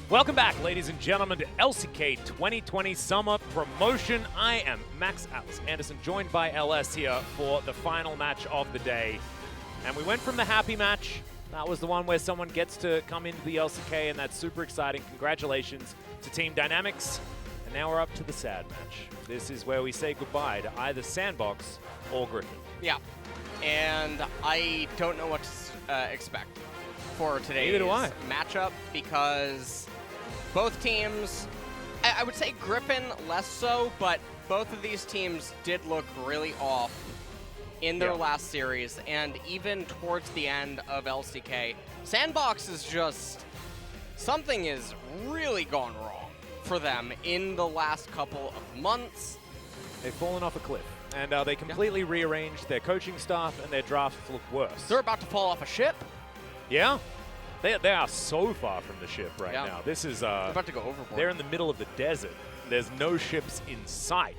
Welcome back, ladies and gentlemen, to LCK 2020 Summer Promotion. I am Max Atlas Anderson, joined by LS here for the final match of the day. And we went from the happy match. That was the one where someone gets to come into the LCK, and that's super exciting. Congratulations to Team Dynamics. And now we're up to the sad match. This is where we say goodbye to either Sandbox or Griffin. Yeah, and I don't know what to expect for today's matchup, because both teams, I would say Griffin less so, but both of these teams did look really off in their last series, and even towards the end of LCK. Sandbox is just, something is really gone wrong for them in the last couple of months. They've fallen off a cliff, and they completely rearranged their coaching staff, and their drafts look worse. They're about to fall off a ship. Yeah. They are so far from the ship right now. This is they're about to go overboard. They're in the middle of the desert. There's no ships in sight,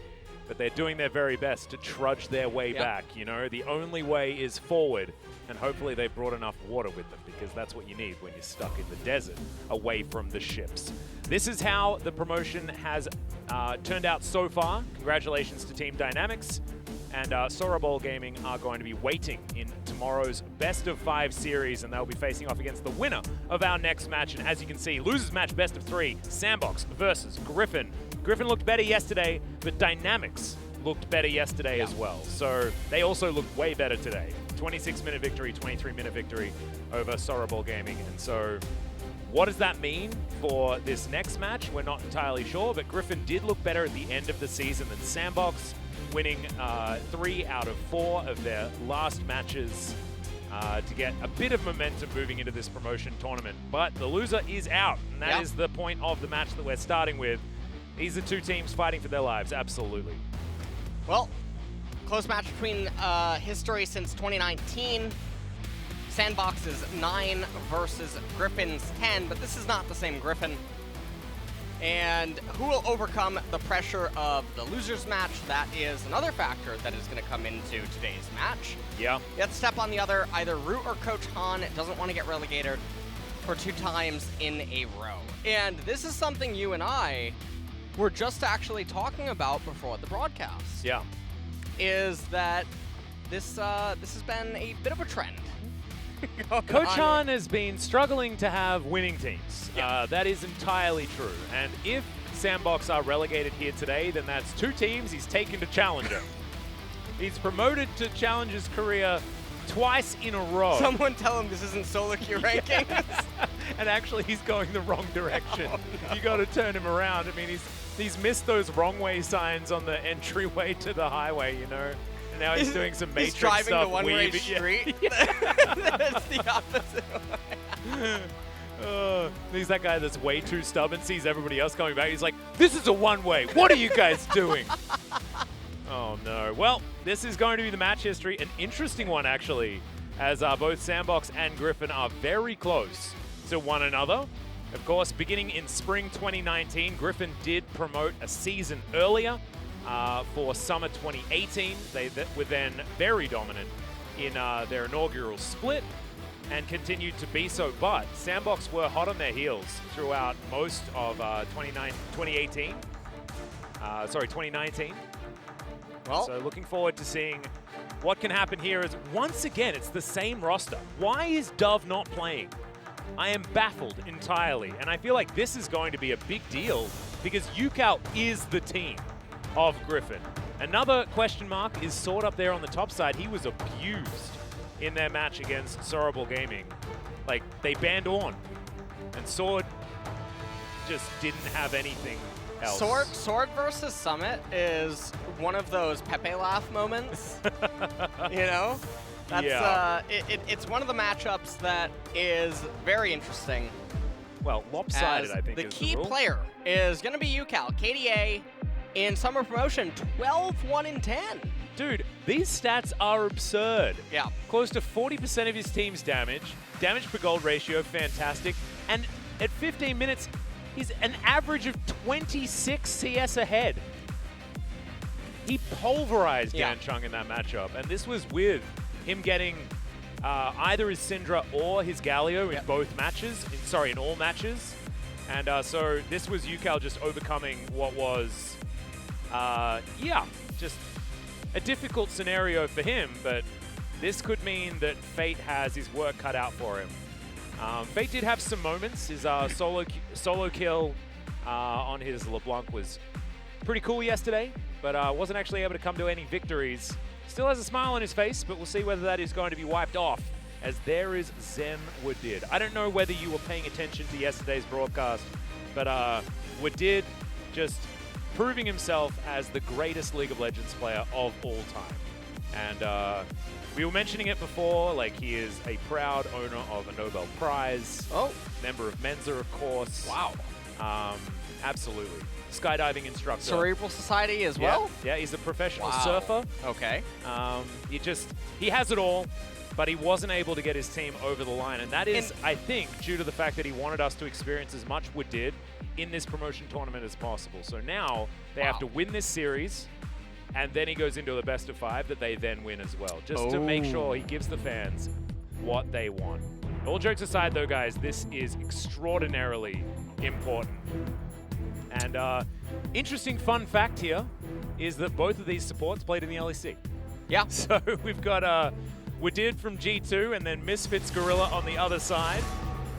but they're doing their very best to trudge their way back. You know, the only way is forward, and hopefully they brought enough water with them, because that's what you need when you're stuck in the desert, away from the ships. This is how the promotion has turned out so far. Congratulations to Team Dynamics. And Sorobol Gaming are going to be waiting in tomorrow's best of 5 series, and they'll be facing off against the winner of our next match. And as you can see, losers match best of 3, Sandbox versus Griffin. Griffin looked better yesterday, but Dynamics looked better yesterday as well. So they also looked way better today. 26-minute victory, 23-minute victory over Sorobol Gaming. And so what does that mean for this next match? We're not entirely sure, but Griffin did look better at the end of the season than Sandbox, winning 3 out of 4 of their last matches to get a bit of momentum moving into this promotion tournament. But the loser is out, and that is the point of the match that we're starting with. These are two teams fighting for their lives, absolutely. Well, close match between history since 2019. Sandbox's 9 versus Griffin's 10, but this is not the same Griffin. And who will overcome the pressure of the losers match? That is another factor that is going to come into today's match. Yeah. Let's step on the other. Either Root or Coach Han doesn't want to get relegated for 2 times in a row. And this is something you and I were just actually talking about before the broadcast. Yeah. Is that this has been a bit of a trend. Coach Han has been struggling to have winning teams. That is entirely true. And if Sandbox are relegated here today, then that's 2 teams he's taken to Challenger. He's promoted to Challenger's career twice in a row. Someone tell him this isn't solo queue rankings. And actually, he's going the wrong direction. You got to turn him around. I mean, he's missed those wrong way signs on the entryway to the highway, you know. And now he's doing some Matrix stuff. He's driving the one-way street. That's the opposite way. He's that guy that's way too stubborn, sees everybody else coming back. He's like, this is a one-way. What are you guys doing? Oh, no. Well, this is going to be the match history. An interesting one, actually, as both Sandbox and Griffin are very close to one another. Of course, beginning in spring 2019, Griffin did promote a season earlier for summer 2018. They were then very dominant in their inaugural split and continued to be so. But Sandbox were hot on their heels throughout most of 2019. Well, so looking forward to seeing what can happen here. Is once again, it's the same roster. Why is Dove not playing? I am baffled entirely, and I feel like this is going to be a big deal because Yukao is the team of Griffin. Another question mark is Sword up there on the top side. He was abused in their match against Sorobol Gaming. Like, they banned on, and Sword just didn't have anything else. Sword versus Summit is one of those Pepe laugh moments, you know? That's, it's one of the matchups that is very interesting. Well, lopsided, I think, the is key the rule. player is going to be Yukao. KDA in Summer Promotion, 12-1-10. Dude, these stats are absurd. Yeah. Close to 40% of his team's damage. Damage per gold ratio, fantastic. And at 15 minutes, he's an average of 26 CS ahead. He pulverized Gancheng in that matchup. And this was with him getting either his Syndra or his Galio in both matches. In all matches. And so this was UCal just overcoming what was, just a difficult scenario for him, but this could mean that Fate has his work cut out for him. Fate did have some moments. His solo kill on his LeBlanc was pretty cool yesterday, but wasn't actually able to come to any victories. Still has a smile on his face, but we'll see whether that is going to be wiped off, as there is Zen Wadid. I don't know whether you were paying attention to yesterday's broadcast, but Wadid just proving himself as the greatest League of Legends player of all time. And we were mentioning it before, like he is a proud owner of a Nobel Prize. Oh. Member of Mensa, of course. Wow. Absolutely. Skydiving instructor. Cerebral Society as well? Yeah, he's a professional Wow. surfer. Okay. He has it all, but he wasn't able to get his team over the line. And that is, I think, due to the fact that he wanted us to experience as much Wood did in this promotion tournament as possible. So now they have to win this series, and then he goes into the best of 5 that they then win as well, just to make sure he gives the fans what they want. All jokes aside, though, guys, this is extraordinarily important. And interesting fun fact here is that both of these supports played in the LEC. Yeah. So we've got Wadid from G2 and then Misfits Gorilla on the other side.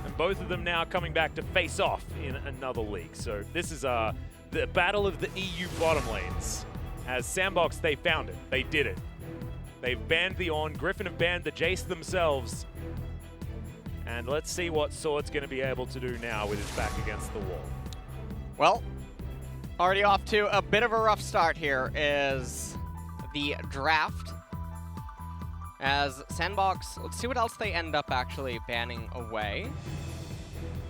And both of them now coming back to face off in another league. So this is the battle of the EU bottom lanes. As Sandbox, they found it. They did it. They've banned the Ornn. Griffin have banned the Jace themselves. And let's see what Sword's going to be able to do now with his back against the wall. Well, already off to a bit of a rough start here is the draft. As Sandbox, let's see what else they end up actually banning away.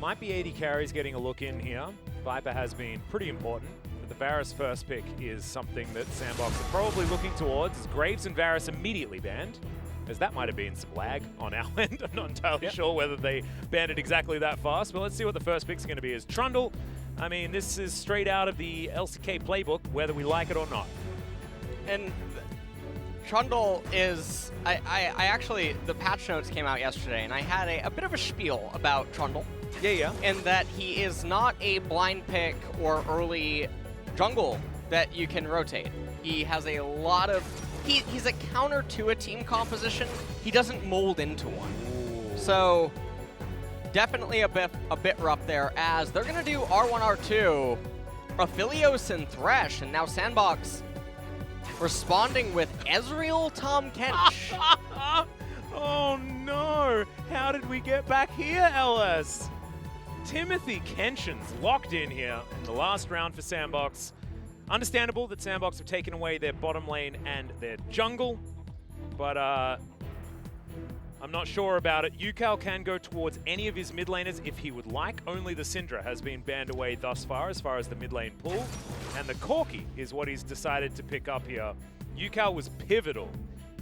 Might be 80 carries getting a look in here. Viper has been pretty important. But the Varus first pick is something that Sandbox are probably looking towards. As Graves and Varus immediately banned, as that might have been some lag on our end. I'm not entirely sure whether they banned it exactly that fast, but let's see what the first pick's going to be. Is Trundle. I mean, this is straight out of the LCK playbook, whether we like it or not. And Trundle is, I actually, the patch notes came out yesterday, and I had a bit of a spiel about Trundle. Yeah. In that he is not a blind pick or early jungle that you can rotate. He has a lot of, he's a counter to a team composition. He doesn't mold into one. Ooh. So definitely a bit rough there, as they're gonna do R1, R2, Aphelios and Thresh, and now Sandbox responding with Ezreal, Tom Kench. Oh no! How did we get back here, LS? Timothy Kenshin's locked in here in the last round for Sandbox. Understandable that Sandbox have taken away their bottom lane and their jungle, but I'm not sure about it. UCal can go towards any of his mid laners if he would like. Only the Syndra has been banned away thus far as the mid lane pool. And the Corki is what he's decided to pick up here. UCal was pivotal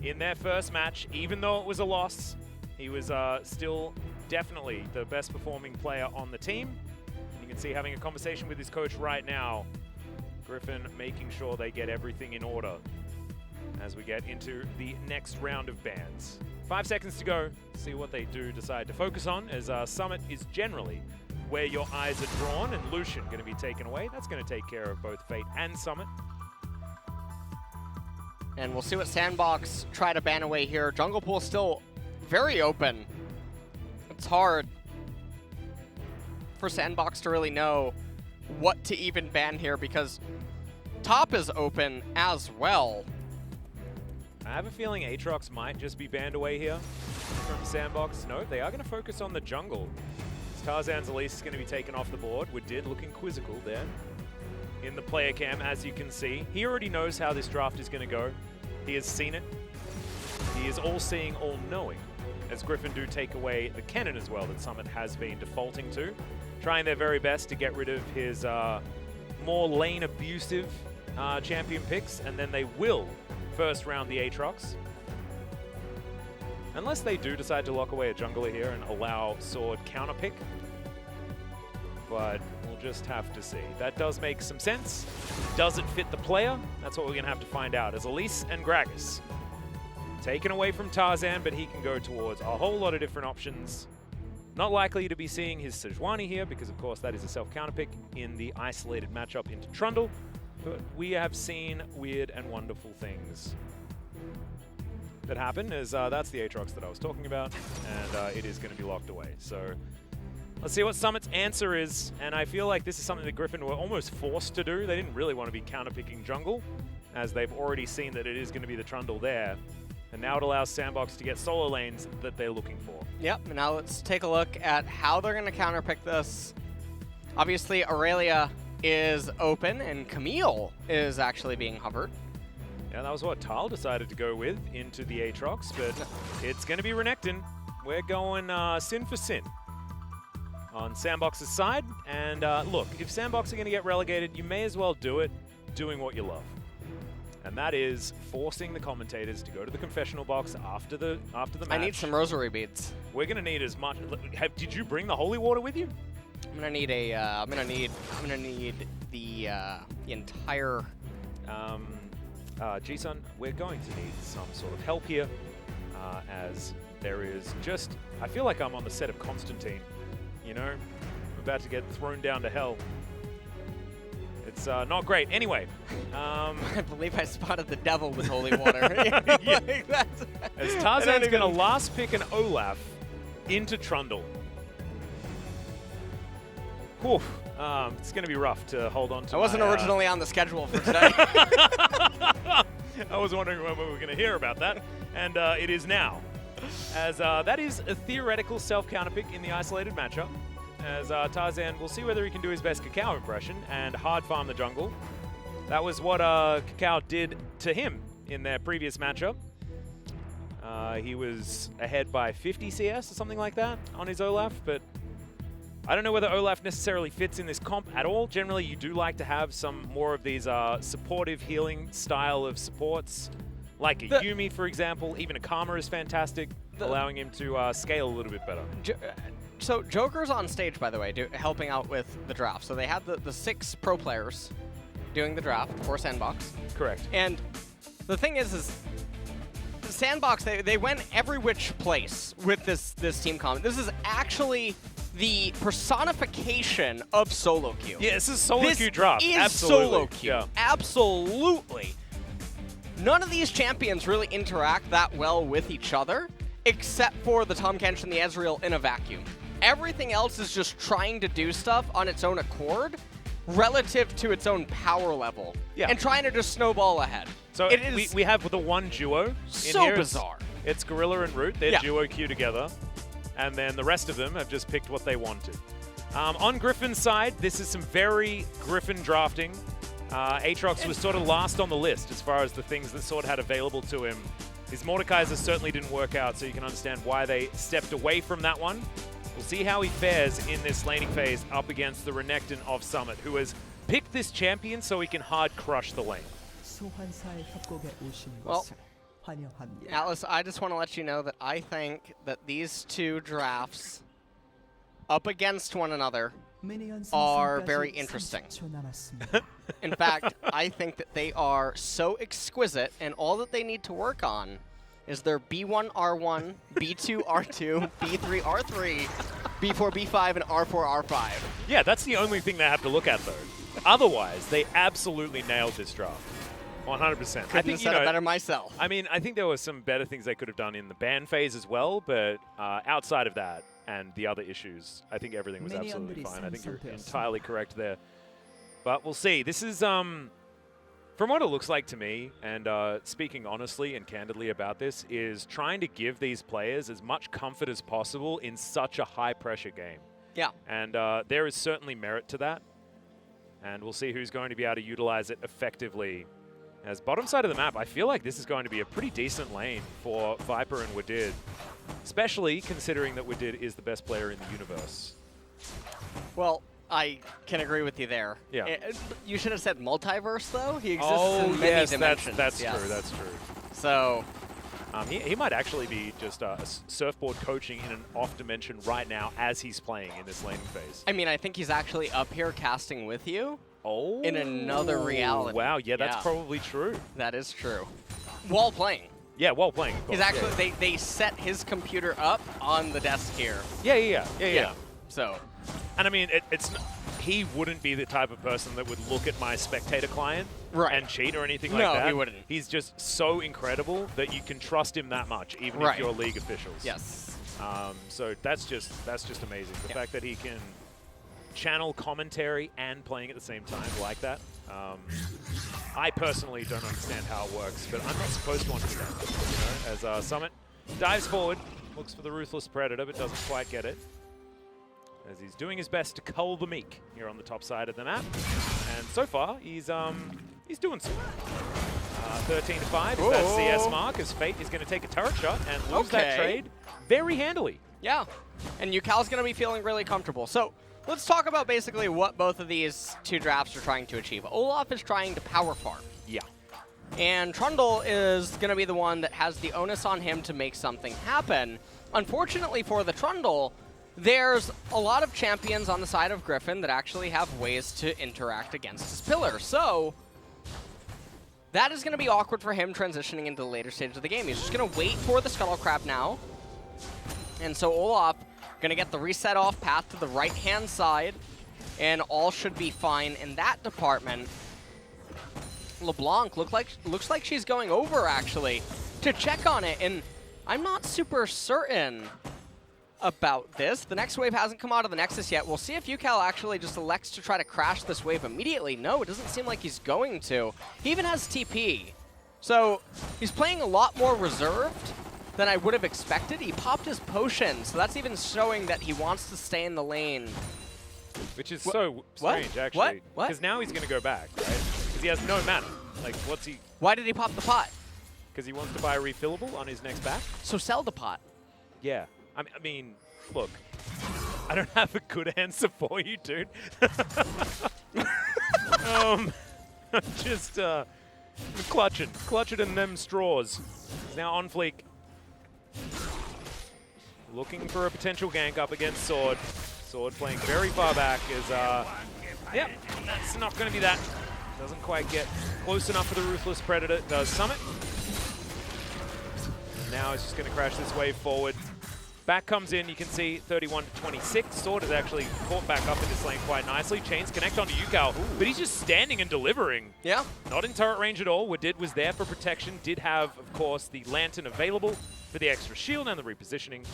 in their first match. Even though it was a loss, he was still definitely the best performing player on the team. You can see having a conversation with his coach right now. Griffin making sure they get everything in order as we get into the next round of bans. 5 seconds to go. See what they do decide to focus on, as Summit is generally where your eyes are drawn, and Lucian going to be taken away. That's going to take care of both Fate and Summit. And we'll see what Sandbox try to ban away here. Jungle pool still very open. It's hard for Sandbox to really know what to even ban here, because top is open as well. I have a feeling Aatrox might just be banned away here from Sandbox. No, they are going to focus on the jungle. Tarzan's Elise is going to be taken off the board. Wadid looking quizzical there in the player cam, as you can see. He already knows how this draft is going to go. He has seen it. He is all-seeing, all-knowing, as Griffin do take away the cannon as well that Summit has been defaulting to. Trying their very best to get rid of his more lane-abusive champion picks, and then they will first round the Aatrox. Unless they do decide to lock away a jungler here and allow Sword counterpick. But we'll just have to see. That does make some sense. Does it fit the player? That's what we're going to have to find out. As Elise and Gragas taken away from Tarzan, but he can go towards a whole lot of different options. Not likely to be seeing his Sejuani here because, of course, that is a self-counter pick in the isolated matchup into Trundle. But we have seen weird and wonderful things that happen, as that's the Aatrox that I was talking about, and it is going to be locked away. So let's see what Summit's answer is, and I feel like this is something that Griffin were almost forced to do. They didn't really want to be counter-picking jungle, as they've already seen that it is going to be the Trundle there. And now it allows Sandbox to get solo lanes that they're looking for. Yep, now let's take a look at how they're going to counterpick this. Obviously, Aurelia is open, and Camille is actually being hovered. Yeah, that was what Tal decided to go with into the Aatrox, but it's going to be Renekton. We're going sin for sin on Sandbox's side. And look, if Sandbox are going to get relegated, you may as well do it doing what you love. And that is forcing the commentators to go to the confessional box after the match. I need some rosary beads. We're gonna need as much. Did you bring the holy water with you? I'm gonna need a. I'm gonna need the entire. G-Sun, we're going to need some sort of help here, as there is just. I feel like I'm on the set of Constantine. You know, I'm about to get thrown down to hell. It's not great. Anyway. I believe I spotted the devil with holy water. Like as Tarzan's going to last pick an Olaf into Trundle. Whew. It's going to be rough to hold on to. I wasn't originally on the schedule for today. I was wondering when we were going to hear about that, and it is now. As that is a theoretical self-counter pick in the isolated matchup. As Tarzan, we'll see whether he can do his best Cacao impression and hard farm the jungle. That was what Cacao did to him in their previous matchup. He was ahead by 50 CS or something like that on his Olaf, but I don't know whether Olaf necessarily fits in this comp at all. Generally, you do like to have some more of these supportive healing style of supports, like a Yuumi, for example. Even a Karma is fantastic, allowing him to scale a little bit better. So Joker's on stage, by the way, helping out with the draft. So they had the 6 pro players doing the draft for Sandbox. Correct. And the thing is Sandbox, they went every which place with this team comment. This is actually the personification of solo queue. Yeah, this is solo queue draft. This is Absolutely. solo queue. Yeah. Absolutely. None of these champions really interact that well with each other, except for the Tahm Kench and the Ezreal in a vacuum. Everything else is just trying to do stuff on its own accord relative to its own power level and trying to just snowball ahead. So it is we have the one duo in so here. bizarre. It's Gorilla and Root. They're duo queue together. And then the rest of them have just picked what they wanted. On Griffin's side, this is some very Griffin drafting. Aatrox was sort of last on the list as far as the things that Sword had available to him. His Mordekaiser certainly didn't work out, so you can understand why they stepped away from that one. We'll see how he fares in this laning phase up against the Renekton of Summit, who has picked this champion so he can hard crush the lane. Well, Atlas, I just want to let you know that I think that these two drafts up against one another are very interesting. In fact, I think that they are so exquisite, and all that they need to work on is their B1, R1, B2, R2, B3, R3, B4, B5, and R4, R5. Yeah, that's the only thing they have to look at, though. Otherwise, they absolutely nailed this draft. 100%. I think you know it better myself. I mean, I think there were some better things they could have done in the ban phase as well, but outside of that and the other issues, I think everything was absolutely fine. I think you're entirely correct there. But we'll see. This is, from what it looks like to me, and speaking honestly and candidly about this, is trying to give these players as much comfort as possible in such a high-pressure game. Yeah. And there is certainly merit to that. And we'll see who's going to be able to utilize it effectively. As bottom side of the map, I feel like this is going to be a pretty decent lane for Viper and Wadid, especially considering that Wadid is the best player in the universe. Well, I can agree with you there. Yeah. You should have said multiverse, though. He exists in many dimensions. That's true. That's true. So he might actually be just surfboard coaching in an off dimension right now as he's playing in this laning phase. I mean, I think he's actually up here casting with you. In another reality. Wow, yeah, that's probably true. That is true. While playing. Yeah, while playing. Of course. He's actually, they set his computer up on the desk here. Yeah. So. And I mean, he wouldn't be the type of person that would look at my spectator client and cheat or anything like that. No, he wouldn't. He's just so incredible that you can trust him that much, even if you're league officials. Yes. So that's just amazing. The fact that he can channel commentary and playing at the same time like that. I personally don't understand how it works, but I'm not supposed to understand it. You know, as Summit dives forward, looks for the Ruthless Predator, but doesn't quite get it. As he's doing his best to cull the Meek here on the top side of the map. And so far, he's doing some. 13-5 is that CS mark, as Fate is going to take a turret shot and lose that trade very handily. Yeah, and Yukal's going to be feeling really comfortable. So let's talk about basically what both of these two drafts are trying to achieve. Olaf is trying to power farm. Yeah. And Trundle is going to be the one that has the onus on him to make something happen. Unfortunately for the Trundle, there's a lot of champions on the side of Griffin that actually have ways to interact against his pillar. So that is going to be awkward for him transitioning into the later stage of the game. He's just going to wait for the Scuttle Crab now. And so Olaf going to get the reset off path to the right-hand side, and all should be fine in that department. LeBlanc looks like she's going over, actually, to check on it, and I'm not super certain about this. The next wave hasn't come out of the Nexus yet. We'll see if Yukal actually just elects to try to crash this wave immediately. No, it doesn't seem like he's going to. He even has TP. So he's playing a lot more reserved than I would have expected. He popped his potion, so that's even showing that he wants to stay in the lane. Which is so strange, actually. What? Because now he's going to go back, right? Because he has no mana. Like, what's he... Why did he pop the pot? Because he wants to buy a refillable on his next back? So sell the pot. Yeah. I mean, look, I don't have a good answer for you, dude. I'm just clutching in them straws. He's now on fleek. Looking for a potential gank up against Sword. Sword playing very far back is, yep, that's not going to be that. Doesn't quite get close enough for the Ruthless Predator. Does Summit. And now it's just going to crash this wave forward. Back comes in, you can see 31-26. Sword is actually caught back up in this lane quite nicely. Chains connect onto Yukal, but he's just standing and delivering. Yeah. Not in turret range at all. Wadid was there for protection. Did have, of course, the Lantern available for the extra shield and the repositioning.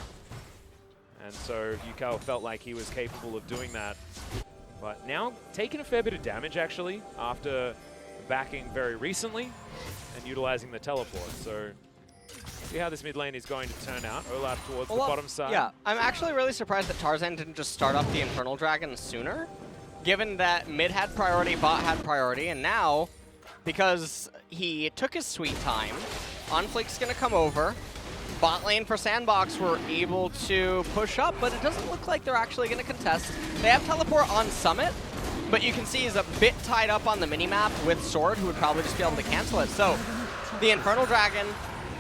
And so Yukal felt like he was capable of doing that. But now taking a fair bit of damage, actually, after backing very recently and utilizing the teleport. So see how this mid lane is going to turn out. Olaf towards the bottom side. Yeah, I'm actually really surprised that Tarzan didn't just start up the Infernal Dragon sooner, given that mid had priority, bot had priority, and now, because he took his sweet time, OnFleek's going to come over. Bot lane for Sandbox were able to push up, but it doesn't look like they're actually going to contest. They have teleport on Summit, but you can see he's a bit tied up on the minimap with Sword, who would probably just be able to cancel it. So the Infernal Dragon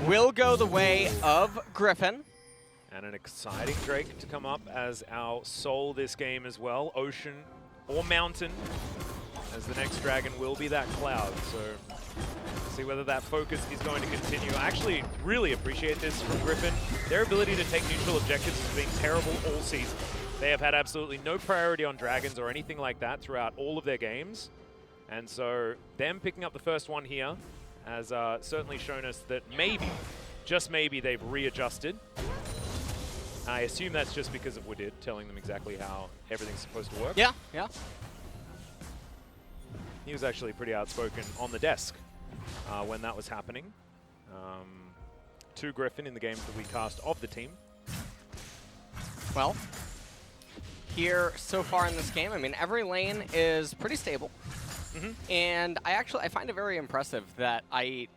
will go the way of Griffin. And an exciting Drake to come up as our soul this game as well. Ocean or Mountain, as the next dragon will be that Cloud. So see whether that focus is going to continue. I actually really appreciate this from Griffin. Their ability to take neutral objectives has been terrible all season. They have had absolutely no priority on dragons or anything like that throughout all of their games. And so them picking up the first one here has certainly shown us that maybe, just maybe, they've readjusted. I assume that's just because of Wadid telling them exactly how everything's supposed to work. Yeah, yeah. He was actually pretty outspoken on the desk when that was happening. To Griffin in the games that we cast of the team. Well, here so far in this game, I mean, every lane is pretty stable. And I find it very impressive that I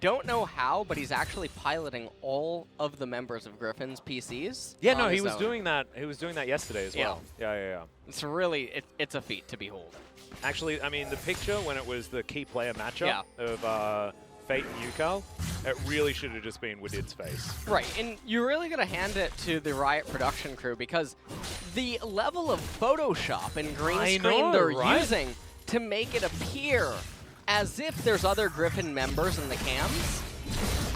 don't know how, but he's actually piloting all of the members of Griffin's PCs. Yeah, no, he was doing that. He was doing that yesterday as well. Yeah. It's really, it's a feat to behold. Actually, I mean, the picture when it was the key player matchup of Fate and Yukal, it really should have just been Wadid's face. Right, and you're really going to hand it to the Riot production crew because the level of Photoshop and green screen they're using to make it appear as if there's other Griffin members in the cams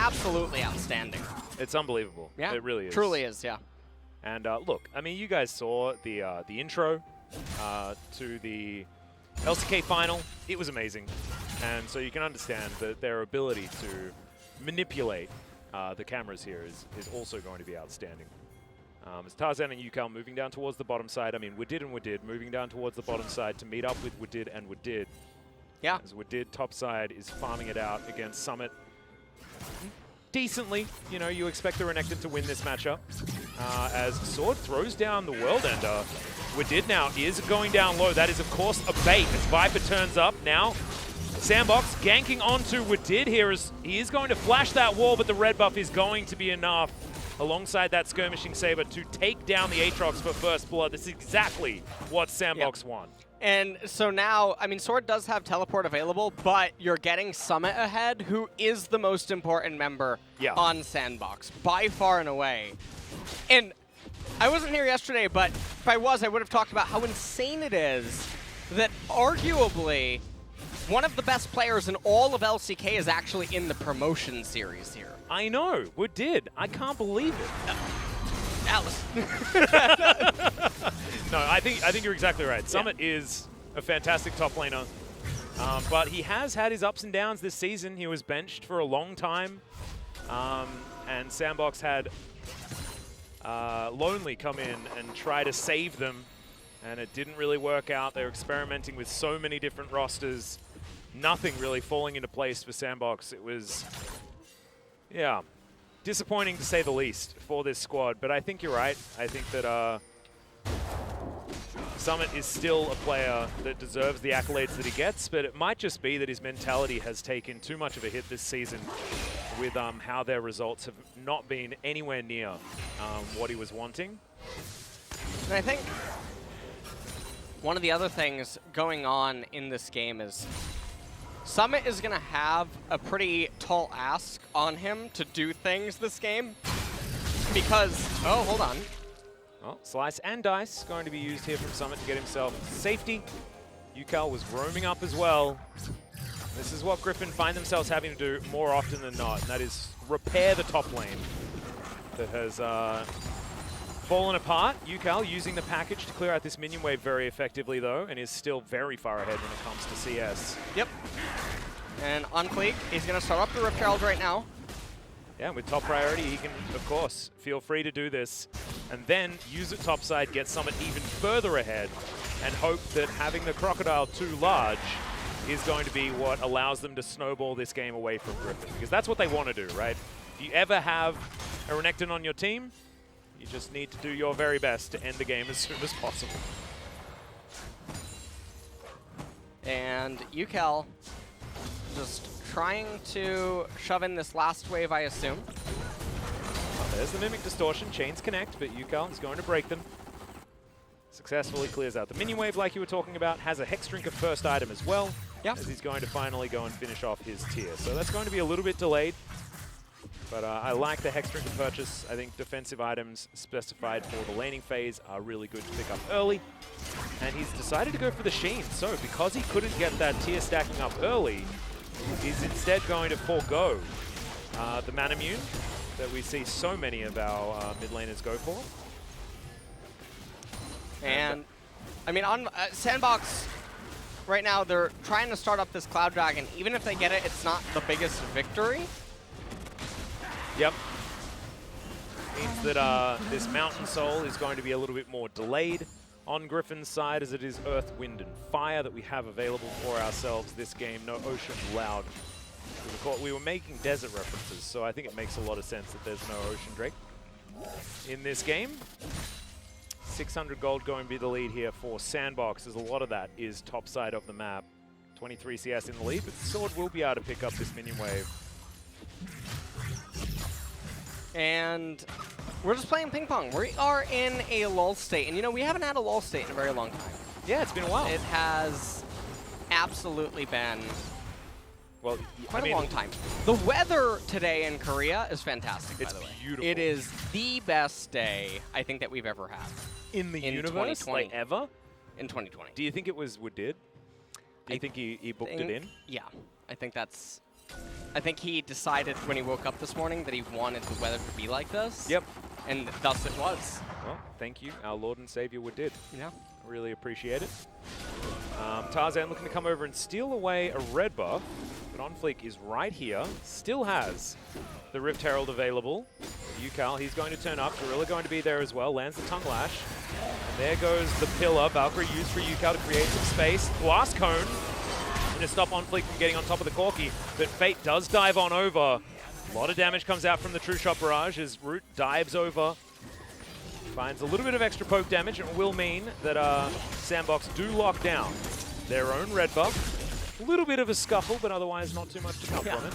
absolutely outstanding. It's unbelievable. Yeah, it really is. Truly is, yeah. And look, I mean, you guys saw the intro to the LCK final. It was amazing, and so you can understand that their ability to manipulate the cameras here is also going to be outstanding. As Tarzan and Yukal moving down towards the bottom side. I mean, Wadid and Wadid moving down towards the bottom side to meet up with Wadid and Wadid. Yeah. As Wadid top side is farming it out against Summit. Decently, you know, you expect the Renekton to win this matchup. As Sword throws down the World Ender. Wadid now is going down low. That is, of course, a bait as Viper turns up now. Sandbox ganking onto Wadid here as he is going to flash that wall, but the red buff is going to be enough alongside that Skirmishing Saber to take down the Aatrox for first blood. This is exactly what Sandbox want. And so now, I mean, Sword does have teleport available, but you're getting Summit ahead, who is the most important member on Sandbox, by far and away. And I wasn't here yesterday, but if I was, I would have talked about how insane it is that arguably one of the best players in all of LCK is actually in the promotion series here. I know, we did. I can't believe it. Alice. No, I think you're exactly right. Summit is a fantastic top laner, but he has had his ups and downs this season. He was benched for a long time, and Sandbox had Lonely come in and try to save them, and it didn't really work out. They were experimenting with so many different rosters, nothing really falling into place for Sandbox. It was, yeah, disappointing to say the least for this squad, but I think you're right. I think that Summit is still a player that deserves the accolades that he gets, but it might just be that his mentality has taken too much of a hit this season with how their results have not been anywhere near what he was wanting. And I think one of the other things going on in this game is Summit is going to have a pretty tall ask on him to do things this game because, oh, hold on. Well, Slice and Dice going to be used here from Summit to get himself safety. Yukal was roaming up as well. This is what Griffin find themselves having to do more often than not, and that is repair the top lane that has fallen apart. Yukal using the package to clear out this minion wave very effectively, though, and is still very far ahead when it comes to CS. Yep. And on Fleek, he's going to start up the Rift Herald right now. Yeah, with top priority, he can, of course, feel free to do this, and then use it topside, get Summit even further ahead, and hope that having the Crocodile too large is going to be what allows them to snowball this game away from Griffin, because that's what they want to do, right? If you ever have a Renekton on your team, you just need to do your very best to end the game as soon as possible. And Yukal just trying to shove in this last wave, I assume. Well, there's the Mimic Distortion. Chains connect, but Yukal is going to break them. Successfully clears out the minion wave like you were talking about. Has a Hex Drinker first item as well. Yep. As he's going to finally go and finish off his tier. So that's going to be a little bit delayed. But I like the Hex Drinker purchase. I think defensive items specified for the laning phase are really good to pick up early. And he's decided to go for the Sheen. So because he couldn't get that tier stacking up early, he's instead going to forego the Manamune that we see so many of our mid laners go for. And, I mean, on Sandbox, right now, they're trying to start up this Cloud Dragon. Even if they get it, it's not the biggest victory. Yep. Means that this Mountain Soul is going to be a little bit more delayed on Griffin's side, as it is Earth, Wind, and Fire that we have available for ourselves this game. No Ocean allowed. We were making desert references, so I think it makes a lot of sense that there's no Ocean Drake in this game. 600 gold going to be the lead here for Sandbox, as a lot of that is top side of the map. 23 CS in the lead, but Sword will be able to pick up this minion wave. And we're just playing ping pong. We are in a lull state, and you know, we haven't had a lull state in a very long time. Yeah, it's been a while. It has absolutely been quite a long time. The weather today in Korea is fantastic, by the way. It's beautiful. It is the best day, I think, that we've ever had. In the universe? 2020. Like ever? In 2020. Do you think it was Woodid? Do you think he booked it in? Yeah, I think that's I think he decided when he woke up this morning that he wanted the weather to be like this. Yep. And thus it was. Well, thank you, our Lord and Savior Woodid. Yeah. Really appreciate it. Tarzan looking to come over and steal away a red buff, but OnFleek is right here. Still has the Rift Herald available. Yukal, he's going to turn up. Gorilla going to be there as well. Lands the Tongue Lash. And there goes the pillar. Valkyrie used for Yukal to create some space. Blast Cone. Going to stop OnFleek from getting on top of the Corki, but Fate does dive on over. A lot of damage comes out from the True Shot Barrage as Root dives over. Finds a little bit of extra poke damage, and it will mean that Sandbox do lock down their own red buff. A little bit of a scuffle, but otherwise not too much to come from it.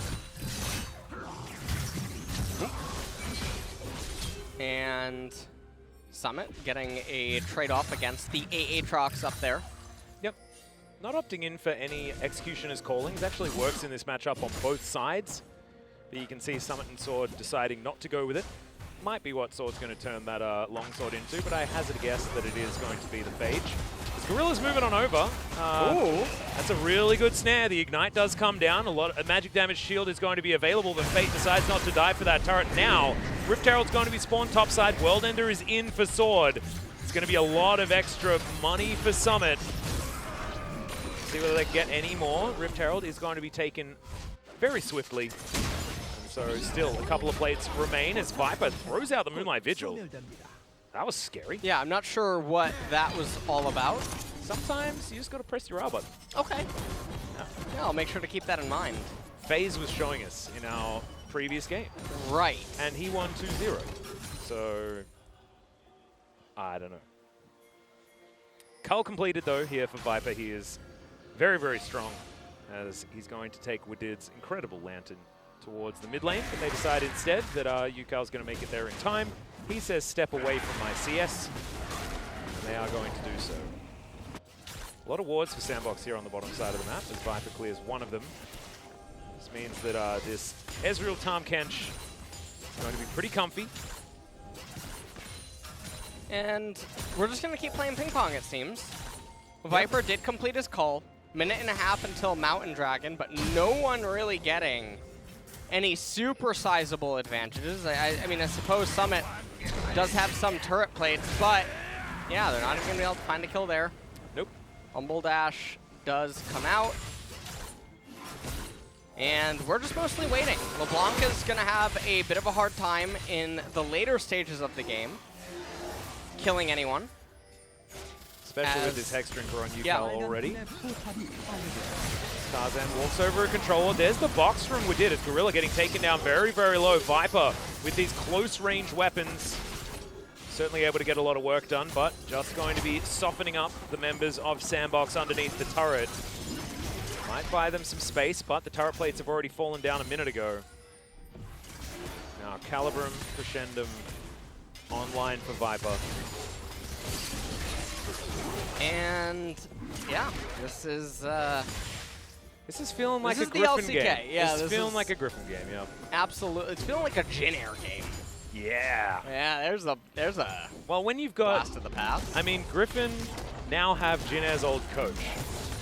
And Summit getting a trade-off against the Aatrox up there. Yep. Not opting in for any Executioner's Callings. Actually works in this matchup on both sides. But you can see Summit and Sword deciding not to go with it. Might be what Sword's going to turn that longsword into, but I hazard a guess that it is going to be the Phage. As Gorilla's moving on over. Ooh. That's a really good snare. The Ignite does come down. A lot of magic damage shield is going to be available, but Fate decides not to dive for that turret now. Rift Herald's going to be spawned topside. World Ender is in for Sword. It's going to be a lot of extra money for Summit. See whether they can get any more. Rift Herald is going to be taken very swiftly. So still a couple of plates remain as Viper throws out the Moonlight Vigil. That was scary. Yeah, I'm not sure what that was all about. Sometimes you just got to press your R button. Okay. Yeah, I'll make sure to keep that in mind. FaZe was showing us in our previous game. Right. And he won 2-0. So, I don't know. Cull completed though here for Viper. He is very, very strong as he's going to take Wadid's incredible Lantern towards the mid lane, but they decide instead that Yukal's going to make it there in time. He says step away from my CS, and they are going to do so. A lot of wards for Sandbox here on the bottom side of the map as Viper clears one of them. This means that this Ezreal Tahm Kench is going to be pretty comfy. And we're just going to keep playing ping pong, it seems. Viper did complete his call. Minute and a half until Mountain Dragon, but no one really getting any super sizable advantages. I mean, I suppose Summit does have some turret plates, but yeah, they're not even going to be able to find a kill there. Nope. Humble Dash does come out. And we're just mostly waiting. LeBlanc is going to have a bit of a hard time in the later stages of the game killing anyone. Especially with this Hex Drinker on Yukal already. Tarzan walks over a controller. There's the box from Wadid as Gorilla getting taken down very, very low. Viper with these close range weapons. Certainly able to get a lot of work done, but just going to be softening up the members of Sandbox underneath the turret. Might buy them some space, but the turret plates have already fallen down a minute ago. Now Calibrum, Crescendum online for Viper. And yeah, this is feeling like a the Griffin LCK. game. Yeah, this is feeling like a Griffin game, yeah. Absolutely. It's feeling like a Jin Air game. Yeah. Yeah, there's a well, when you've got blast of the past. I mean, Griffin now have Jin Air's old coach.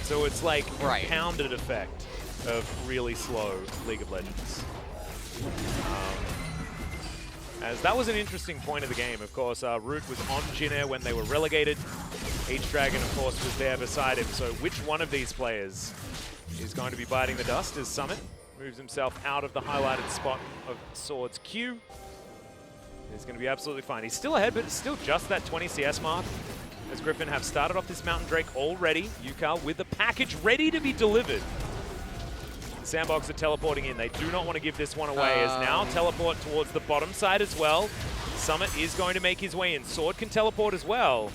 So it's like compounded effect of really slow League of Legends. As that was an interesting point of the game. Of course, Root was on Jin Air when they were relegated. H-Dragon, of course, was there beside him. So which one of these players is going to be biting the dust as Summit moves himself out of the highlighted spot of Sword's Q? He's going to be absolutely fine. He's still ahead, but it's still just that 20 CS mark. As Griffin have started off this Mountain Drake already. Yukal with the package ready to be delivered. Sandbox are teleporting in. They do not want to give this one away as now teleport towards the bottom side as well. Summit is going to make his way in. Sword can teleport as well.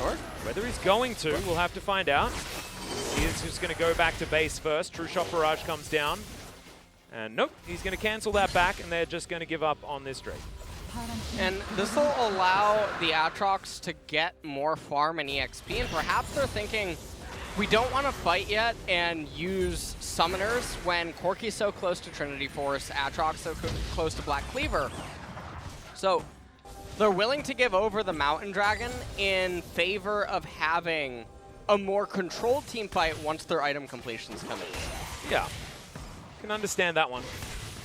Or whether he's going to, we'll have to find out. He is just going to go back to base first. True Shot Barrage comes down. And nope, he's going to cancel that back, and they're just going to give up on this Drake. And this will allow the Aatrox to get more farm and EXP, and perhaps they're thinking, we don't want to fight yet and use summoners when Corki's so close to Trinity Force, Aatrox so close to Black Cleaver. So they're willing to give over the Mountain Dragon in favor of having a more controlled team fight once their item completions come in. Yeah. Can understand that one,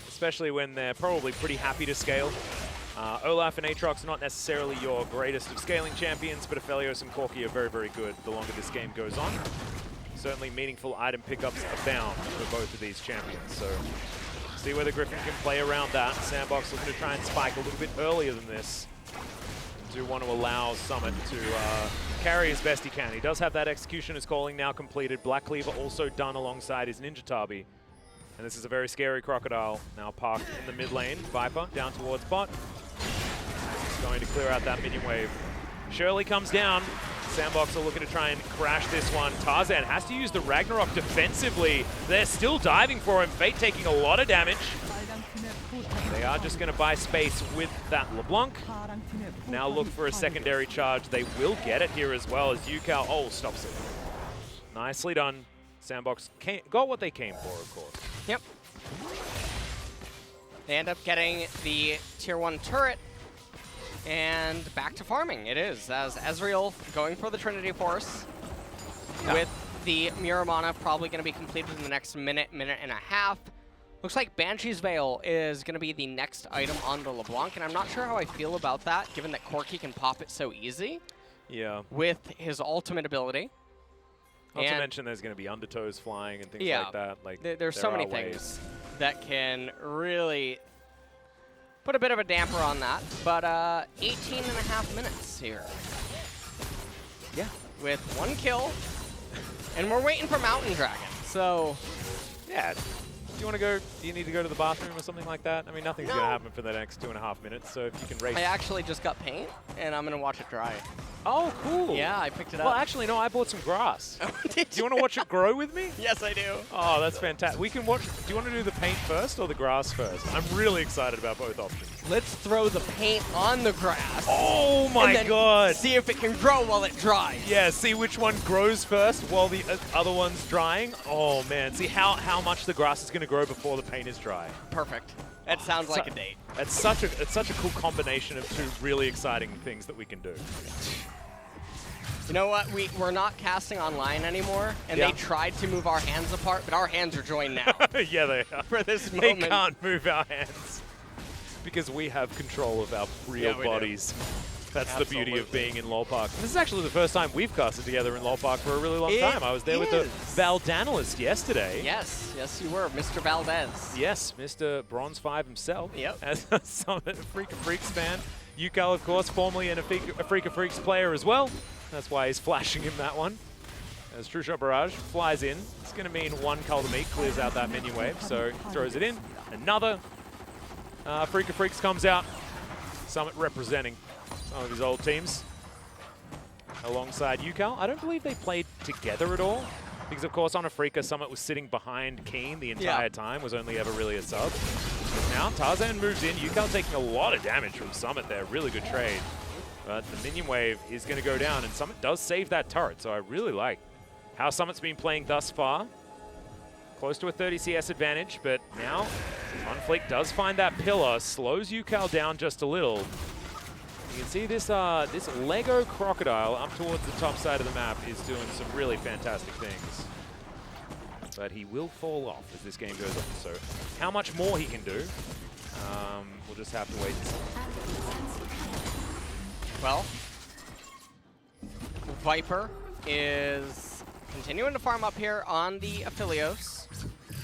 especially when they're probably pretty happy to scale. Olaf and Aatrox are not necessarily your greatest of scaling champions, but Aphelios and Corki are very, very good the longer this game goes on. Certainly meaningful item pickups abound for both of these champions. So see whether Griffin can play around that. Sandbox looking to try and spike a little bit earlier than this. Do want to allow Summit to carry as best he can. He does have that Executioner's Calling now completed. Black Cleaver also done alongside his Ninja Tabi. And this is a very scary Crocodile now parked in the mid lane. Viper down towards bot. He's going to clear out that minion wave. Shirley comes down. Sandbox are looking to try and crash this one. Tarzan has to use the Ragnarok defensively. They're still diving for him. Fate taking a lot of damage. They are just going to buy space with that LeBlanc. Now look for a secondary charge. They will get it here as well as Yukal. Stops it. Nicely done. Sandbox got what they came for, of course. Yep. They end up getting the tier 1 turret. And back to farming it is, as Ezreal going for the Trinity Force with the Miramana probably going to be completed in the next minute and a half. Looks like Banshee's Veil is going to be the next item on the LeBlanc, and I'm not sure how I feel about that, given that Corki can pop it so easy. Yeah. With his ultimate ability. Not to mention there's going to be undertows flying and things like that. Like there's so many things that can really put a bit of a damper on that, but 18 and a half minutes here. Yeah. With 1 kill, and we're waiting for Mountain Dragon, so... Yeah. Do you want to go, do you need to go to the bathroom or something like that? I mean, nothing's going to happen for the next 2.5 minutes, so if you can race... I actually just got paint, and I'm going to watch it dry. Oh, cool. Yeah, I picked it up. Well, actually, no, I bought some grass. Do you want to watch it grow with me? Yes, I do. Oh, that's fantastic. We can watch. Do you want to do the paint first or the grass first? I'm really excited about both options. Let's throw the paint on the grass. Oh my god. See if it can grow while it dries. Yeah, see which one grows first while the other one's drying. Oh man, see how much the grass is going to grow before the paint is dry. Perfect. That sounds like a date. It's such a cool combination of two really exciting things that we can do. You know what? We're not casting online anymore, and they tried to move our hands apart, but our hands are joined now. Yeah, they are. For this moment. They can't move our hands because we have control of our real bodies. That's the beauty of being in LoL Park. And this is actually the first time we've casted together in LoL Park for a really long time. I was there with the Valdanalyst yesterday. Yes, yes you were, Mr. Valdez. Yes, Mr. Bronze 5 himself. Yep. As a Summit Freak of Freaks fan. Yukal, of course, formerly a Freak of Freaks player as well. That's why he's flashing him that one. As True Shot Barrage flies in. It's going to mean 1 Cull to Meat clears out that minion wave, so he throws it in. Another Freak of Freaks comes out. Summit representing some of his old teams alongside Yukal. I don't believe they played together at all. Because, of course, on Afrika, Summit was sitting behind Keen the entire time, was only ever really a sub. But now Tarzan moves in. Yukal taking a lot of damage from Summit there. Really good trade. But the minion wave is going to go down, and Summit does save that turret, so I really like how Summit's been playing thus far. Close to a 30 CS advantage, but now Conflict does find that pillar, slows Yukal down just a little. You can see this this Lego crocodile up towards the top side of the map is doing some really fantastic things. But he will fall off as this game goes on, so how much more he can do, we'll just have to wait and see. Well, Viper is continuing to farm up here on the Aphelios.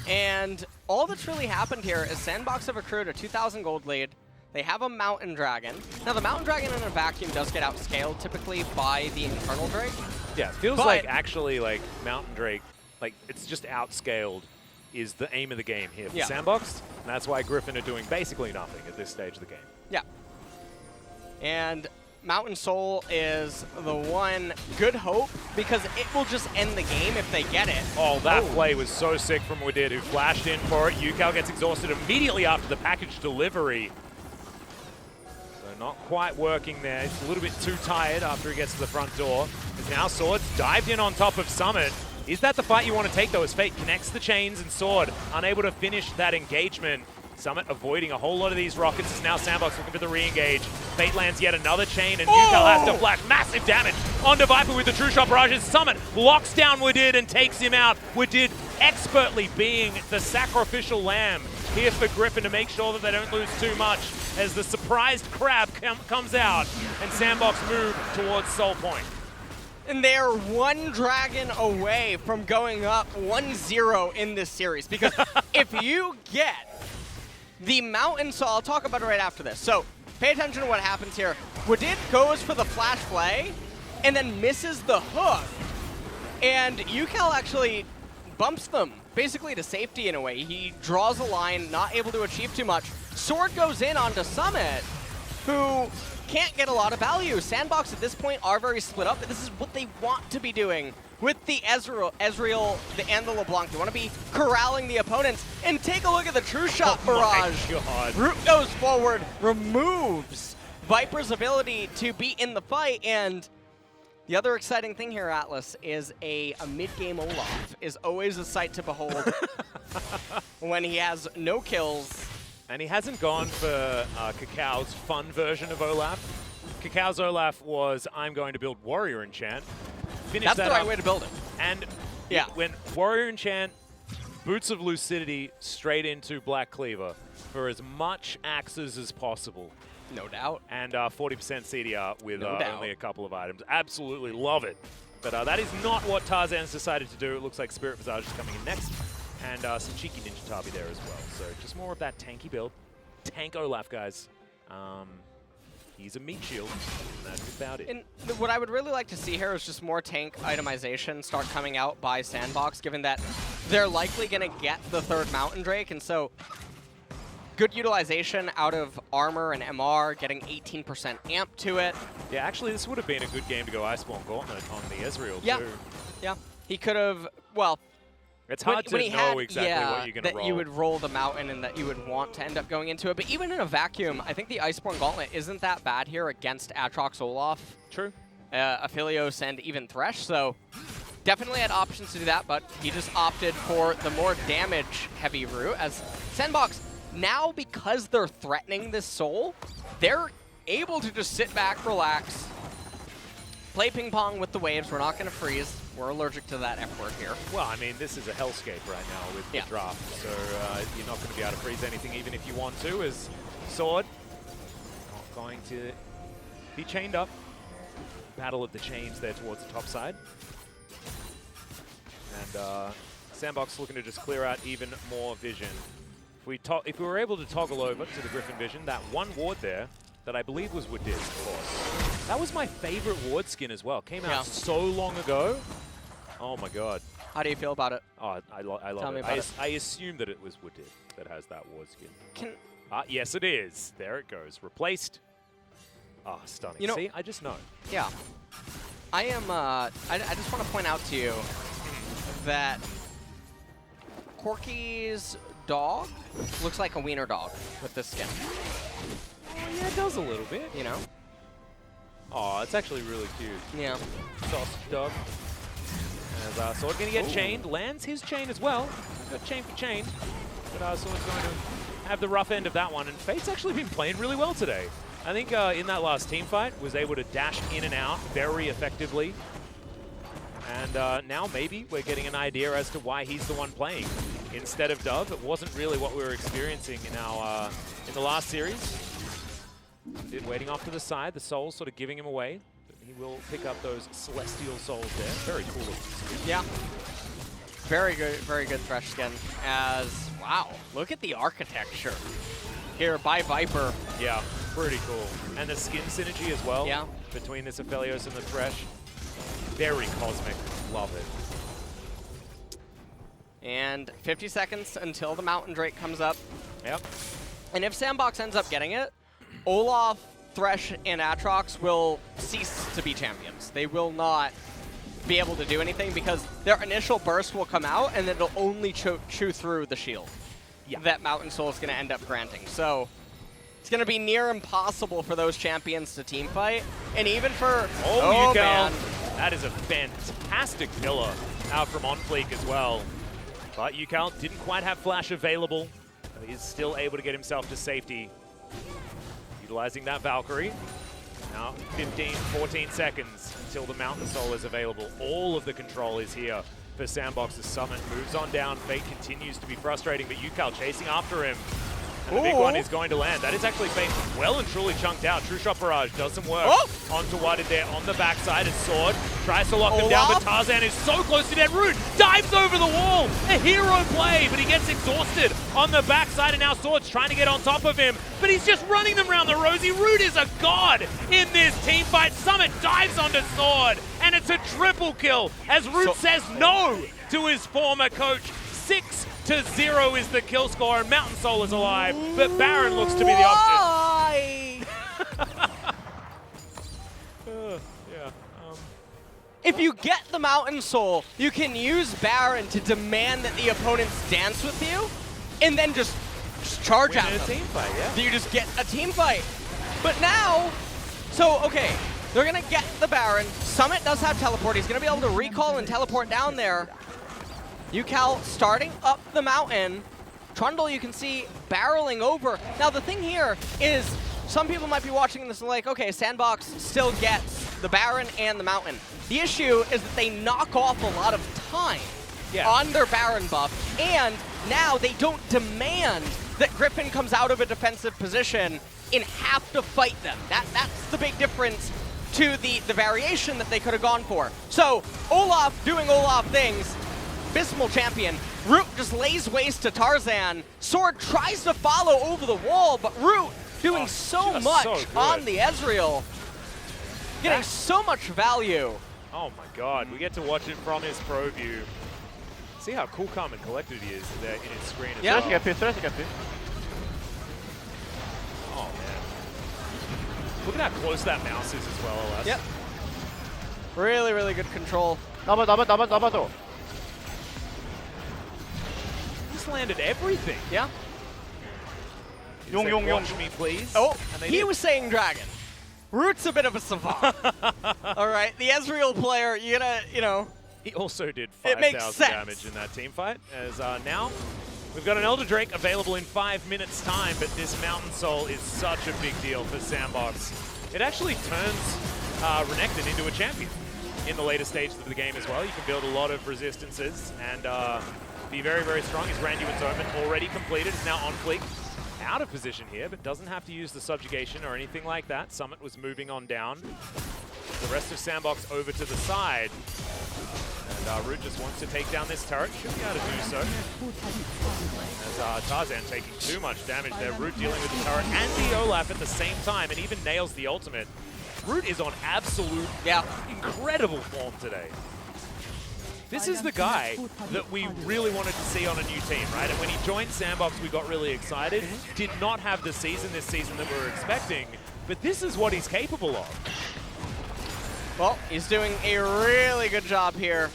And all that's really happened here is Sandbox have accrued a 2,000 gold lead. They have a Mountain Dragon. Now, the Mountain Dragon in a vacuum does get outscaled typically by the Infernal Drake. Yeah, it feels like actually like Mountain Drake, like it's just outscaled is the aim of the game here for Sandbox. And that's why Griffin are doing basically nothing at this stage of the game. Yeah. And Mountain Soul is the one good hope because it will just end the game if they get it. Oh, that play was so sick from Wadid, who flashed in for it. Yukal gets exhausted immediately after the package delivery. So not quite working there. He's a little bit too tired after he gets to the front door. But now Sword's dived in on top of Summit. Is that the fight you want to take, though, as Fate connects the chains and Sword, unable to finish that engagement. Summit avoiding a whole lot of these rockets. Is now Sandbox looking for the re-engage. Fate lands yet another chain, and Newcal has to flash massive damage onto Viper with the true shot barrages. Summit locks down Wadid and takes him out. Wadid expertly being the sacrificial lamb here for Griffin to make sure that they don't lose too much as the surprised crab comes out and Sandbox move towards Soul Point. And they're one dragon away from going up 1-0 in this series. Because if you get the mountain, so I'll talk about it right after this. So pay attention to what happens here. Wadid goes for the flash play and then misses the hook. And Newcal actually bumps them basically to safety in a way. He draws a line, not able to achieve too much. Sword goes in onto Summit, who can't get a lot of value. Sandbox at this point are very split up, but this is what they want to be doing with the Ezreal and the LeBlanc. They want to be corralling the opponents. And take a look at the true shot barrage. Root goes forward, removes Viper's ability to be in the fight, and the other exciting thing here, Atlas, is a mid-game Olaf is always a sight to behold when he has no kills. And he hasn't gone for Cacao's fun version of Olaf. Cacao's Olaf was, I'm going to build Warrior Enchant. That's the right way to build it. And yeah, when Warrior Enchant, Boots of Lucidity straight into Black Cleaver for as much axes as possible. No doubt. And 40% CDR with only a couple of items. Absolutely love it. But that is not what Tarzan's decided to do. It looks like Spirit Visage is coming in next. And some cheeky Ninja Tabi there as well. So just more of that tanky build. Tank Olaf, guys. He's a meat shield. And that's about it. And what I would really like to see here is just more tank itemization start coming out by Sandbox, given that they're likely going to get the third Mountain Drake. And so good utilization out of armor and MR, getting 18% amp to it. Yeah, actually, this would have been a good game to go Iceborne Gauntlet on the Ezreal, too. Yeah, he could have, well, it's hard to know exactly what you're going to roll. That you would roll the mountain and that you would want to end up going into it. But even in a vacuum, I think the Iceborne Gauntlet isn't that bad here against Aatrox Olaf. True. Aphelios and even Thresh, so definitely had options to do that, but he just opted for the more damage-heavy route as Sandbox. Now, because they're threatening this soul, they're able to just sit back, relax, play ping pong with the waves. We're not going to freeze. We're allergic to that F word here. Well, I mean, this is a hellscape right now with the draft, so you're not going to be able to freeze anything even if you want to, as Sword not going to be chained up. Battle of the chains there towards the top side. And Sandbox looking to just clear out even more vision. If we were able to toggle over to the Griffin vision, that one ward there that I believe was Wadid, of course. That was my favorite ward skin as well. Came out so long ago. Oh my god. How do you feel about it? Oh, I love Tell me it. about it. I assume that it was Wadid that has that ward skin. Yes, it is. There it goes. Replaced. Ah, stunning. You know, see, I just know. Yeah. I am, I just want to point out to you that Corky's dog looks like a wiener dog with this skin. Oh, yeah, it does a little bit. You know? Oh, it's actually really cute. Yeah. Sausage dog. As Sword going to get chained. Lands his chain as well. Got chain for chain. But Sword's going to have the rough end of that one. And Fate's actually been playing really well today. I think in that last team fight, was able to dash in and out very effectively. And now maybe we're getting an idea as to why he's the one playing instead of Dove. It wasn't really what we were experiencing in our in the last series. Waiting off to the side, the souls sort of giving him away. But he will pick up those celestial souls there. Very cool looking. Yeah. Very good Thresh skin. As, wow, look at the architecture here by Viper. Yeah, pretty cool. And the skin synergy as well. Yeah. Between this Aphelios and the Thresh. Very cosmic. Love it. And 50 seconds until the Mountain Drake comes up. Yep. And if Sandbox ends up getting it, Olaf, Thresh, and Aatrox will cease to be champions. They will not be able to do anything because their initial burst will come out and it'll only chew through the shield that Mountain Soul is going to end up granting. So it's going to be near impossible for those champions to team fight. And even for... Oh man. That is a fantastic pillar out from On Fleek as well. But Newcal didn't quite have Flash available. He's still able to get himself to safety, utilizing that Valkyrie. Now 15, 14 seconds until the Mountain Soul is available. All of the control is here for Sandbox's Summit. Moves on down. Fate continues to be frustrating, but Yukal chasing after him. And the big one is going to land. That is actually Fate well and truly chunked out. True Shot Barrage doesn't work. Onto Wadid there on the backside. His sword tries to lock him down, but Tarzan is so close to dead. Root dives over the wall. A hero play, but he gets exhausted on the backside, and now Sword's trying to get on top of him, but he's just running them around the rosy. Root is a god in this team fight. Summit dives onto Sword, and it's a triple kill as Root says no to his former coach. 6-0 is the kill score, and Mountain Soul is alive, but Baron looks to be the option. If you get the Mountain Soul, you can use Baron to demand that the opponents dance with you, and then just charge at them. Team fight, yeah. You just get a team fight. But now, okay, they're gonna get the Baron. Summit does have teleport. He's gonna be able to recall and teleport down there. Yukal starting up the mountain. Trundle, you can see, barreling over. Now, the thing here is, some people might be watching this and like, okay, Sandbox still gets the Baron and the mountain. The issue is that they knock off a lot of time on their Baron buff, and now they don't demand that Griffin comes out of a defensive position and have to fight them. That's the big difference to the variation that they could have gone for. So, Olaf doing Olaf things, abysmal champion. Root just lays waste to Tarzan. Sword tries to follow over the wall, but Root doing so much on the Ezreal. Getting so much value. Oh my god, we get to watch it from his pro view. See how cool, calm, and collected he is there in his screen as well. Oh man. Look at how close that mouse is as well, LS. Yep. Really, really good control. Just landed everything. Yeah. Watch me, please. Oh, he was saying dragon. Root's a bit of a savant. All right, the Ezreal player, you gotta, He also did it makes 5,000 sense. damage in that team fight. As now, we've got an Elder Drake available in 5 minutes' time, but this Mountain Soul is such a big deal for Sandbox. It actually turns Renekton into a champion in the later stages of the game as well. You can build a lot of resistances and be very, very strong. His Randuin's Omen already completed. It's now on fleek. Out of position here, but doesn't have to use the subjugation or anything like that. Summit was moving on down. The rest of Sandbox over to the side. And Root just wants to take down this turret. Should be able to do so. As Tarzan taking too much damage there. Root dealing with the turret and the Olaf at the same time, and even nails the ultimate. Root is on absolute incredible form today. This is the guy that we really wanted to see on a new team, right? And when he joined Sandbox, we got really excited. Did not have the season this season that we were expecting, but this is what he's capable of. Well, he's doing a really good job here.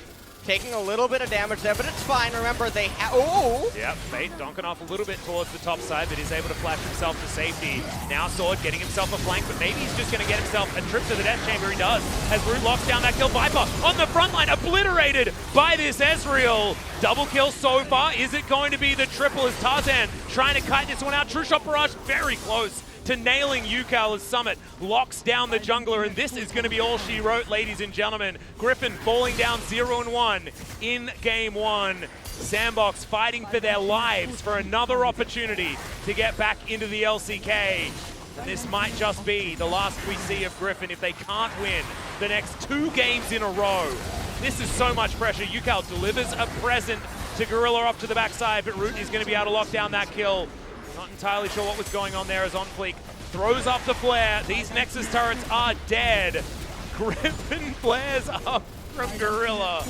Taking a little bit of damage there, but it's fine. Remember, they have... Oh! Yep, Fate donking off a little bit towards the top side, but he's able to flash himself to safety. Now Sword getting himself a flank, but maybe he's just going to get himself a trip to the death chamber. He does, as Root locks down that kill. Viper on the front line, obliterated by this Ezreal. Double kill so far. Is it going to be the triple as Tarzan trying to kite this one out? True Shot Barrage very close to nailing Yukal as Summit locks down the jungler, and this is going to be all she wrote, ladies and gentlemen. Griffin falling down 0-1 in game one. Sandbox fighting for their lives for another opportunity to get back into the LCK. And this might just be the last we see of Griffin if they can't win the next 2 games in a row. This is so much pressure. Yukal delivers a present to Gorilla up to the backside, but Root is going to be able to lock down that kill. Not entirely sure what was going on there as On Fleek throws up the flare. These Nexus turrets are dead. Griffin flares up from Gorilla.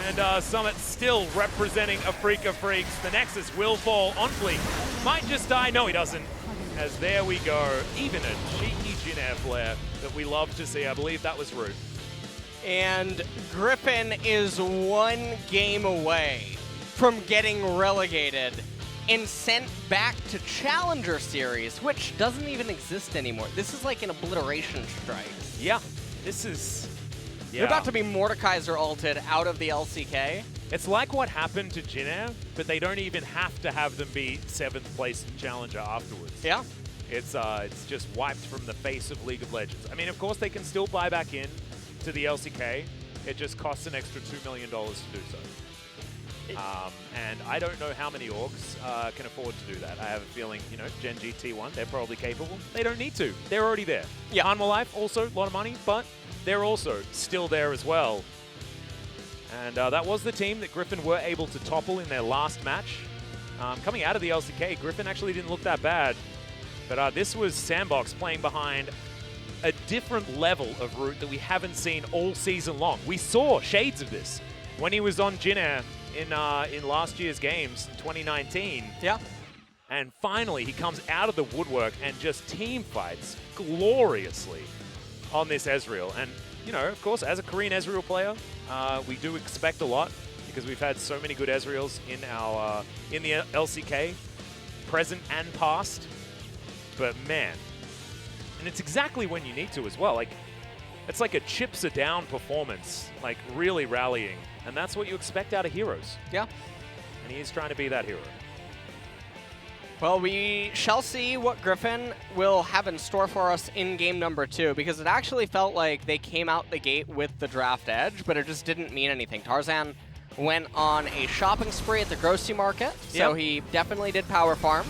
And Summit still representing a freak of freaks. The Nexus will fall. On Fleek might just die. No, he doesn't. As there we go. Even a cheeky Jin Air flare that we love to see. I believe that was Root. And Griffin is 1 game away from getting relegated and sent back to Challenger Series, which doesn't even exist anymore. This is like an obliteration strike. Yeah, this is... They're about to be Mordekaiser ulted out of the LCK. It's like what happened to Jin Air but they don't even have to have them be 7th place challenger afterwards. Yeah. It's just wiped from the face of League of Legends. I mean, of course, they can still buy back in to the LCK. It just costs an extra $2 million to do so. And I don't know how many orgs can afford to do that. I have a feeling, you know, Gen G T1, they're probably capable. They don't need to. They're already there. Yeah. Hanwha Life, also a lot of money, but they're also still there as well. And that was the team that Griffin were able to topple in their last match. Coming out of the LCK, Griffin actually didn't look that bad. But this was Sandbox playing behind a different level of Root that we haven't seen all season long. We saw shades of this when he was on Jin Air in last year's games in 2019. Yeah. And finally, he comes out of the woodwork and just team fights gloriously on this Ezreal. And, you know, of course, as a Korean Ezreal player, we do expect a lot because we've had so many good Ezreals in our in the LCK, present and past. But man, and it's exactly when you need to as well. Like, it's like a chips are down performance, like really rallying. And that's what you expect out of heroes. Yeah. And he is trying to be that hero. Well, we shall see what Griffin will have in store for us in game number 2, because it actually felt like they came out the gate with the draft edge, but it just didn't mean anything. Tarzan went on a shopping spree at the grocery market, so he definitely did power farm.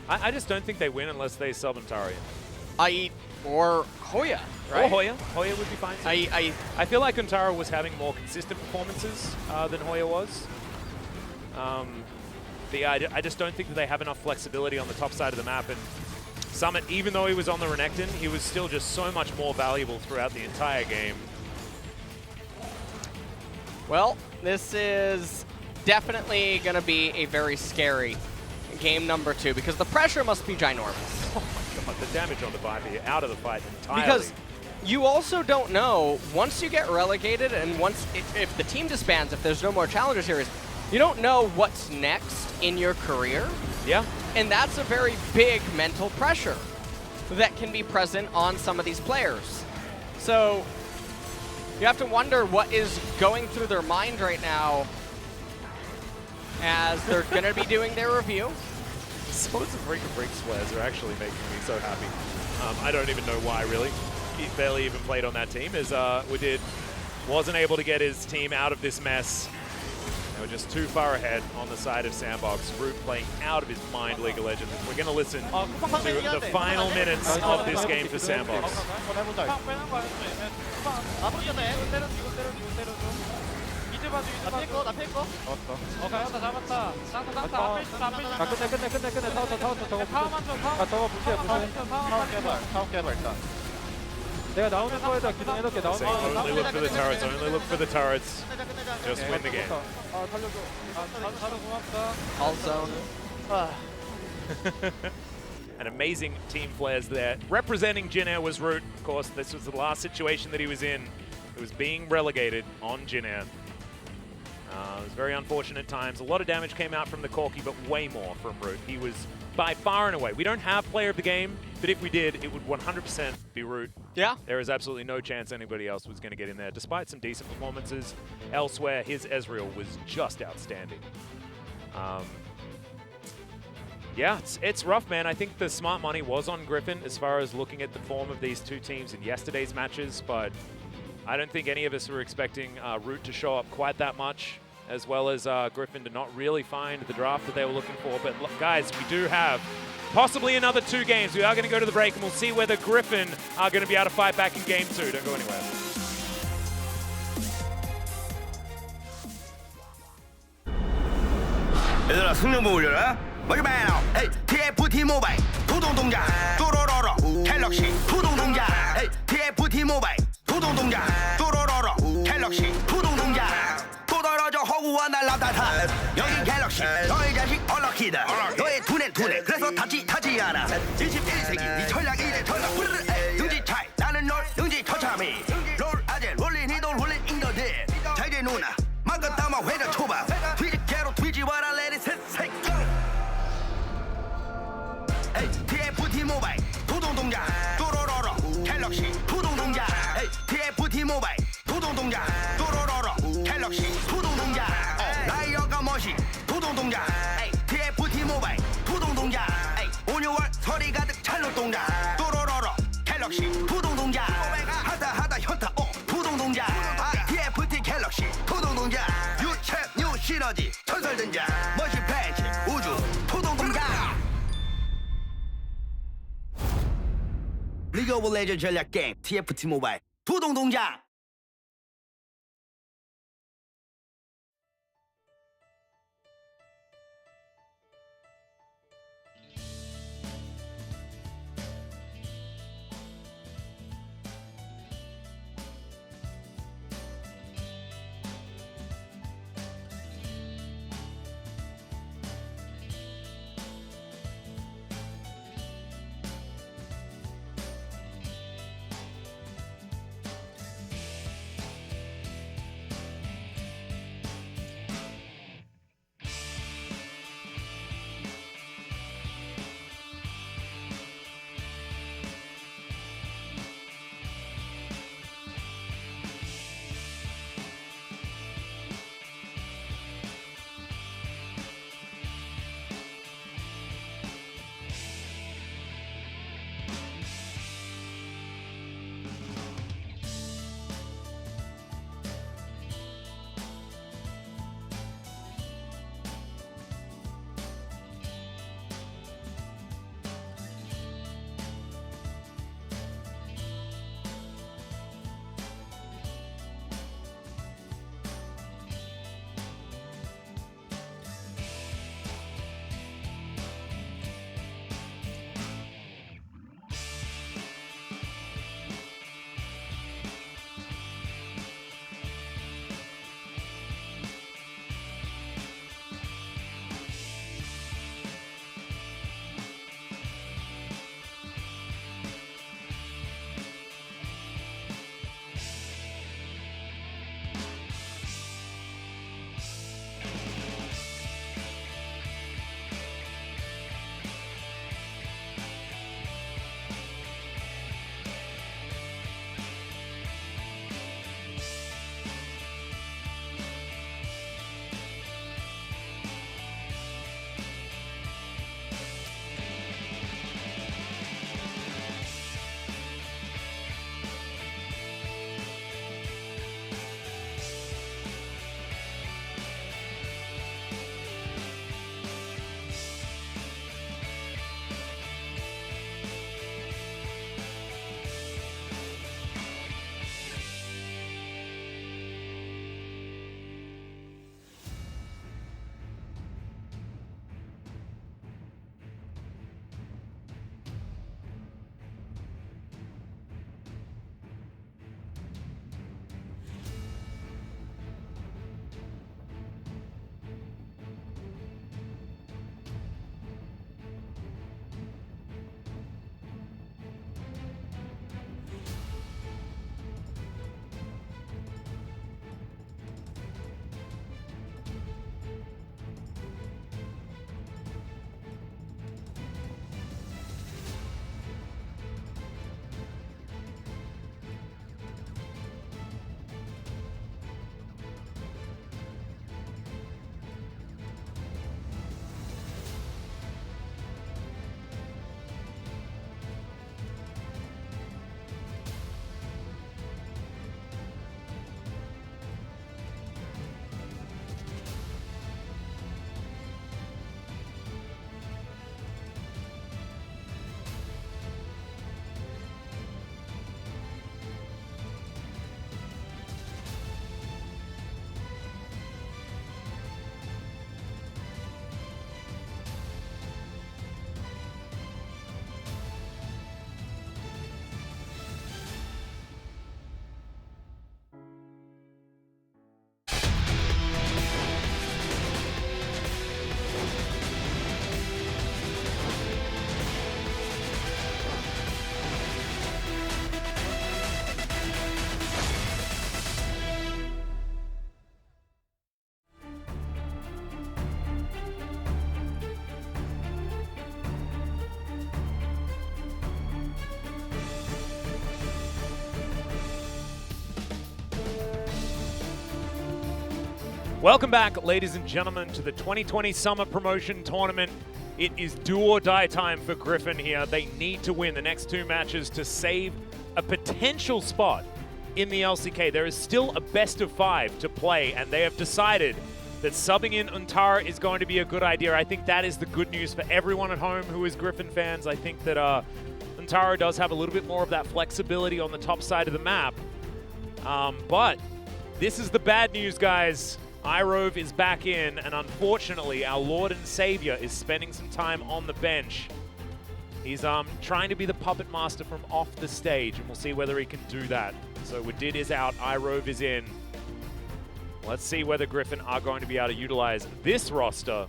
I just don't think they win unless they sub Antarian. Or Hoya, right? Or Hoya. Hoya would be fine too. I feel like Antara was having more consistent performances than Hoya was. But yeah, I just don't think that they have enough flexibility on the top side of the map. And Summit, even though he was on the Renekton, he was still just so much more valuable throughout the entire game. Well, this is definitely going to be a very scary game number 2, because the pressure must be ginormous. Oh my god, the damage on the Viper out of the fight entirely. Because you also don't know, once you get relegated and once, if the team disbands, if there's no more Challenger Series, you don't know what's next in your career. Yeah. And that's a very big mental pressure that can be present on some of these players. So you have to wonder what is going through their mind right now as they're going to be doing their review. Some of the freaking Briggs players are actually making me so happy. I don't even know why, really. He barely even played on that team, as Udid wasn't able to get his team out of this mess. They were just too far ahead on the side of Sandbox. Root playing out of his mind League of Legends. We're going to listen to the final minutes of this game for Sandbox. 내가 나오는 거에다 기동해놓게 나오는 Saying only look for the turrets, only look for the turrets. Just win the game. All zone. An amazing team players there. Representing Jin Air was Root. Of course, this was the last situation that he was in. It was being relegated on Jin Air. It was very unfortunate times. A lot of damage came out from the Corki, but way more from Root. He was by far and away. We don't have player of the game, but if we did, it would 100% be Root. Yeah. There is absolutely no chance anybody else was going to get in there. Despite some decent performances elsewhere, his Ezreal was just outstanding. Yeah, it's rough, man. I think the smart money was on Griffin as far as looking at the form of these two teams in yesterday's matches, but I don't think any of us were expecting Root to show up quite that much, as well as Griffin to not really find the draft that they were looking for. But look, guys, we do have possibly another 2 games. We are going to go to the break, and we'll see whether Griffin are going to be able to fight back in game 2. Don't go anywhere. 얘들아 승용보 올려라. 머리 매너. 에이 TFT 모바일 도동 동작. 또로로로 갤럭시 푸동 동작. 에이 TFT 모바일 도동 동작. 또로로로 갤럭시 푸동 동작. 또 떨어져 허구와 날라다타. 여기 갤럭시 너의 자식 얼럭키다. 너의 두뇌 그래서 타지 않아. 21세기 네 전략 이래 전략 능지 차이 나는 널 능지 처참히 롤 아재 롤린 이돌 롤린 인더들 잘게 누나 막았다마 회전 초밥 뒤집개로 뒤집어라 레디 셋색 에이 TFT 모바일 도동 동작 또로로로 갤럭시 푸동 동작 에이 TFT 모바일 도동 동작 또로로로 갤럭시 푸동 동작 라이어가 멋이 도동 동작 동작 또로로로 갤럭시 부동 동작 하다 현타 부동 동작 TFT 갤럭시 부동 동작 유체 뉴 시너지 전설 등장 머신 팬치 우주 부동 동작 리그 오브 레전드 전략 게임 TFT 모바일 부동 동작. Welcome back, ladies and gentlemen, to the 2020 Summer Promotion Tournament It is do or die time for Griffin here. They need to win the next 2 matches to save a potential spot in the LCK. There is still a best of 5 to play, and they have decided that subbing in Untara is going to be a good idea. I think that is the good news for everyone at home who is Griffin fans. I think that Untara does have a little bit more of that flexibility on the top side of the map. But this is the bad news, guys. iRove is back in, and unfortunately, our Lord and Savior is spending some time on the bench. He's trying to be the puppet master from off the stage, and we'll see whether he can do that. So Wadid is out, iRove is in. Let's see whether Griffin are going to be able to utilize this roster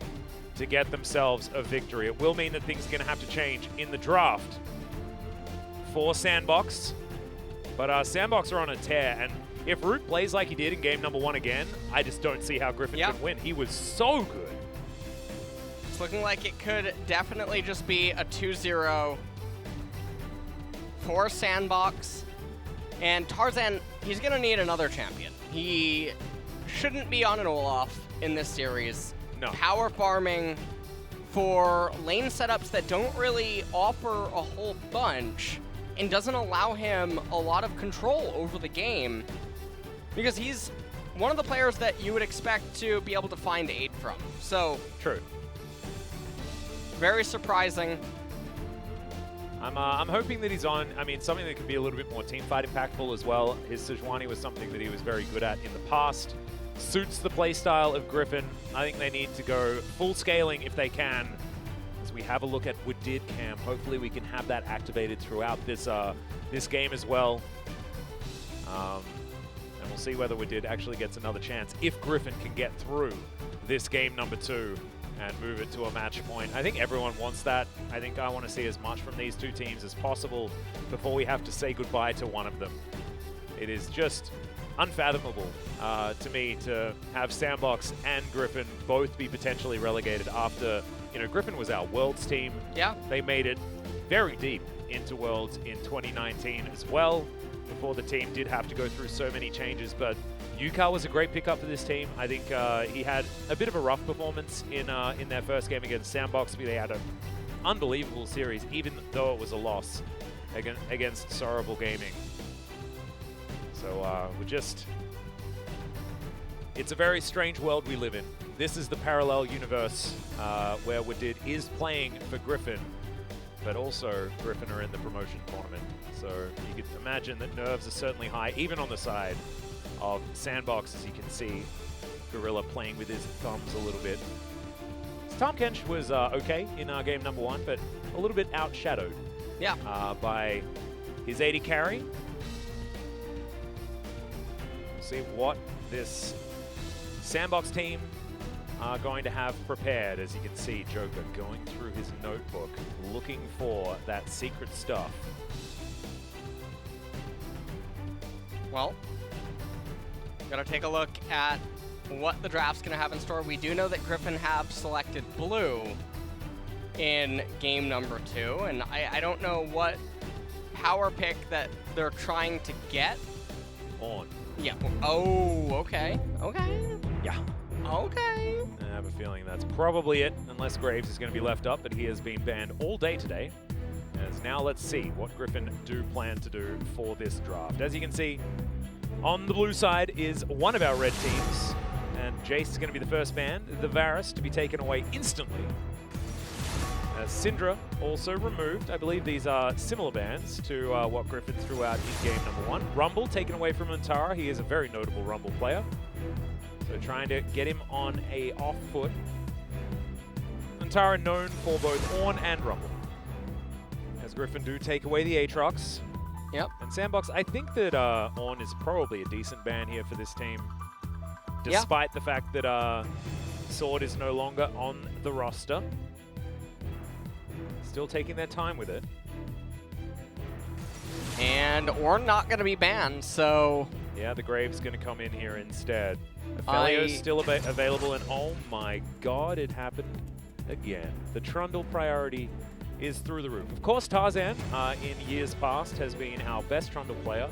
to get themselves a victory. It will mean that things are going to have to change in the draft for Sandbox. But Sandbox are on a tear, and if Root plays like he did in game number 1 again, I just don't see how Griffin can win. He was so good. It's looking like it could definitely just be a 2-0 for Sandbox. And Tarzan, he's going to need another champion. He shouldn't be on an Olaf in this series. No. Power farming for lane setups that don't really offer a whole bunch and doesn't allow him a lot of control over the game, because he's one of the players that you would expect to be able to find aid from. So True. Very surprising. I'm hoping that he's on, something that could be a little bit more teamfight impactful as well. His Sejuani was something that he was very good at in the past. Suits the playstyle of Griffin. I think they need to go full scaling if they can. As we have a look at Wadid Cam, hopefully we can have that activated throughout this this game as well. And we'll see whether Wadid actually gets another chance if Griffin can get through this game number 2 and move it to a match point. I think everyone wants that. I think I want to see as much from these 2 teams as possible before we have to say goodbye to one of them. It is just unfathomable to me to have Sandbox and Griffin both be potentially relegated after, Griffin was our Worlds team. Yeah. They made it very deep into Worlds in 2019 as well, before the team did have to go through so many changes. But Yukar was a great pickup for this team. I think he had a bit of a rough performance in their first game against Sandbox, but they had an unbelievable series, even though it was a loss against Sorrowful Gaming. So it's a very strange world we live in. This is the parallel universe where Wadid is playing for Griffin, but also Griffin are in the promotion tournament. So you could imagine that nerves are certainly high, even on the side of Sandbox, as you can see Gorilla playing with his thumbs a little bit. Tom Kench was okay in game number 1, but a little bit outshadowed by his 80 carry. See what this Sandbox team are going to have prepared. As you can see, Joker going through his notebook, looking for that secret stuff. Well, gotta take a look at what the draft's gonna have in store. We do know that Griffin have selected blue in game number 2, and I don't know what power pick that they're trying to get. On. Yeah. Oh, okay. Okay. Yeah. Okay. I have a feeling that's probably it, unless Graves is going to be left up, but he has been banned all day today. As now let's see what Griffin do plan to do for this draft. As you can see, on the blue side is one of our red teams, and Jace is going to be the first ban, the Varus to be taken away instantly. Syndra also removed. I believe these are similar bans to what Griffin threw out in game number 1. Rumble taken away from Untara. He is a very notable Rumble player. So trying to get him on a off foot. Untara known for both Ornn and Rumble. As Griffin do take away the Aatrox. Yep. And Sandbox, I think that Ornn is probably a decent ban here for this team. Despite the fact that Sword is no longer on the roster. Still taking their time with it. And Ornn not going to be banned, so... Yeah, the Grave's going to come in here instead. Ophelio's still available, and oh my god, it happened again. The Trundle priority is through the roof. Of course, Tarzan, in years past, has been our best Trundle player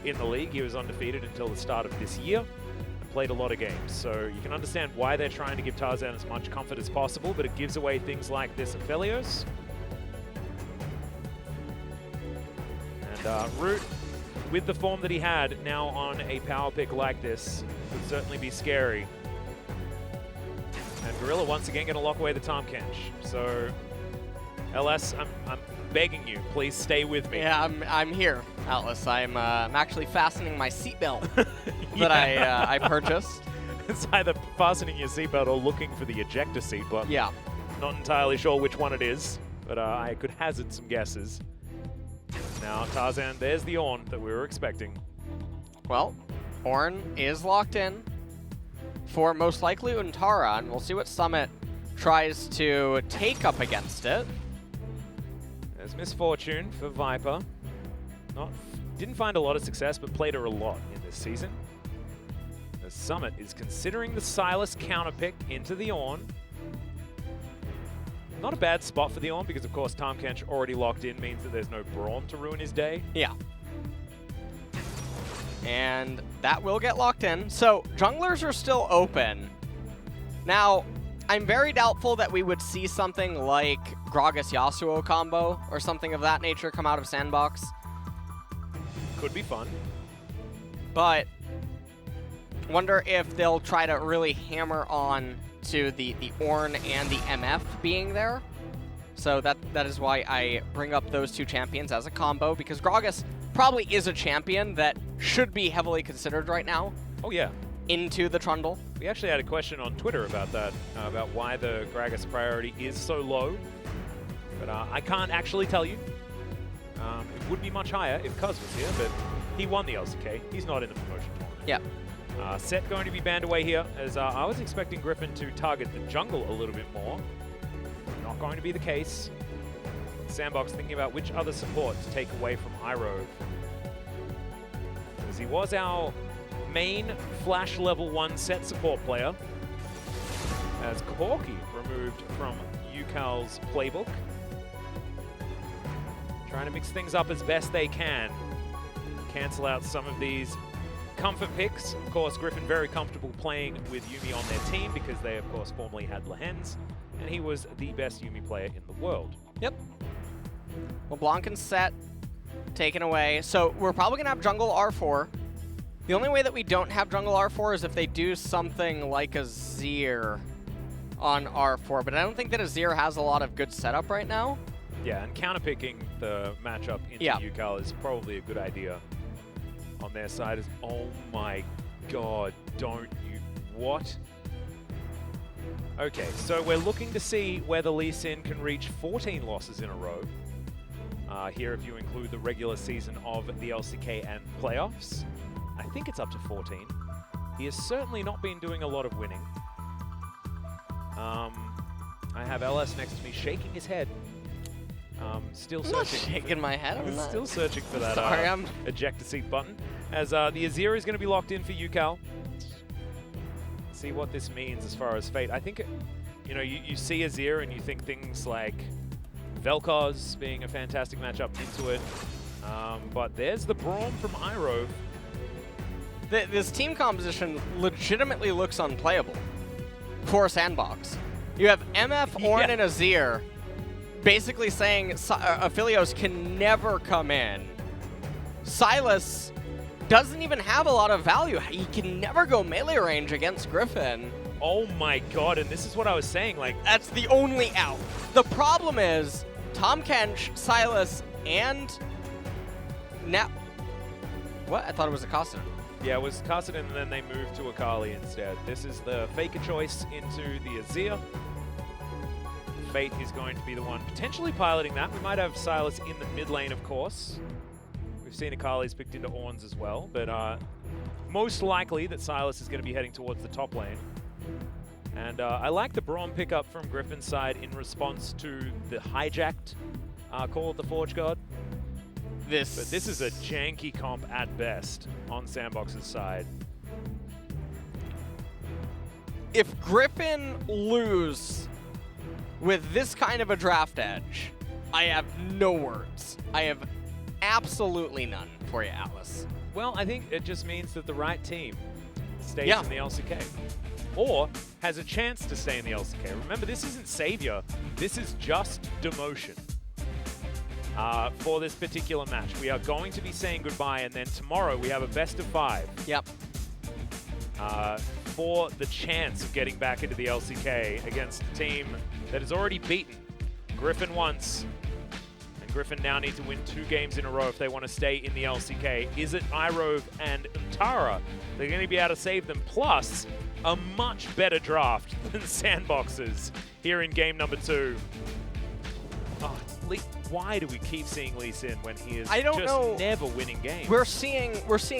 in the league. He was undefeated until the start of this year. played a lot of games, so you can understand why they're trying to give Tarzan as much comfort as possible, but it gives away things like this Aphelios. And Root, with the form that he had, now on a power pick like this, would certainly be scary. And Gorilla once again going to lock away the Tahm Kench. So, LS, I'm begging you, please stay with me. Yeah, I'm here, Atlas. I'm actually fastening my seatbelt that I purchased. It's either fastening your seatbelt or looking for the ejector seat button. Yeah. Not entirely sure which one it is, but I could hazard some guesses. Now, Tarzan, there's the Ornn that we were expecting. Well, Ornn is locked in for most likely Untara, and we'll see what Summit tries to take up against it. There's Misfortune for Viper. Didn't find a lot of success, but played her a lot in this season. The Summit is considering the Sylas counter pick into the Ornn. Not a bad spot for the Ornn because, of course, Tahm Kench already locked in means that there's no Braum to ruin his day. Yeah. And that will get locked in. So junglers are still open. Now, I'm very doubtful that we would see something like Gragas Yasuo combo or something of that nature come out of Sandbox. Could be fun. But wonder if they'll try to really hammer on to the Ornn and the MF being there. So that is why I bring up those two champions as a combo, because Gragas probably is a champion that should be heavily considered right now. Oh, yeah. Into the Trundle. We actually had a question on Twitter about that, about why the Gragas priority is so low. But I can't actually tell you. It would be much higher if Cuz was here, but he won the LCK. He's not in the promotion tournament. Yep. Set going to be banned away here, as I was expecting Griffin to target the jungle a little bit more. Not going to be the case. Sandbox thinking about which other support to take away from Iroh. As he was our main Flash level 1 set support player. As Corki removed from UCal's playbook. Trying to mix things up as best they can. Cancel out some of these comfort picks. Of course, Griffin very comfortable playing with Yuumi on their team because they, of course, formerly had Lehens, and he was the best Yuumi player in the world. Yep. Well, Blanken's set taken away. So we're probably going to have jungle R4. The only way that we don't have jungle R4 is if they do something like a Azir on R4, but I don't think that Azir has a lot of good setup right now. Yeah, and counterpicking the matchup into UCal is probably a good idea on their side. Oh my god, don't you... What? Okay, so we're looking to see whether Lee Sin can reach 14 losses in a row. Here, if you include the regular season of the LCK and playoffs. I think it's up to 14. He has certainly not been doing a lot of winning. I have LS next to me shaking his head. Still searching. I'm not shaking my head. I'm still searching for that ejector seat button. As the Azir is going to be locked in for UCal. See what this means as far as fate. I think, you know, you see Azir and you think things like Vel'Koz being a fantastic matchup into it. But there's the Braum from Iroh. This team composition legitimately looks unplayable for Sandbox. You have MF, Ornn, and Azir basically saying Aphelios can never come in. Sylas doesn't even have a lot of value. He can never go melee range against Griffin. Oh my god, and this is what I was saying, like... That's the only out. The problem is, Tahm Kench, Sylas, and... What? I thought it was a Kassadin. Yeah, it was Kassadin, and then they moved to Akali instead. This is the Faker choice into the Azir. Fate is going to be the one potentially piloting that. We might have Sylas in the mid lane, of course. We've seen Akali's picked into Ornn's as well, but most likely that Sylas is going to be heading towards the top lane. And I like the Braum pickup from Griffin's side in response to the hijacked Call of the Forge God. But this is a janky comp at best on Sandbox's side. If Griffin lose with this kind of a draft edge, I have no words. I have absolutely none for you, Atlas. Well, I think it just means that the right team stays Yeah. in the LCK. Or has a chance to stay in the LCK. Remember, this isn't Savior. This is just demotion. For this particular match. We are going to be saying goodbye, and then tomorrow we have a best of 5. Yep. For the chance of getting back into the LCK against a team that has already beaten Griffin once. And Griffin now need to win 2 games in a row if they want to stay in the LCK. Is it Irove and Untara? They're going to be able to save them, plus a much better draft than Sandbox's here in game number 2. Oh, why do we keep seeing Lee Sin when he is never winning games? We're seeing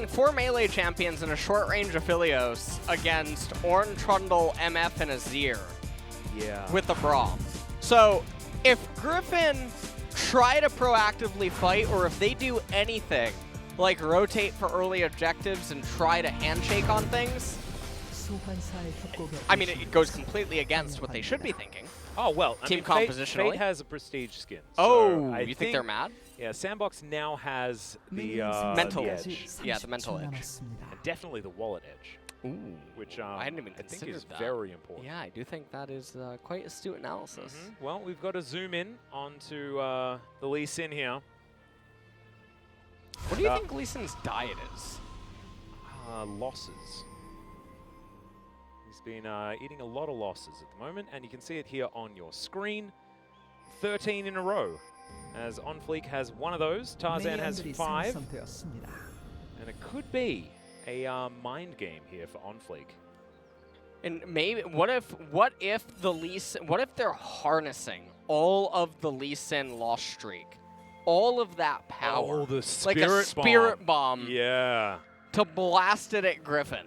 4 melee champions in a short range of Philios against Ornn, Trundle, MF, and Azir. Yeah. With the Braum. So if Griffin try to proactively fight, or if they do anything like rotate for early objectives and try to handshake on things, I mean, it goes completely against what they should be thinking. Oh, well, I Team mean, compositionally. Fate has a prestige skin. Oh, so you think they're mad? Yeah, Sandbox now has the mental edge. Yeah, the mental edge. And definitely the wallet edge. Ooh, which I hadn't even I think considered is that. very important. Yeah, I do think that is quite astute analysis. Well, we've got to zoom in onto the Lee Sin here. What do you think Lee Sin's diet is? Losses. He's been eating a lot of losses at the moment, and you can see it here on your screen. 13 in a row, as OnFleek has one of those. Tarzan has 5. And it could be a mind game here for OnFleek. And maybe what if the Lee Sin, what if they're harnessing all of the Lee Sin loss streak, all of that power, Oh, the like a spirit bomb, yeah, to blast it at Griffin?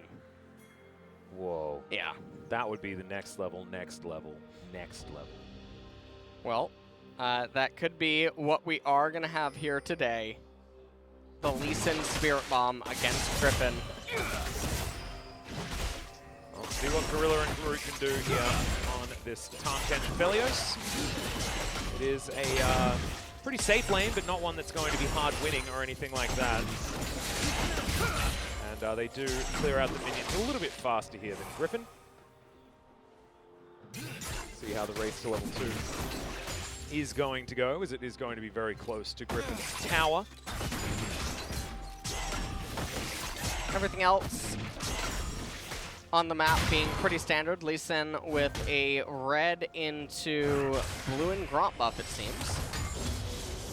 Whoa. Yeah. That would be the next level, next level, next level. Well, that could be what we are going to have here today. The Lee Sin Spirit Bomb against Griffin. Let's see what Gorilla and Groot can do here on this Tahm Kench Philios. It is a pretty safe lane, but not one that's going to be hard winning or anything like that. And they do clear out the minions a little bit faster here than Griffin. See how the race to level 2 is going to go, as it is going to be very close to Griffin's tower. Everything else on the map being pretty standard. Lee Sin with a red into blue and Gromp buff, it seems.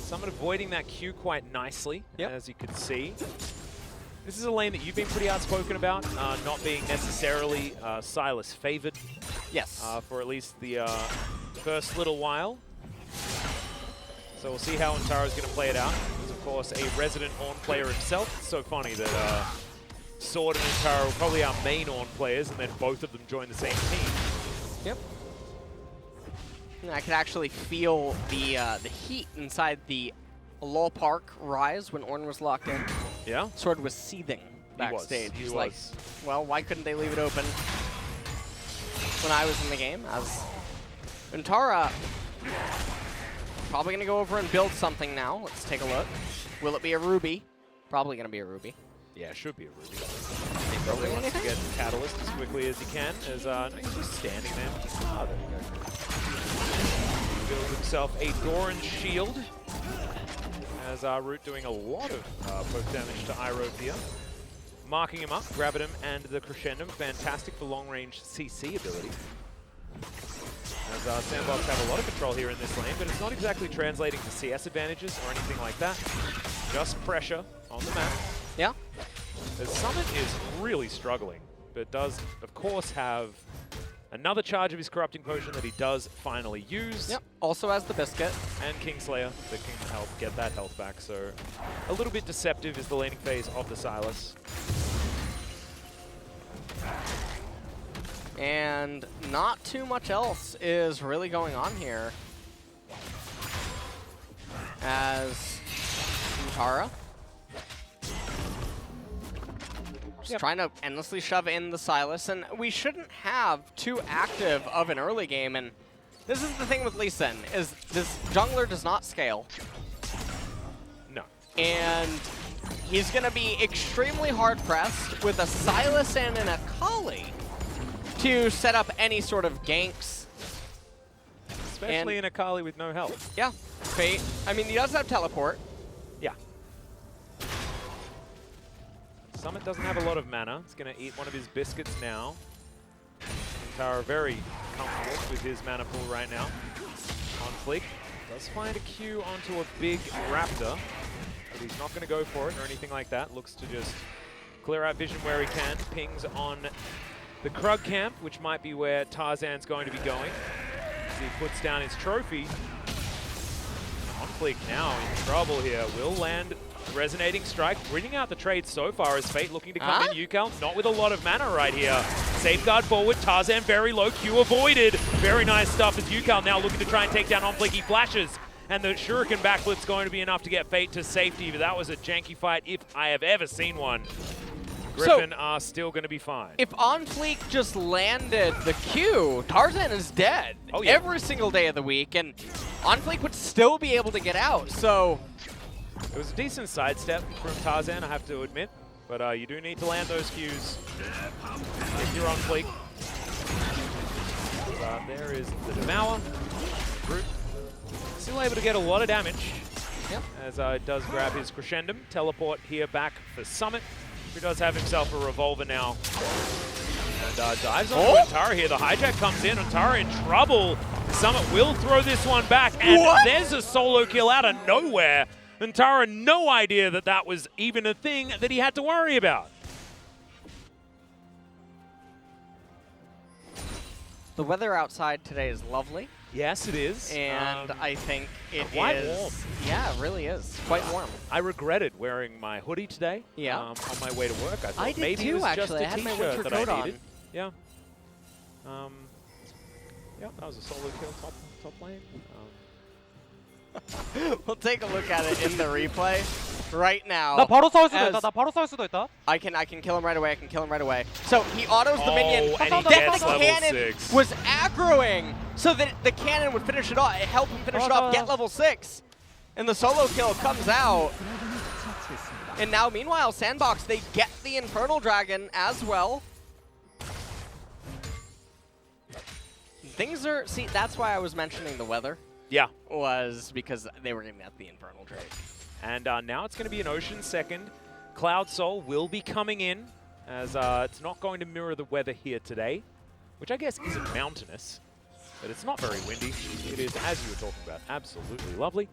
Someone avoiding that Q quite nicely, as you could see. This is a lane that you've been pretty outspoken about, not being necessarily Sylas favored. Yes. For at least the first little while. So we'll see how Untara's going to play it out. He's, of course, a resident Ornn player himself. It's so funny that Sword and Untara were probably our main Ornn players, and then both of them joined the same team. Yep. I could actually feel the heat inside the Lol Park Rise when Ornn was locked in. Yeah? Sword was seething backstage. He He's was. like, well, why couldn't they leave it open when I was in the game? As Untara probably going to go over and build something now. Let's take a look. Will it be a Ruby? Probably going to be a Ruby. Yeah, it should be a Ruby. He probably wants to get Catalyst as quickly as he can, as no, he's just standing there. Oh, there we go. He builds himself a Doran shield, as Root doing a lot of poke damage to Irove here. Marking him up, grabbing him, and the Crescendum. Fantastic for long-range CC ability. As Sandbox have a lot of control here in this lane, but it's not exactly translating to CS advantages or anything like that. Just pressure on the map. Yeah. The Summit is really struggling, but does, of course, have another charge of his Corrupting Potion that he does finally use. Yep, also has the Biscuit. And Kingslayer that can help get that health back, so a little bit deceptive is the laning phase of the Sylas. And not too much else is really going on here. As Untara just trying to endlessly shove in the Sylas, and we shouldn't have too active of an early game. And this is the thing with Lee Sin, is this jungler does not scale. No. And he's going to be extremely hard-pressed with a Sylas and an Akali to set up any sort of ganks. Especially in Akali with no health. Yeah, Fate. I mean, he does have teleport. Yeah. Summit doesn't have a lot of mana. He's going to eat one of his biscuits now. Tara very comfortable with his mana pool right now. On fleek. Does find a Q onto a big Raptor. But he's not going to go for it or anything like that. Looks to just clear out vision where he can. Pings on the Krug camp, which might be where Tarzan's going to be going. As he puts down his trophy. On fleek now in trouble here. Will land resonating strike, bringing out the trade so far as Fate looking to come in. Yukel not with a lot of mana right here. Safeguard forward, Tarzan very low, Q avoided. Very nice stuff as Yukel now looking to try and take down On Fleek. He flashes, and the Shuriken backflip's going to be enough to get Fate to safety, but that was a janky fight if I have ever seen one. Griffin are still going to be fine. If On Fleek just landed the Q, Tarzan is dead every single day of the week, and On Fleek would still be able to get out, so... It was a decent sidestep from Tarzan, I have to admit, but you do need to land those Qs if you're On Fleek. There is the Devour. Brute still able to get a lot of damage as it does grab his Crescendum. Teleport here back for Summit, who does have himself a Revolver now. And dives on Antara here. The hijack comes in. Antara in trouble. Summit will throw this one back, and there's a solo kill out of nowhere. Antara, no idea that that was even a thing that he had to worry about. The weather outside today is lovely. Yes, it is. And I think it quite is. Warm. Yeah, it really is. Quite warm. I regretted wearing my hoodie today on my way to work. I thought maybe it was just a t-shirt that I needed. Yeah. Yeah, that was a solo kill top lane. We'll take a look at it in the replay right now. 나 바로 싸울 수도 있다. 나 바로 싸울 수도 있다. I can kill him right away. I can kill him right away. So he autos the minion. And he then gets the cannon 6. was aggroing so that the cannon would finish it off. It helped him finish it off, get level 6. And the solo kill comes out. And now, meanwhile, Sandbox, they get the Infernal Dragon as well. Things are, see, that's why I was mentioning the weather. Yeah. Was because they were going to get the Infernal trade. And now it's going to be an Ocean second. Cloud Soul will be coming in, as it's not going to mirror the weather here today, which I guess isn't mountainous, but it's not very windy. It is, as you were talking about, absolutely lovely.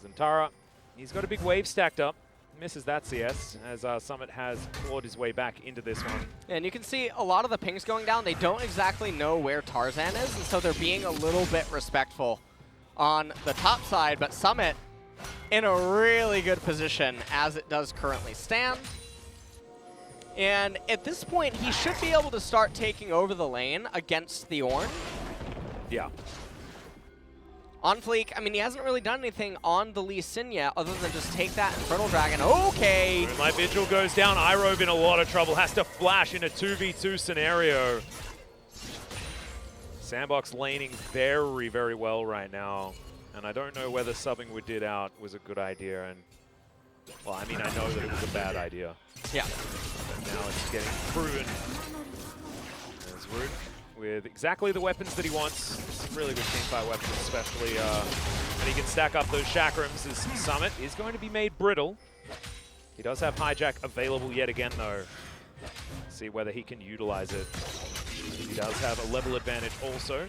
Zantara, he's got a big wave stacked up. Misses that CS, as Summit has clawed his way back into this one. And you can see a lot of the pings going down. They don't exactly know where Tarzan is, and so they're being a little bit respectful on the top side, but Summit in a really good position as it does currently stand. And at this point, he should be able to start taking over the lane against the Ornn. Yeah. On Fleek, I mean, he hasn't really done anything on the Lee Sin yet other than just take that Infernal Dragon. Okay. Moonlight Vigil goes down. Irove in a lot of trouble. Has to flash in a 2v2 scenario. Sandbox laning very, very well right now. And I don't know whether subbing with Did out was a good idea. And, well, I mean, I know that it was a bad idea. Yeah. But now it's getting proven. There's Rune with exactly the weapons that he wants. Some really good teamfight weapons, especially when he can stack up those chakrams. His Summit is going to be made brittle. He does have hijack available yet again, though. See whether he can utilize it. He does have a level advantage also.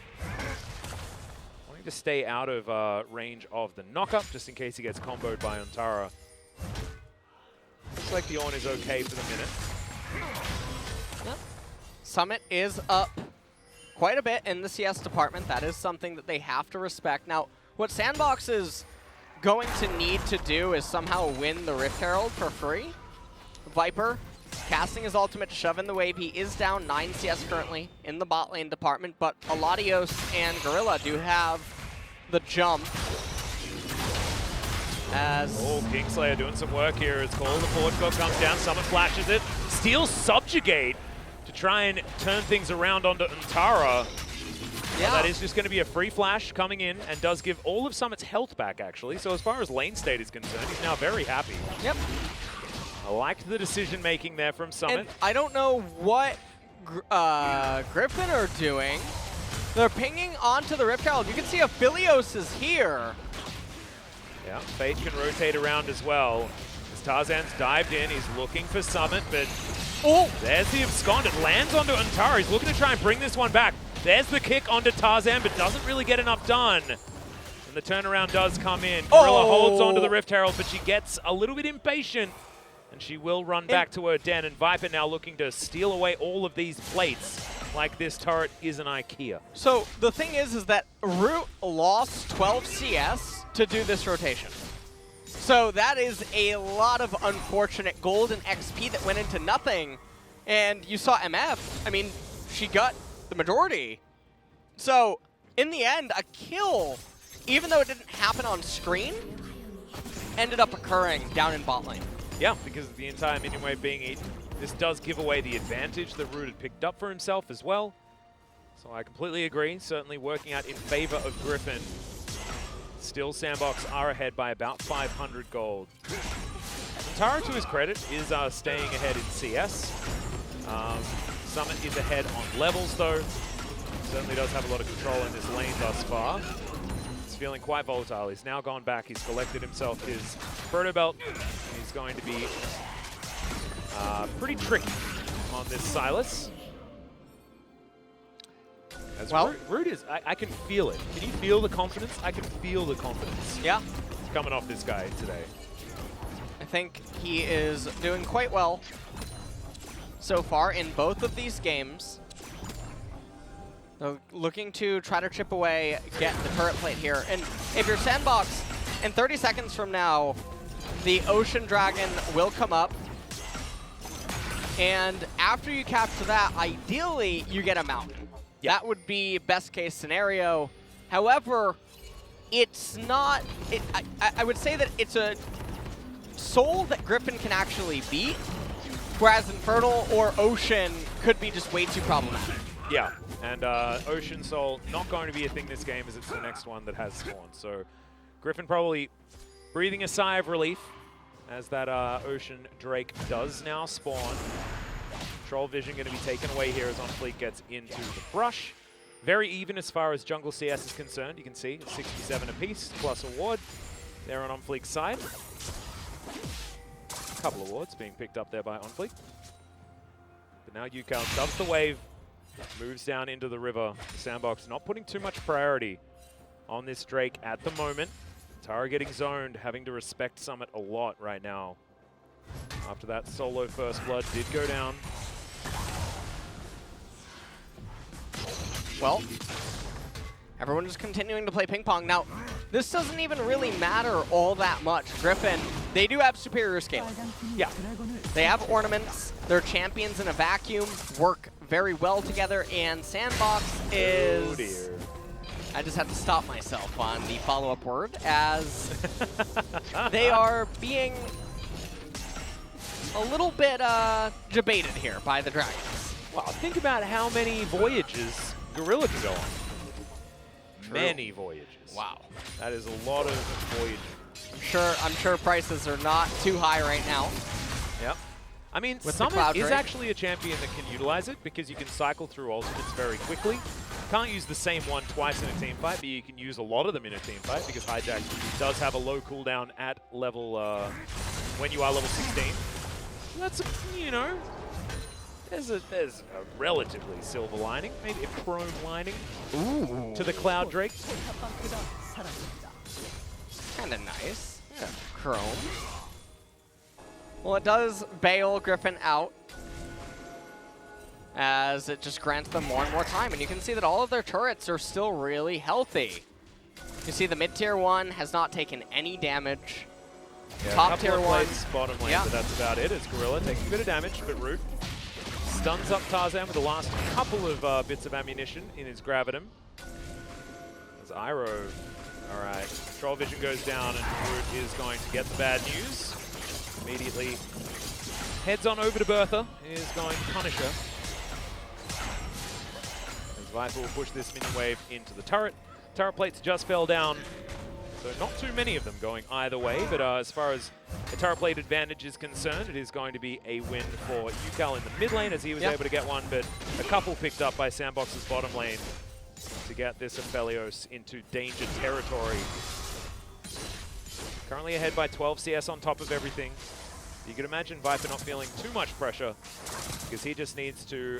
Wanting to stay out of range of the knockup, just in case he gets comboed by Antara. Looks like the Ornn is okay for the minute. Yep. Summit is up quite a bit in the CS department. That is something that they have to respect. Now, what Sandbox is going to need to do is somehow win the Rift Herald for free. Viper casting his ultimate to shove in the wave. He is down 9 CS currently in the bot lane department, but Aladios and Gorilla do have the jump. As Kingslayer doing some work here. It's called. The forward go comes down. Summit flashes it. Steals Subjugate to try and turn things around onto Antara. Yeah. That is just going to be a free flash coming in and does give all of Summit's health back, actually. So as far as lane state is concerned, he's now very happy. Yep. I liked the decision-making there from Summit. And I don't know what Griffin are doing. They're pinging onto the Rift Herald. You can see Aphelios is here. Yeah, Fate can rotate around as well. As Tarzan's dived in, he's looking for Summit, but there's the abscond. It lands onto Antara. He's looking to try and bring this one back. There's the kick onto Tarzan, but doesn't really get enough done. And the turnaround does come in. Gorilla holds onto the Rift Herald, but she gets a little bit impatient. And she will run back to her den, and Viper now looking to steal away all of these plates like this turret is an IKEA. So the thing is that Root lost 12 CS to do this rotation. So that is a lot of unfortunate gold and XP that went into nothing. And you saw MF, I mean, she got the majority. So in the end, a kill, even though it didn't happen on screen, ended up occurring down in bot lane. Yeah, because of the entire minion wave being eaten. This does give away the advantage that Root had picked up for himself as well. So I completely agree. Certainly working out in favor of Griffin. Still, Sandbox are ahead by about 500 gold. Tara, to his credit, is staying ahead in CS. Summit is ahead on levels, though. Certainly does have a lot of control in this lane thus far. He's feeling quite volatile. He's now gone back. He's collected himself his Proto Belt. He's going to be pretty tricky on this Silas. As Root is, I can feel it. Can you feel the confidence? I can feel the confidence. Yeah. Coming off this guy today. I think he is doing quite well so far in both of these games. So looking to try to chip away, get the turret plate here. And if you're Sandbox, in 30 seconds from now, the Ocean Dragon will come up. And after you capture that, ideally, you get a mountain. That would be best case scenario. However, it's not, I would say that it's a soul that Griffin can actually beat, whereas Infernal or Ocean could be just way too problematic. Yeah, and Ocean Soul not going to be a thing this game as it's the next one that has spawned. So Griffin probably breathing a sigh of relief as that Ocean Drake does now spawn. Troll Vision going to be taken away here as OnFleek gets into the brush. Very even as far as jungle CS is concerned. You can see 67 apiece plus a ward there on OnFleek's side. A couple of wards being picked up there by OnFleek. But now Yukao dubs the wave, moves down into the river. The Sandbox not putting too much priority on this Drake at the moment. Tara getting zoned, having to respect Summit a lot right now. After that solo first blood did go down. Well, everyone is continuing to play ping pong. Now, this doesn't even really matter all that much. Griffin, they do have superior scale. Yeah. They have ornaments. Their champions in a vacuum work very well together, and Sandbox is... Oh dear. I just have to stop myself on the follow-up word, as they are being a little bit debated here by the Dragons. Wow, think about how many voyages Gorilla can go on. True. Many voyages. Wow. That is a lot of voyages. I'm sure prices are not too high right now. Yep. I mean, With Summit is Drake. actually a champion that can utilize it because you can cycle through ultimates very quickly. Can't use the same one twice in a team fight, but you can use a lot of them in a team fight because Hijack does have a low cooldown at level, when you are level 16. That's, you know, there's a relatively silver lining, maybe a chrome lining to the Cloud Drake. Kind of nice. Yeah, chrome. Well, it does bail Griffin out, as it just grants them more and more time. And you can see that all of their turrets are still really healthy. You see the mid-tier one has not taken any damage. Yeah, Top tier one. Bottom lane, but that's about it. It's Gorilla taking a bit of damage, but Root stuns up Tarzan with the last couple of bits of ammunition in his Gravitum. As Iroh, all right, Troll Vision goes down, and Root is going to get the bad news. Immediately heads on over to Bertha, is going to punish her. As Viper will push this minion wave into the turret. Turret plates just fell down, so not too many of them going either way, but as far as the turret plate advantage is concerned, it is going to be a win for UCal in the mid lane as he was able to get one, but a couple picked up by Sandbox's bottom lane to get this Aphelios into danger territory. Currently ahead by 12 CS on top of everything. You can imagine Viper not feeling too much pressure because he just needs to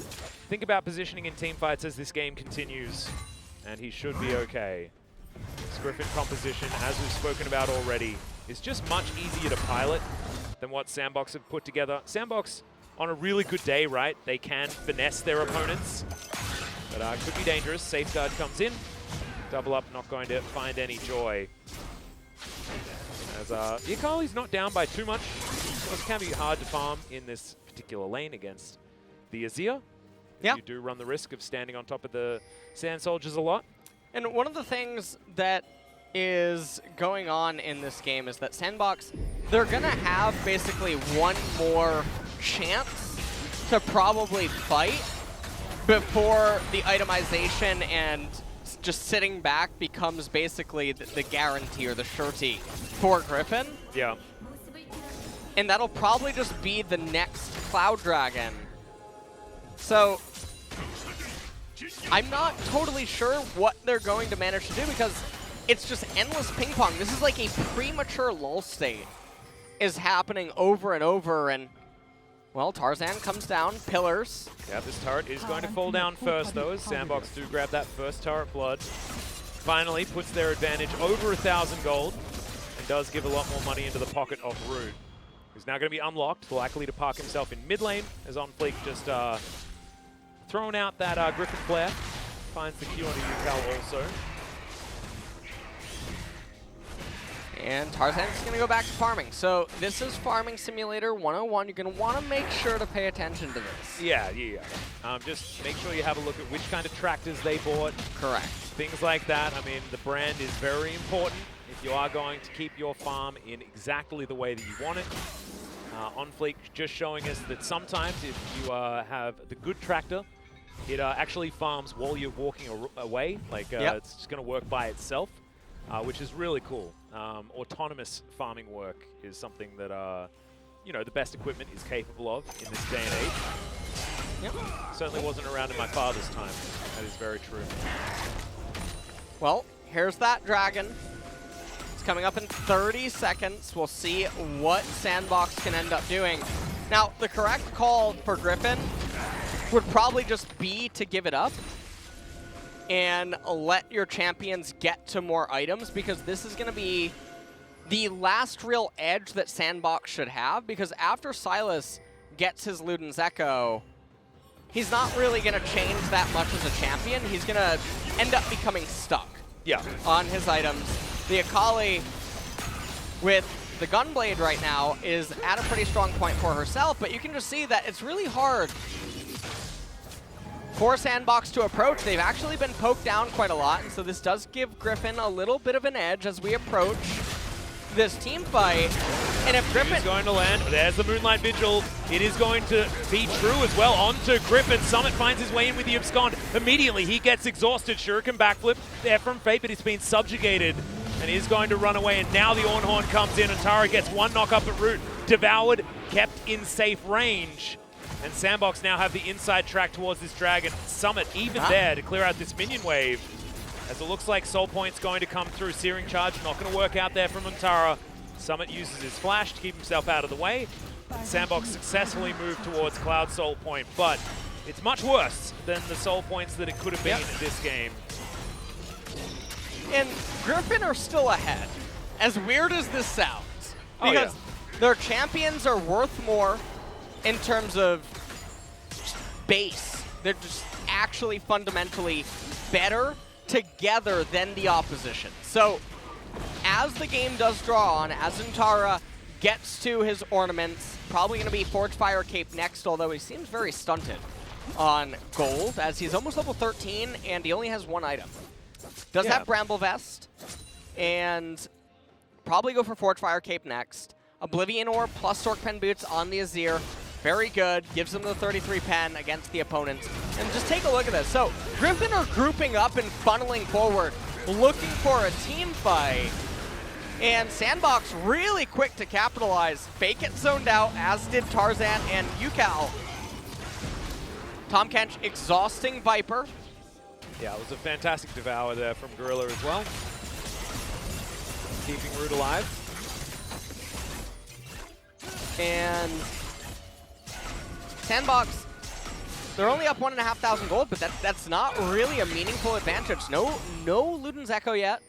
think about positioning in team fights as this game continues, and he should be okay. This Griffin composition, as we've spoken about already, is just much easier to pilot than what Sandbox have put together. Sandbox, on a really good day, right, they can finesse their opponents, but could be dangerous. Safeguard comes in. Double up, not going to find any joy. As Yakali's not down by too much. It can be hard to farm in this particular lane against the Azir. You do run the risk of standing on top of the Sand Soldiers a lot. And one of the things that is going on in this game is that Sandbox, they're going to have basically one more chance to probably fight before the itemization and just sitting back becomes basically the guarantee or the surety for Griffin. Yeah. And that'll probably just be the next Cloud Dragon. So I'm not totally sure what they're going to manage to do because it's just endless ping pong. This is like a premature lull state is happening over and over, and well, Tarzan comes down, pillars. Yeah, this turret is going to fall down first though, as Sandbox do grab that first turret blood. Finally puts their advantage over 1,000 gold and does give a lot more money into the pocket of Root, who's now going to be unlocked, likely to park himself in mid lane, as OnFleek just thrown out that Griffin flare. Finds the Q onto UCal also. And Tarzan's going to go back to farming. So this is Farming Simulator 101. You're going to want to make sure to pay attention to this. Yeah. Just make sure you have a look at which kind of tractors they bought. Correct. Things like that. I mean, the brand is very important if you are going to keep your farm in exactly the way that you want it. OnFleek just showing us that sometimes if you have the good tractor, it actually farms while you're walking away. Like it's just going to work by itself, which is really cool. Autonomous farming work is something that the best equipment is capable of in this day and age. Certainly wasn't around in my father's time. That is very true. Well, here's that dragon. It's coming up in 30 seconds. We'll see what Sandbox can end up doing. Now, the correct call for Griffin would probably just be to give it up and let your champions get to more items, because this is going to be the last real edge that Sandbox should have, because after Silas gets his Luden's Echo, he's not really going to change that much as a champion. He's going to end up becoming stuck on his items. The Akali with the Gunblade right now is at a pretty strong point for herself, but you can just see that it's really hard for Sandbox to approach. They've actually been poked down quite a lot, and so this does give Griffin a little bit of an edge as we approach this team fight. And if Griffin is going to land, there's the Moonlight Vigil. It is going to be true as well onto Griffin. Summit finds his way in with the Abscond. Immediately he gets exhausted. Shuriken backflip there from Fate, but he's been subjugated and is going to run away. And now the Ornhorn comes in, and Tara gets one knock up at Root. Devoured, kept in safe range. And Sandbox now have the inside track towards this dragon. Summit even there to clear out this minion wave. As it looks like Soul Point's going to come through. Searing Charge not going to work out there from Tara. Summit uses his flash to keep himself out of the way. Sandbox successfully moved towards Cloud Soul Point, but it's much worse than the Soul Points that it could have been in this game. And Griffin are still ahead, as weird as this sounds, because their champions are worth more in terms of base. They're just actually fundamentally better together than the opposition. So as the game does draw on, as Antara gets to his ornaments, probably going to be Forge Fire Cape next, although he seems very stunted on gold, as he's almost level 13 and he only has one item. Does have Bramble Vest, and probably go for Forge Fire Cape next. Oblivion Orb plus Sorkpen Boots on the Azir. Very good. Gives them the 33 pen against the opponents. And just take a look at this. So Griffin are grouping up and funneling forward, looking for a team fight. And Sandbox really quick to capitalize. Fake it zoned out, as did Tarzan and Yukal. Tom Kench exhausting Viper. Yeah, it was a fantastic devour there from Gorilla as well. Keeping Root alive. And Sandbox, they're only up 1,500 gold, but that's not really a meaningful advantage. No Luden's Echo yet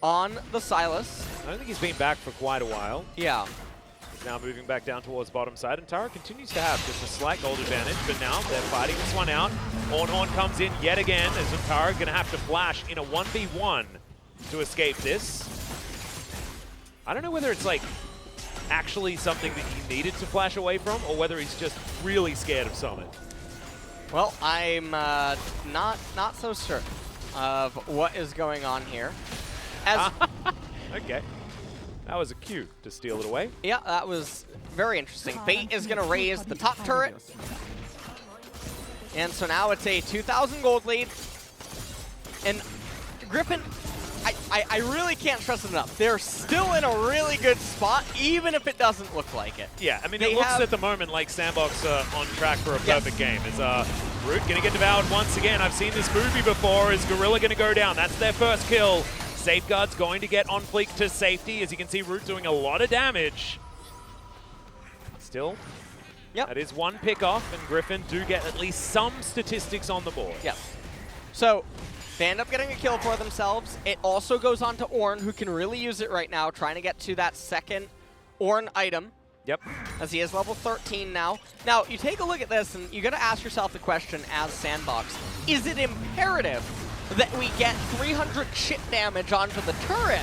on the Sylas. I don't think he's been back for quite a while. Yeah. He's now moving back down towards bottom side, and Tara continues to have just a slight gold advantage, but now they're fighting this one out. Horn comes in yet again, as Tara going to have to flash in a 1v1 to escape this. I don't know whether it's like actually something that he needed to flash away from, or whether he's just really scared of Summit. Well, I'm not so sure of what is going on here. As okay. That was a cue to steal it away. yeah, that was very interesting. Fate is going to raise the top turret. And so now it's a 2,000 gold lead. And Griffin, I really can't stress it enough. They're still in a really good spot, even if it doesn't look like it. Yeah, I mean, They it looks have- at the moment like Sandbox on track for a perfect game. Is Root going to get devoured once again? I've seen this movie before. Is Gorilla going to go down? That's their first kill. Safeguard's going to get on fleek to safety. As you can see, Root doing a lot of damage. Still, Yep. that is one pick off, and Griffin do get at least some statistics on the board. Yes. So they end up getting a kill for themselves. It also goes on to Ornn, who can really use it right now, trying to get to that second Ornn item. Yep. As he is level 13 now. Now, you take a look at this, and you got to ask yourself the question as Sandbox. Is it imperative that we get 300 chip damage onto the turret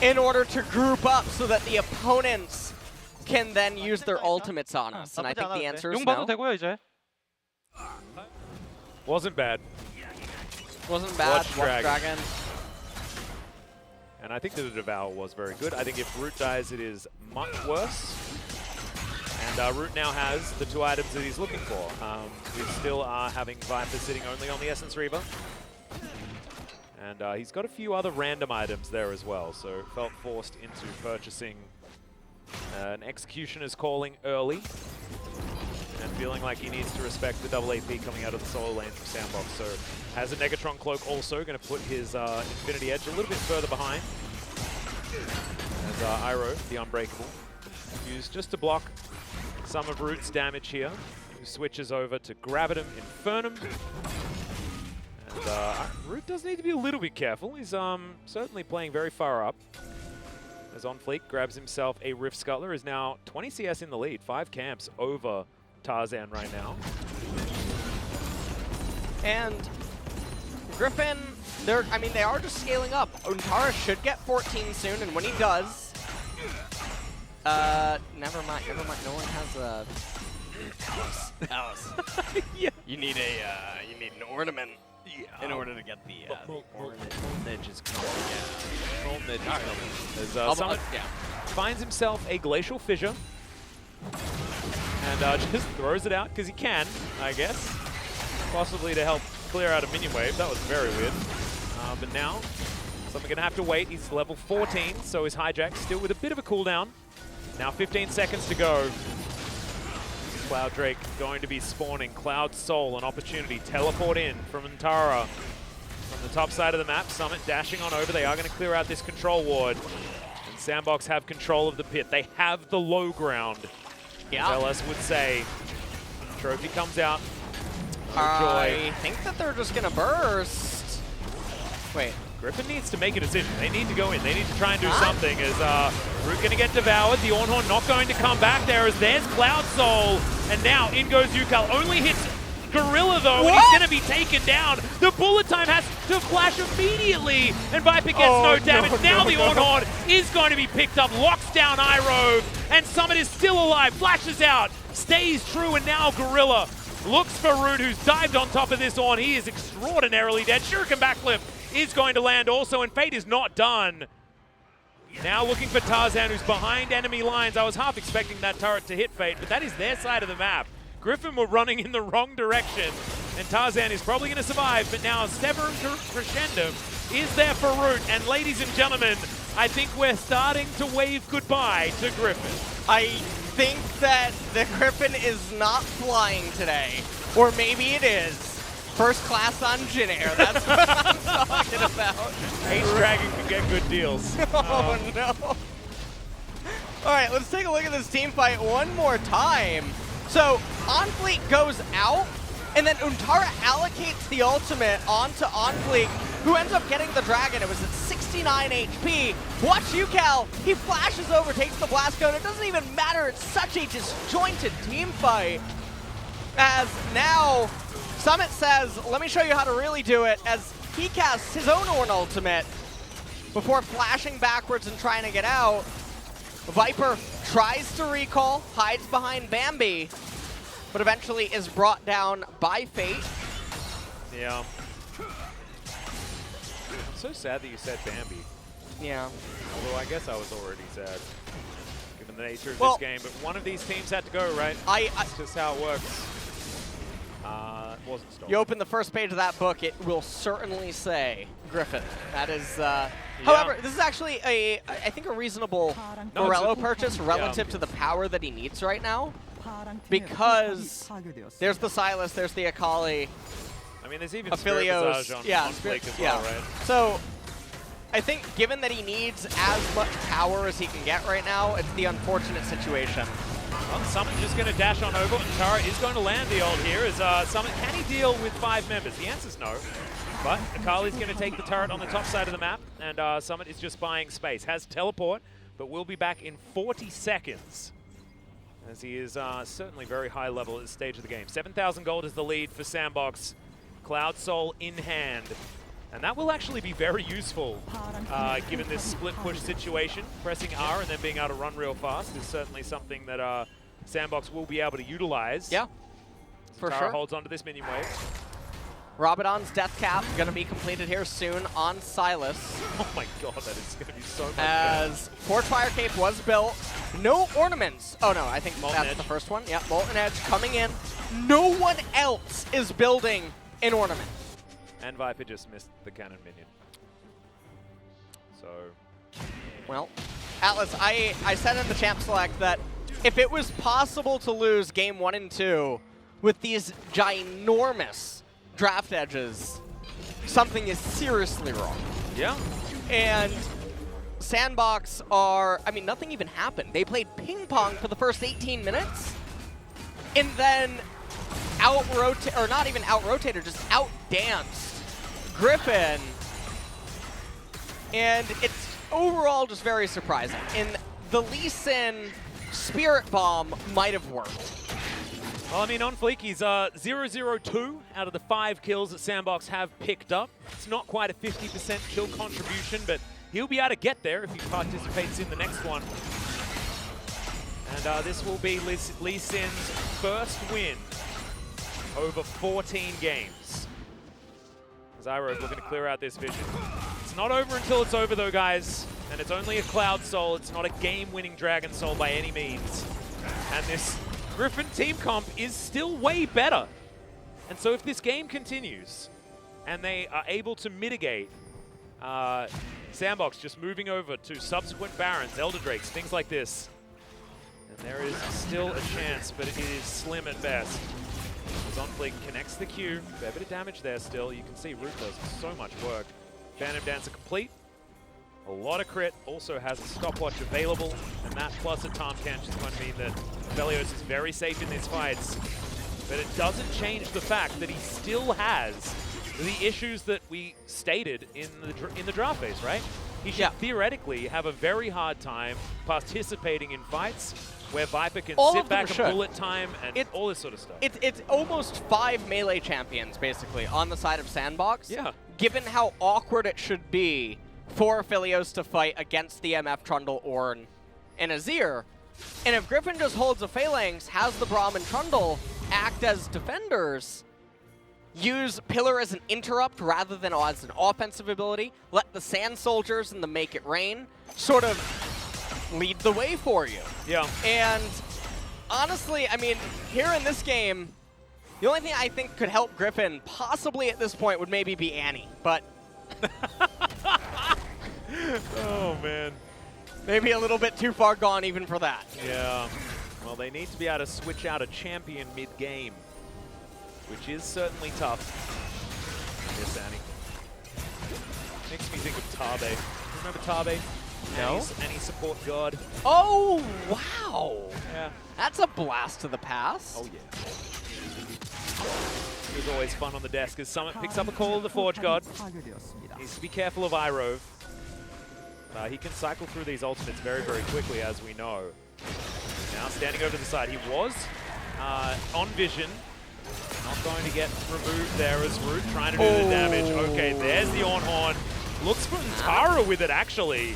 in order to group up so that the opponents can then use their ultimates on us? And I think the answer is 용 봐도 no. 되고요, 이제. Wasn't bad. Wasn't bad. Watch Dragon. Dragon. And I think that the Devour was very good. I think if Root dies, it is much worse. And Root now has the two items that he's looking for. We still are having Viper sitting only on the Essence Reaver. And he's got a few other random items there as well, so felt forced into purchasing an Executioner's Calling early. And feeling like he needs to respect the double AP coming out of the solo lane from Sandbox. So has a Negatron Cloak also, going to put his Infinity Edge a little bit further behind. As Iroh, the Unbreakable, used just to block some of Root's damage here. Who switches over to Gravitum Infernum. And Root does need to be a little bit careful. He's certainly playing very far up. As On Fleek grabs himself a Rift Scuttler, is now 20 CS in the lead, 5 camps over Tarzan right now. And Griffin, they are just scaling up. Untara should get 14 soon, and when he does, never mind. No one has a Alice. Yeah. You need an ornament in order to get the ornament. Edge is coming. Yeah. Golden Edge is coming. I'll- As Summit yeah. finds himself a Glacial Fissure. And just throws it out because he can, I guess. Possibly to help clear out a minion wave. That was very weird. But now, Summit going to have to wait. He's level 14, so his Hijack still with a bit of a cooldown. Now 15 seconds to go. Cloud Drake going to be spawning. Cloud Soul, an opportunity. Teleport in from Antara. From the top side of the map, Summit dashing on over. They are going to clear out this control ward. And Sandbox have control of the pit. They have the low ground. Yeah. As LS would say. Trophy comes out. I think that they're just gonna burst. Wait. Griffin needs to make a decision. They need to go in. They need to try and do something. As Root going to get devoured. The Ornhorn not going to come back there as there's Cloud Soul. And now in goes Yukal. Only hits Gorilla though, and he's going to be taken down. The bullet time has to flash immediately, and Viper gets no damage. Now the Ornhorn is going to be picked up, locks down Iroh, and Summit is still alive. Flashes out, stays true, and now Gorilla looks for Root, who's dived on top of this Ornn. He is extraordinarily dead. Shuriken backflip is going to land also, and Fate is not done. Now looking for Tarzan, who's behind enemy lines. I was half expecting that turret to hit Fate, but that is their side of the map. Griffin were running in the wrong direction, and Tarzan is probably going to survive, but now Severum Crescendum is there for Root, and ladies and gentlemen, I think we're starting to wave goodbye to Griffin. I think that the Griffin is not flying today, or maybe it is. First class on Jin Air, that's what I'm talking about. Ace Dragon can get good deals. Oh no. All right, let's take a look at this team fight one more time. So, Onfleet goes out, and then Untara allocates the ultimate onto Onfleet, who ends up getting the dragon. It was at 69 HP. Watch UCal, he flashes over, takes the blast cone. It doesn't even matter, it's such a disjointed team fight. As now, Summit says, let me show you how to really do it, as he casts his own Ornn ultimate before flashing backwards and trying to get out. Viper tries to recall, hides behind Bambi, but eventually is brought down by Fate. Yeah. I'm so sad that you said Bambi. Yeah. Although I guess I was already sad, given the nature of Well, this game. But one of these teams had to go, right? That's just how it works. It wasn't stolen. You open the first page of that book, it will certainly say Griffin. That is, however, this is actually I think a reasonable Morello purchase relative to the power that he needs right now. Because there's the Silas, there's the Akali. I mean, there's even Aphelios, Spirit Visage on Blake as well, right? So, I think given that he needs as much power as he can get right now, it's the unfortunate situation. Well, Summit just going to dash on over, and Tara is going to land the ult here. As Summit, can he deal with 5 members? The answer's no. But Akali's going to take the turret on the top side of the map, and Summit is just buying space. Has teleport, but will be back in 40 seconds. As he is certainly very high level at this stage of the game. 7,000 gold is the lead for Sandbox. Cloud Soul in hand. And that will actually be very useful given this split push situation. Pressing R and then being able to run real fast is certainly something that Sandbox will be able to utilize. Yeah, for Tara sure. holds onto this minion wave. Rabadon's death cap going to be completed here soon on Silas. Oh my god, that is going to be so much As Forge Fire Cape was built. No ornaments. Oh no, I think Molten that's Edge. the first one. Yeah, Molten Edge coming in. No one else is building an ornament. And Viper just missed the cannon minion. So... Well, Atlas, I said in the champ select that if it was possible to lose game 1 and 2 with these ginormous draft edges, something is seriously wrong. Yeah. And Sandbox are, I mean, nothing even happened. They played ping pong for the first 18 minutes and then out-rotate, or not even out-rotated, just out-danced Griffin. And it's overall just very surprising. And the Lee Sin Spirit Bomb might have worked. Well, I mean, on Fleek, he's 0-0-2 out of the 5 kills that Sandbox have picked up. It's not quite a 50% kill contribution, but he'll be able to get there if he participates in the next one. And this will be Lee Sin's first win over 14 games. Zyro looking to clear out this vision. It's not over until it's over, though, guys. And it's only a Cloud Soul. It's not a game-winning Dragon Soul by any means. And this Griffin team comp is still way better. And so if this game continues and they are able to mitigate Sandbox just moving over to subsequent Barons, Elder Drakes, things like this, and there is still a chance, but it is slim at best. Zonfleet connects the Q, fair bit of damage there still. You can see Root does so much work. Phantom Dancer complete. A lot of crit, also has a stopwatch available, and that plus a Tahm Kench is going to mean that Aphelios is very safe in these fights. But it doesn't change the fact that he still has the issues that we stated in the draft phase, right? He should theoretically have a very hard time participating in fights where Viper can sit back and bullet time and all this sort of stuff. It's almost 5 melee champions, basically, on the side of Sandbox. Yeah. Given how awkward it should be for Aphelios to fight against the MF Trundle, Ornn, and Azir. And if Griffin just holds a Phalanx, has the Braum and Trundle act as defenders, use Pillar as an interrupt rather than as an offensive ability. Let the Sand Soldiers and the Make It Rain sort of lead the way for you. Yeah. And honestly, I mean, here in this game, the only thing I think could help Griffin possibly at this point would maybe be Annie, but Oh, man. maybe a little bit too far gone even for that. Yeah. Well, they need to be able to switch out a champion mid-game, which is certainly tough. Yes, Annie. Makes me think of Tabe. Remember Tabe? No. Annie support god. Oh, wow. Yeah. That's a blast to the past. Oh, yeah. It was always fun on the desk as Summit picks up a call of the Forge God. Needs to be careful of Irove. He can cycle through these ultimates very, very quickly, as we know. Now standing over to the side. He was on vision. Not going to get removed there as Root trying to do the damage. Okay, there's the on-horn. Looks for Ntara with it, actually.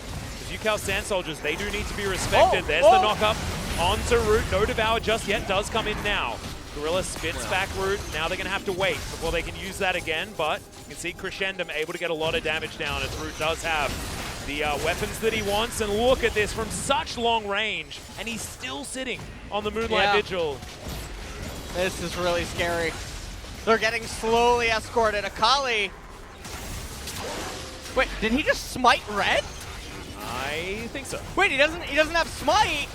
The UCal Sand Soldiers, they do need to be respected. There's the knock-up onto Root. No Devour just yet. Does come in now. Gorilla spits back Root. Now they're going to have to wait before they can use that again, but you can see Crescendum able to get a lot of damage down as Root does have the weapons that he wants. And look at this from such long range, and he's still sitting on the Moonlight Vigil. This is really scary. They're getting slowly escorted. Akali. Wait, did he just smite red? I think so. Wait, he doesn't have smite.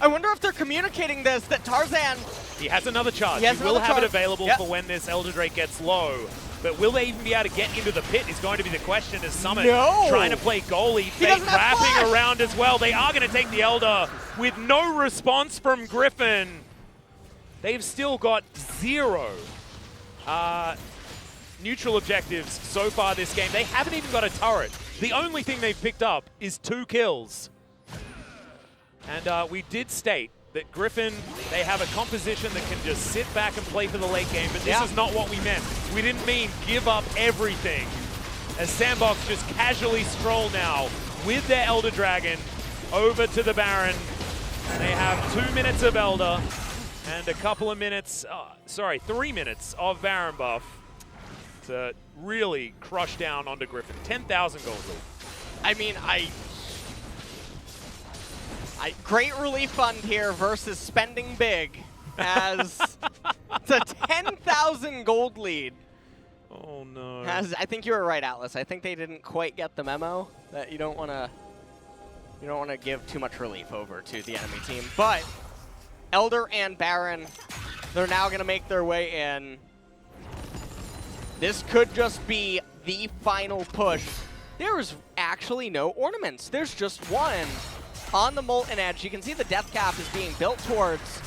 I wonder if they're communicating this, that Tarzan... He has another charge. He will have it available for when this Elder Drake gets low. But will they even be able to get into the pit is going to be the question as Summit trying to play goalie. Fate wrapping around as well. They are going to take the Elder with no response from Griffin. They've still got 0 neutral objectives so far this game. They haven't even got a turret. The only thing they've picked up is 2 kills. And we did state that Griffin, they have a composition that can just sit back and play for the late game, but this is not what we meant. We didn't mean give up everything. As Sandbox just casually stroll now with their Elder Dragon over to the Baron. They have 2 minutes of Elder and a couple of minutes, 3 minutes of Baron buff to really crush down onto Griffin. 10,000 gold lead. I mean, great relief fund here versus spending big as it's a 10,000 gold lead. Oh no. I think you were right, Atlas. I think they didn't quite get the memo that you don't want to give too much relief over to the enemy team. But Elder and Baron, they're now going to make their way in. This could just be the final push. There's actually no ornaments. There's just one on the Molten Edge. You can see the death cap is being built towards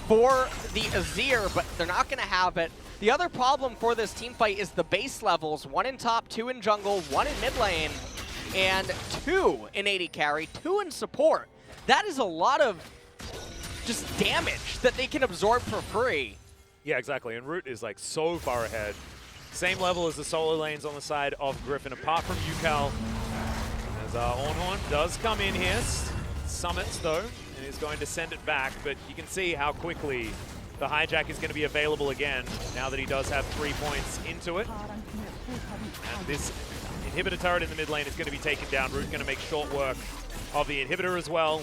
for the Azir, but they're not going to have it. The other problem for this team fight is the base levels. 1 in top, 2 in jungle, 1 in mid lane, and 2 in AD carry, 2 in support. That is a lot of just damage that they can absorb for free. Yeah, exactly. And Root is like so far ahead. Same level as the solo lanes on the side of Griffin, apart from UCal. As Ornhorn does come in here. Summits, though, and is going to send it back. But you can see how quickly the hijack is going to be available again, now that he does have 3 points into it. And this inhibitor turret in the mid lane is going to be taken down. Root going to make short work of the inhibitor as well.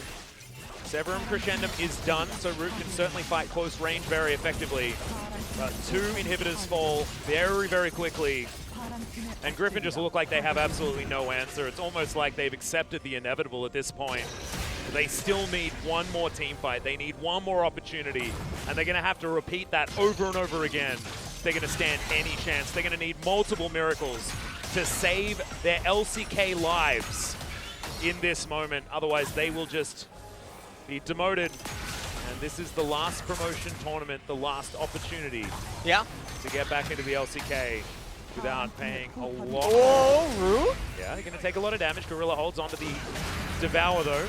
Severum Crescendum is done, so Root can certainly fight close range very effectively. But 2 inhibitors fall very, very quickly. And Griffin just look like they have absolutely no answer. It's almost like they've accepted the inevitable at this point. They still need one more team fight. They need one more opportunity. And they're going to have to repeat that over and over again if they're going to stand any chance. They're going to need multiple miracles to save their LCK lives in this moment. Otherwise, they will just be demoted. And this is the last promotion tournament, the last opportunity to get back into the LCK without paying a lot. Oh, Root? Yeah, they're going to take a lot of damage. Gorilla holds onto the Devour, though.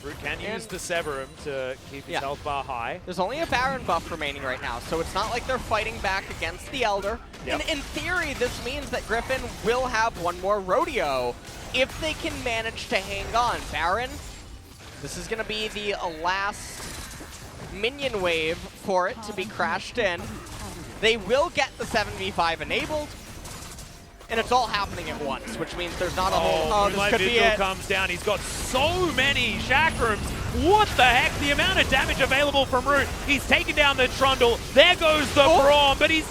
Root can use the Severum to keep his health bar high. There's only a Baron buff remaining right now, so it's not like they're fighting back against the Elder. And in theory, this means that Griffin will have one more rodeo if they can manage to hang on. Baron, this is going to be the last minion wave for it to be crashed in. They will get the 7v5 enabled, and it's all happening at once, which means there's not a whole... Oh, this Moonlight could be Vigil it. comes down. He's got so many chakrams. What the heck? The amount of damage available from Root. He's taken down the Trundle. There goes the Braum, but he's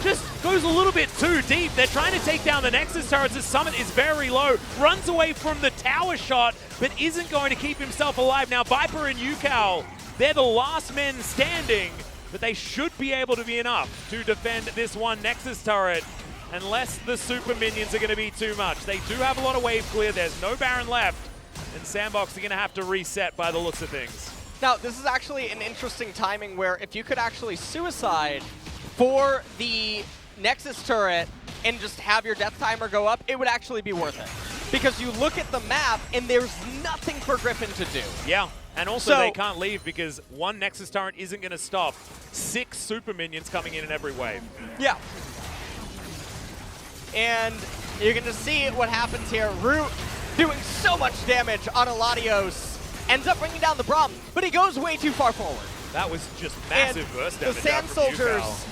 just goes a little bit too deep. They're trying to take down the Nexus turrets. The Summit is very low. Runs away from the tower shot, but isn't going to keep himself alive. Now, Viper and Yukal, they're the last men standing, but they should be able to be enough to defend this one Nexus turret. Unless the super minions are going to be too much. They do have a lot of wave clear. There's no Baron left. And Sandbox are going to have to reset by the looks of things. Now, this is actually an interesting timing where if you could actually suicide for the Nexus turret and just have your death timer go up, it would actually be worth it. Because you look at the map and there's nothing for Griffin to do. Yeah, and also they can't leave because one Nexus turret isn't going to stop 6 super minions coming in every wave. Yeah. And you're going to see what happens here. Root doing so much damage on Eladios. Ends up bringing down the Braum, but he goes way too far forward. That was just massive burst damage. The Sand Soldiers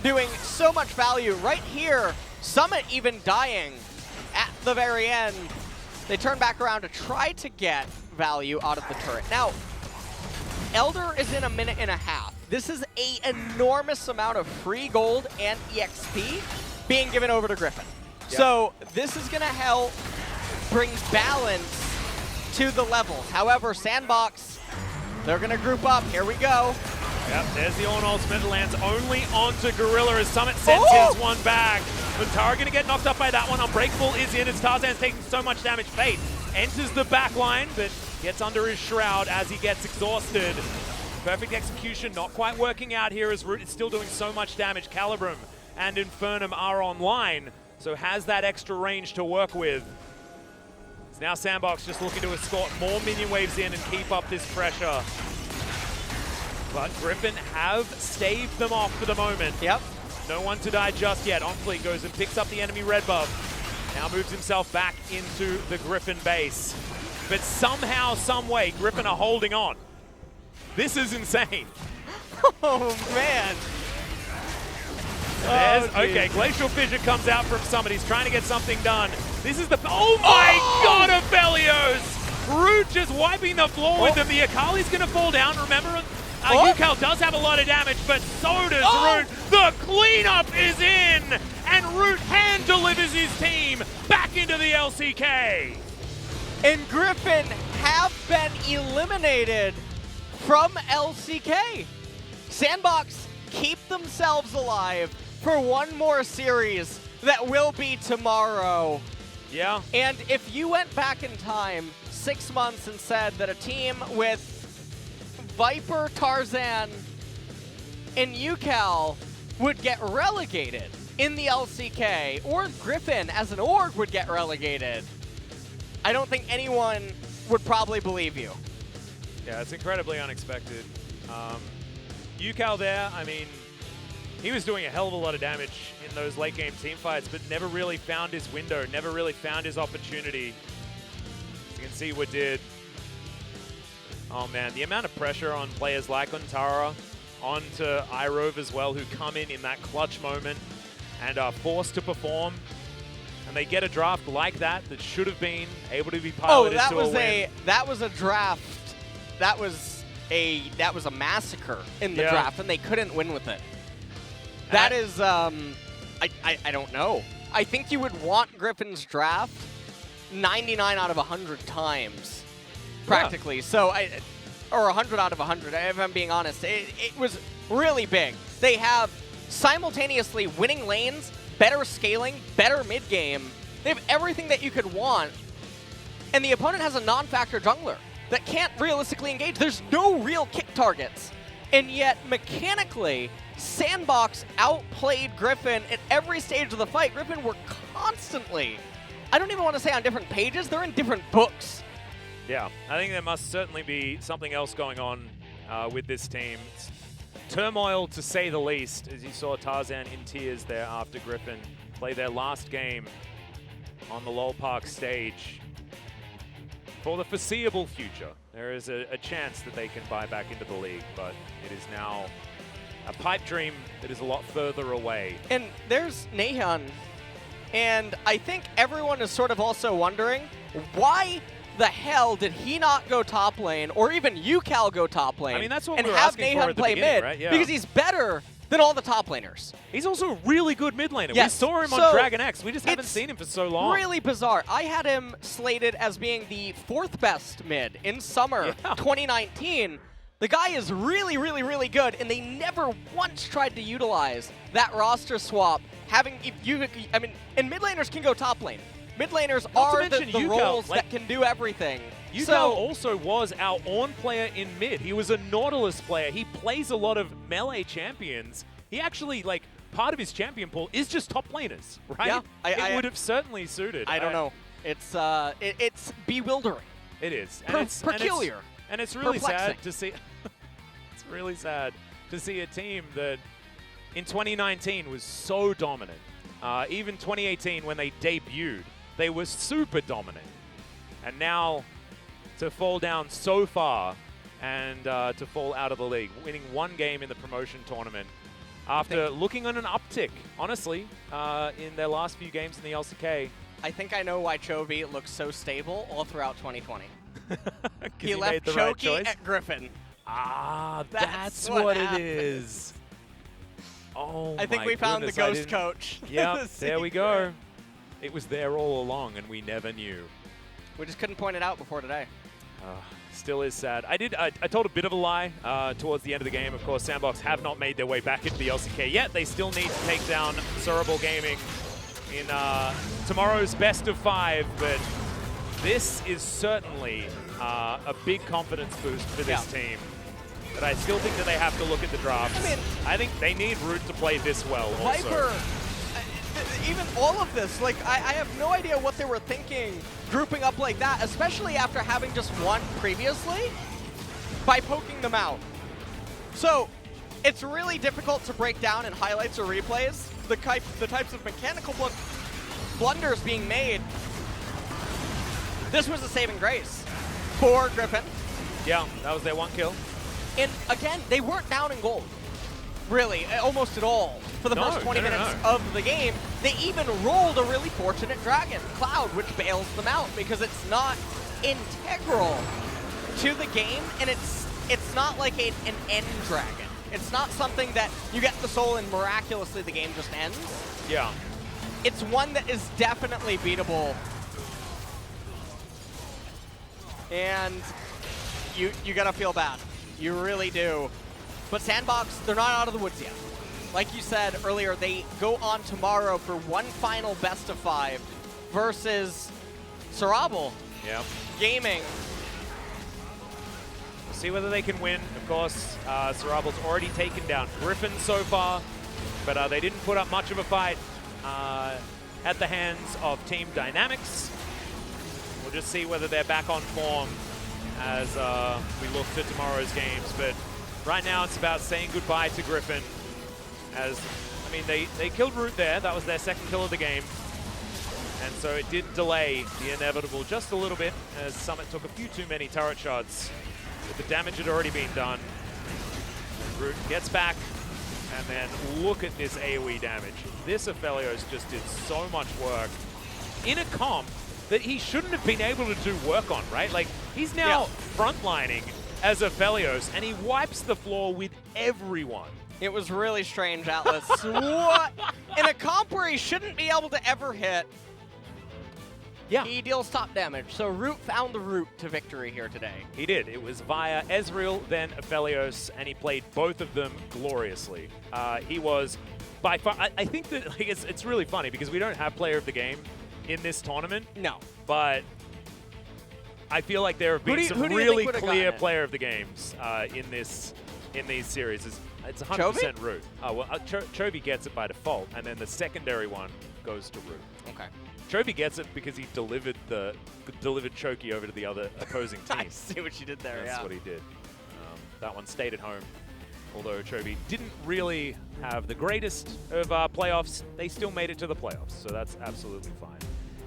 doing so much value. Right here, Summit even dying at the very end. They turn back around to try to get value out of the turret. Now, Elder is in a minute and a half. This is an enormous amount of free gold and EXP being given over to Griffin. Yep. So this is going to help bring balance to the levels. However, Sandbox, they're going to group up. Here we go. Yep, there's the Ornn ultimate. Lands only onto Gorilla as Summit sends his one back. Vantara going to get knocked up by that one. Unbreakable is in as Tarzan's taking so much damage. Fate enters the back line, but gets under his shroud as he gets exhausted. Perfect execution, not quite working out here as Root is still doing so much damage. Calibrum and Infernum are online, so has that extra range to work with. It's now Sandbox just looking to escort more minion waves in and keep up this pressure. But Griffin have staved them off for the moment. Yep. No one to die just yet. OnFleet goes and picks up the enemy red buff. Now moves himself back into the Griffin base. But somehow, some way, Griffin are holding on. This is insane. Oh, man. Okay, Glacial Fissure comes out from Summit. He's trying to get something done. This is the... Oh my God, Aphelios! Root just wiping the floor with him. The Akali's going to fall down. Remember, Yukal does have a lot of damage, but so does Root. The cleanup is in, and Root hand delivers his team back into the LCK. And Griffin have been eliminated from LCK. Sandbox keep themselves alive for one more series that will be tomorrow. Yeah. And if you went back in time 6 months and said that a team with Viper, Tarzan, and Yukal would get relegated in the LCK, or Griffin as an org would get relegated, I don't think anyone would probably believe you. Yeah, it's incredibly unexpected. Yukal there, I mean, he was doing a hell of a lot of damage in those late game team fights, but never really found his window, never really found his opportunity. As you can see what did. Oh man, the amount of pressure on players like Ontara, onto iRove as well, who come in that clutch moment and are forced to perform. And they get a draft like that should have been able to be piloted to a win. That was a draft. That was a massacre in the draft, and they couldn't win with it. That is, I don't know. I think you would want Griffin's draft 99 out of 100 times, practically. So, or 100 out of 100, if I'm being honest. It was really big. They have simultaneously winning lanes, better scaling, better mid-game. They have everything that you could want, and the opponent has a non-factor jungler that can't realistically engage. There's no real kick targets. And yet, mechanically, Sandbox outplayed Griffin at every stage of the fight. Griffin were constantly, I don't even want to say on different pages, they're in different books. Yeah, I think there must certainly be something else going on with this team. It's turmoil, to say the least, as you saw Tarzan in tears there after Griffin play their last game on the LoL Park stage. For the foreseeable future, there is a chance that they can buy back into the league, but it is now a pipe dream that is a lot further away. And there's Nahan, and I think everyone is sort of also wondering, why the hell did he not go top lane, or even UCal go top lane? I mean, that's what and we were have asking for Nahan at the play beginning, mid, right? Yeah. because he's better than all the top laners. He's also a really good mid laner. Yes. We saw him So on Dragon X. We just haven't it's seen him for so long. Really bizarre. I had him slated as being the 4th best mid in summer 2019. The guy is really, really, really good, and they never once tried to utilize that roster swap. I mean, and mid laners can go top lane. Mid laners are the UCal, roles like, that can do everything. UCal So also was our Ornn player in mid. He was a Nautilus player. He plays a lot of melee champions. He actually, like, part of his champion pool is just top laners, right? Yeah, it would have certainly suited. I don't know. It's bewildering. It is. Peculiar. And it's really sad Perplexing. to see. It's really sad to see a team that in 2019 was so dominant. Even 2018 when they debuted, they were super dominant. And now to fall down so far and to fall out of the league, winning one game in the promotion tournament after looking on an uptick, honestly, in their last few games in the LCK. I think I know why Chovy looks so stable all throughout 2020. He left made the right Choki choice. at Griffin. Ah, That's that's what what happened. it is. Oh, I think my we found the goodness, I ghost didn't- coach. Yep, The there we secret. go. It was there all along, and we never knew. We just couldn't point it out before today. Still is sad. I told a bit of a lie towards the end of the game. Of course, Sandbox have not made their way back into the LCK yet. They still need to take down SRB Gaming in tomorrow's best of 5, but this is certainly a big confidence boost for this team. But I still think that they have to look at the drafts. I mean, I think they need Root to play this well also. Viper, even all of this, like, I have no idea what they were thinking grouping up like that, especially after having just won previously by poking them out. So it's really difficult to break down in highlights or replays the types of mechanical blunders being made. This was a saving grace for Griffin. Yeah, that was their one kill. And again, they weren't down in gold, really, almost at all, for the first 20 minutes of the game. They even rolled a really fortunate Dragon, Cloud, which bails them out because it's not integral to the game, and it's not like an end Dragon. It's not something that you get the soul and miraculously the game just ends. Yeah. It's one that is definitely beatable. And you gotta feel bad. You really do. But Sandbox, they're not out of the woods yet. Like you said earlier, they go on tomorrow for one final best of 5 versus SRB Gaming. We'll see whether they can win. Of course, SRB's already taken down Griffin so far, but they didn't put up much of a fight at the hands of Team Dynamics. We'll just see whether they're back on form as we look to tomorrow's games. But right now it's about saying goodbye to Griffin. As, I mean, they killed Root there. That was their second kill of the game. And so it did delay the inevitable just a little bit as Summit took a few too many turret shots. But the damage had already been done. And Root gets back. And then look at this AoE damage. This Aphelios just did so much work in a comp that he shouldn't have been able to do work on, right? Like, he's now frontlining as Aphelios, and he wipes the floor with everyone. It was really strange, Atlas. What? In a comp where he shouldn't be able to ever hit, he deals top damage. So Root found the route to victory here today. He did. It was via Ezreal, then Aphelios, and he played both of them gloriously. He was by far, I think that like, it's really funny because we don't have player of the game in this tournament. No. But I feel like there have been some really clear player of the games in these series. It's 100% Root. Oh, well, Chovy gets it by default, and then the secondary one goes to Root. Okay. Chovy gets it because he delivered Choki over to the other opposing team. I see what you did there, That's what he did. That one stayed at home. Although Chovy didn't really have the greatest of playoffs, they still made it to the playoffs, so that's absolutely fine.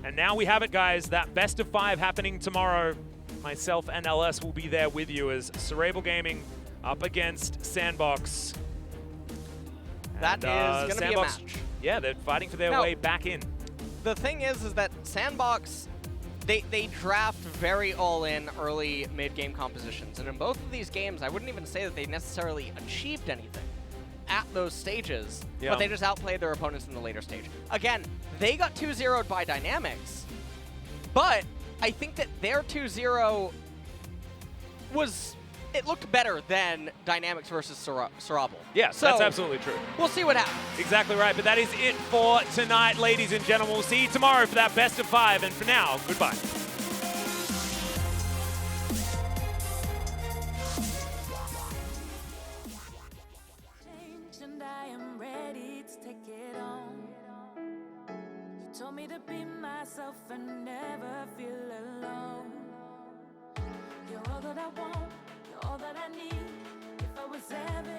And now we have it, guys. That best of 5 happening tomorrow. Myself and LS will be there with you as SRB Gaming up against Sandbox. That is going to be a Sandbox, match. yeah, they're fighting for their Now- way back in. The thing is that Sandbox, they draft very all-in early mid-game compositions, and in both of these games, I wouldn't even say that they necessarily achieved anything at those stages, Yeah. but they just outplayed their opponents in the later stage. Again, they got 2-0'd by Dynamics, but I think that their 2-0 was... It looked better than Dynamics versus Sorabel. Yes, So, that's absolutely true. we'll see what happens. Exactly right, but that is it for tonight, ladies and gentlemen. We'll see you tomorrow for that best of 5, and for now, goodbye. And I am ready to take it on. You told me to be myself and never feel alone. You're all that I want, you're all that I need. If I was ever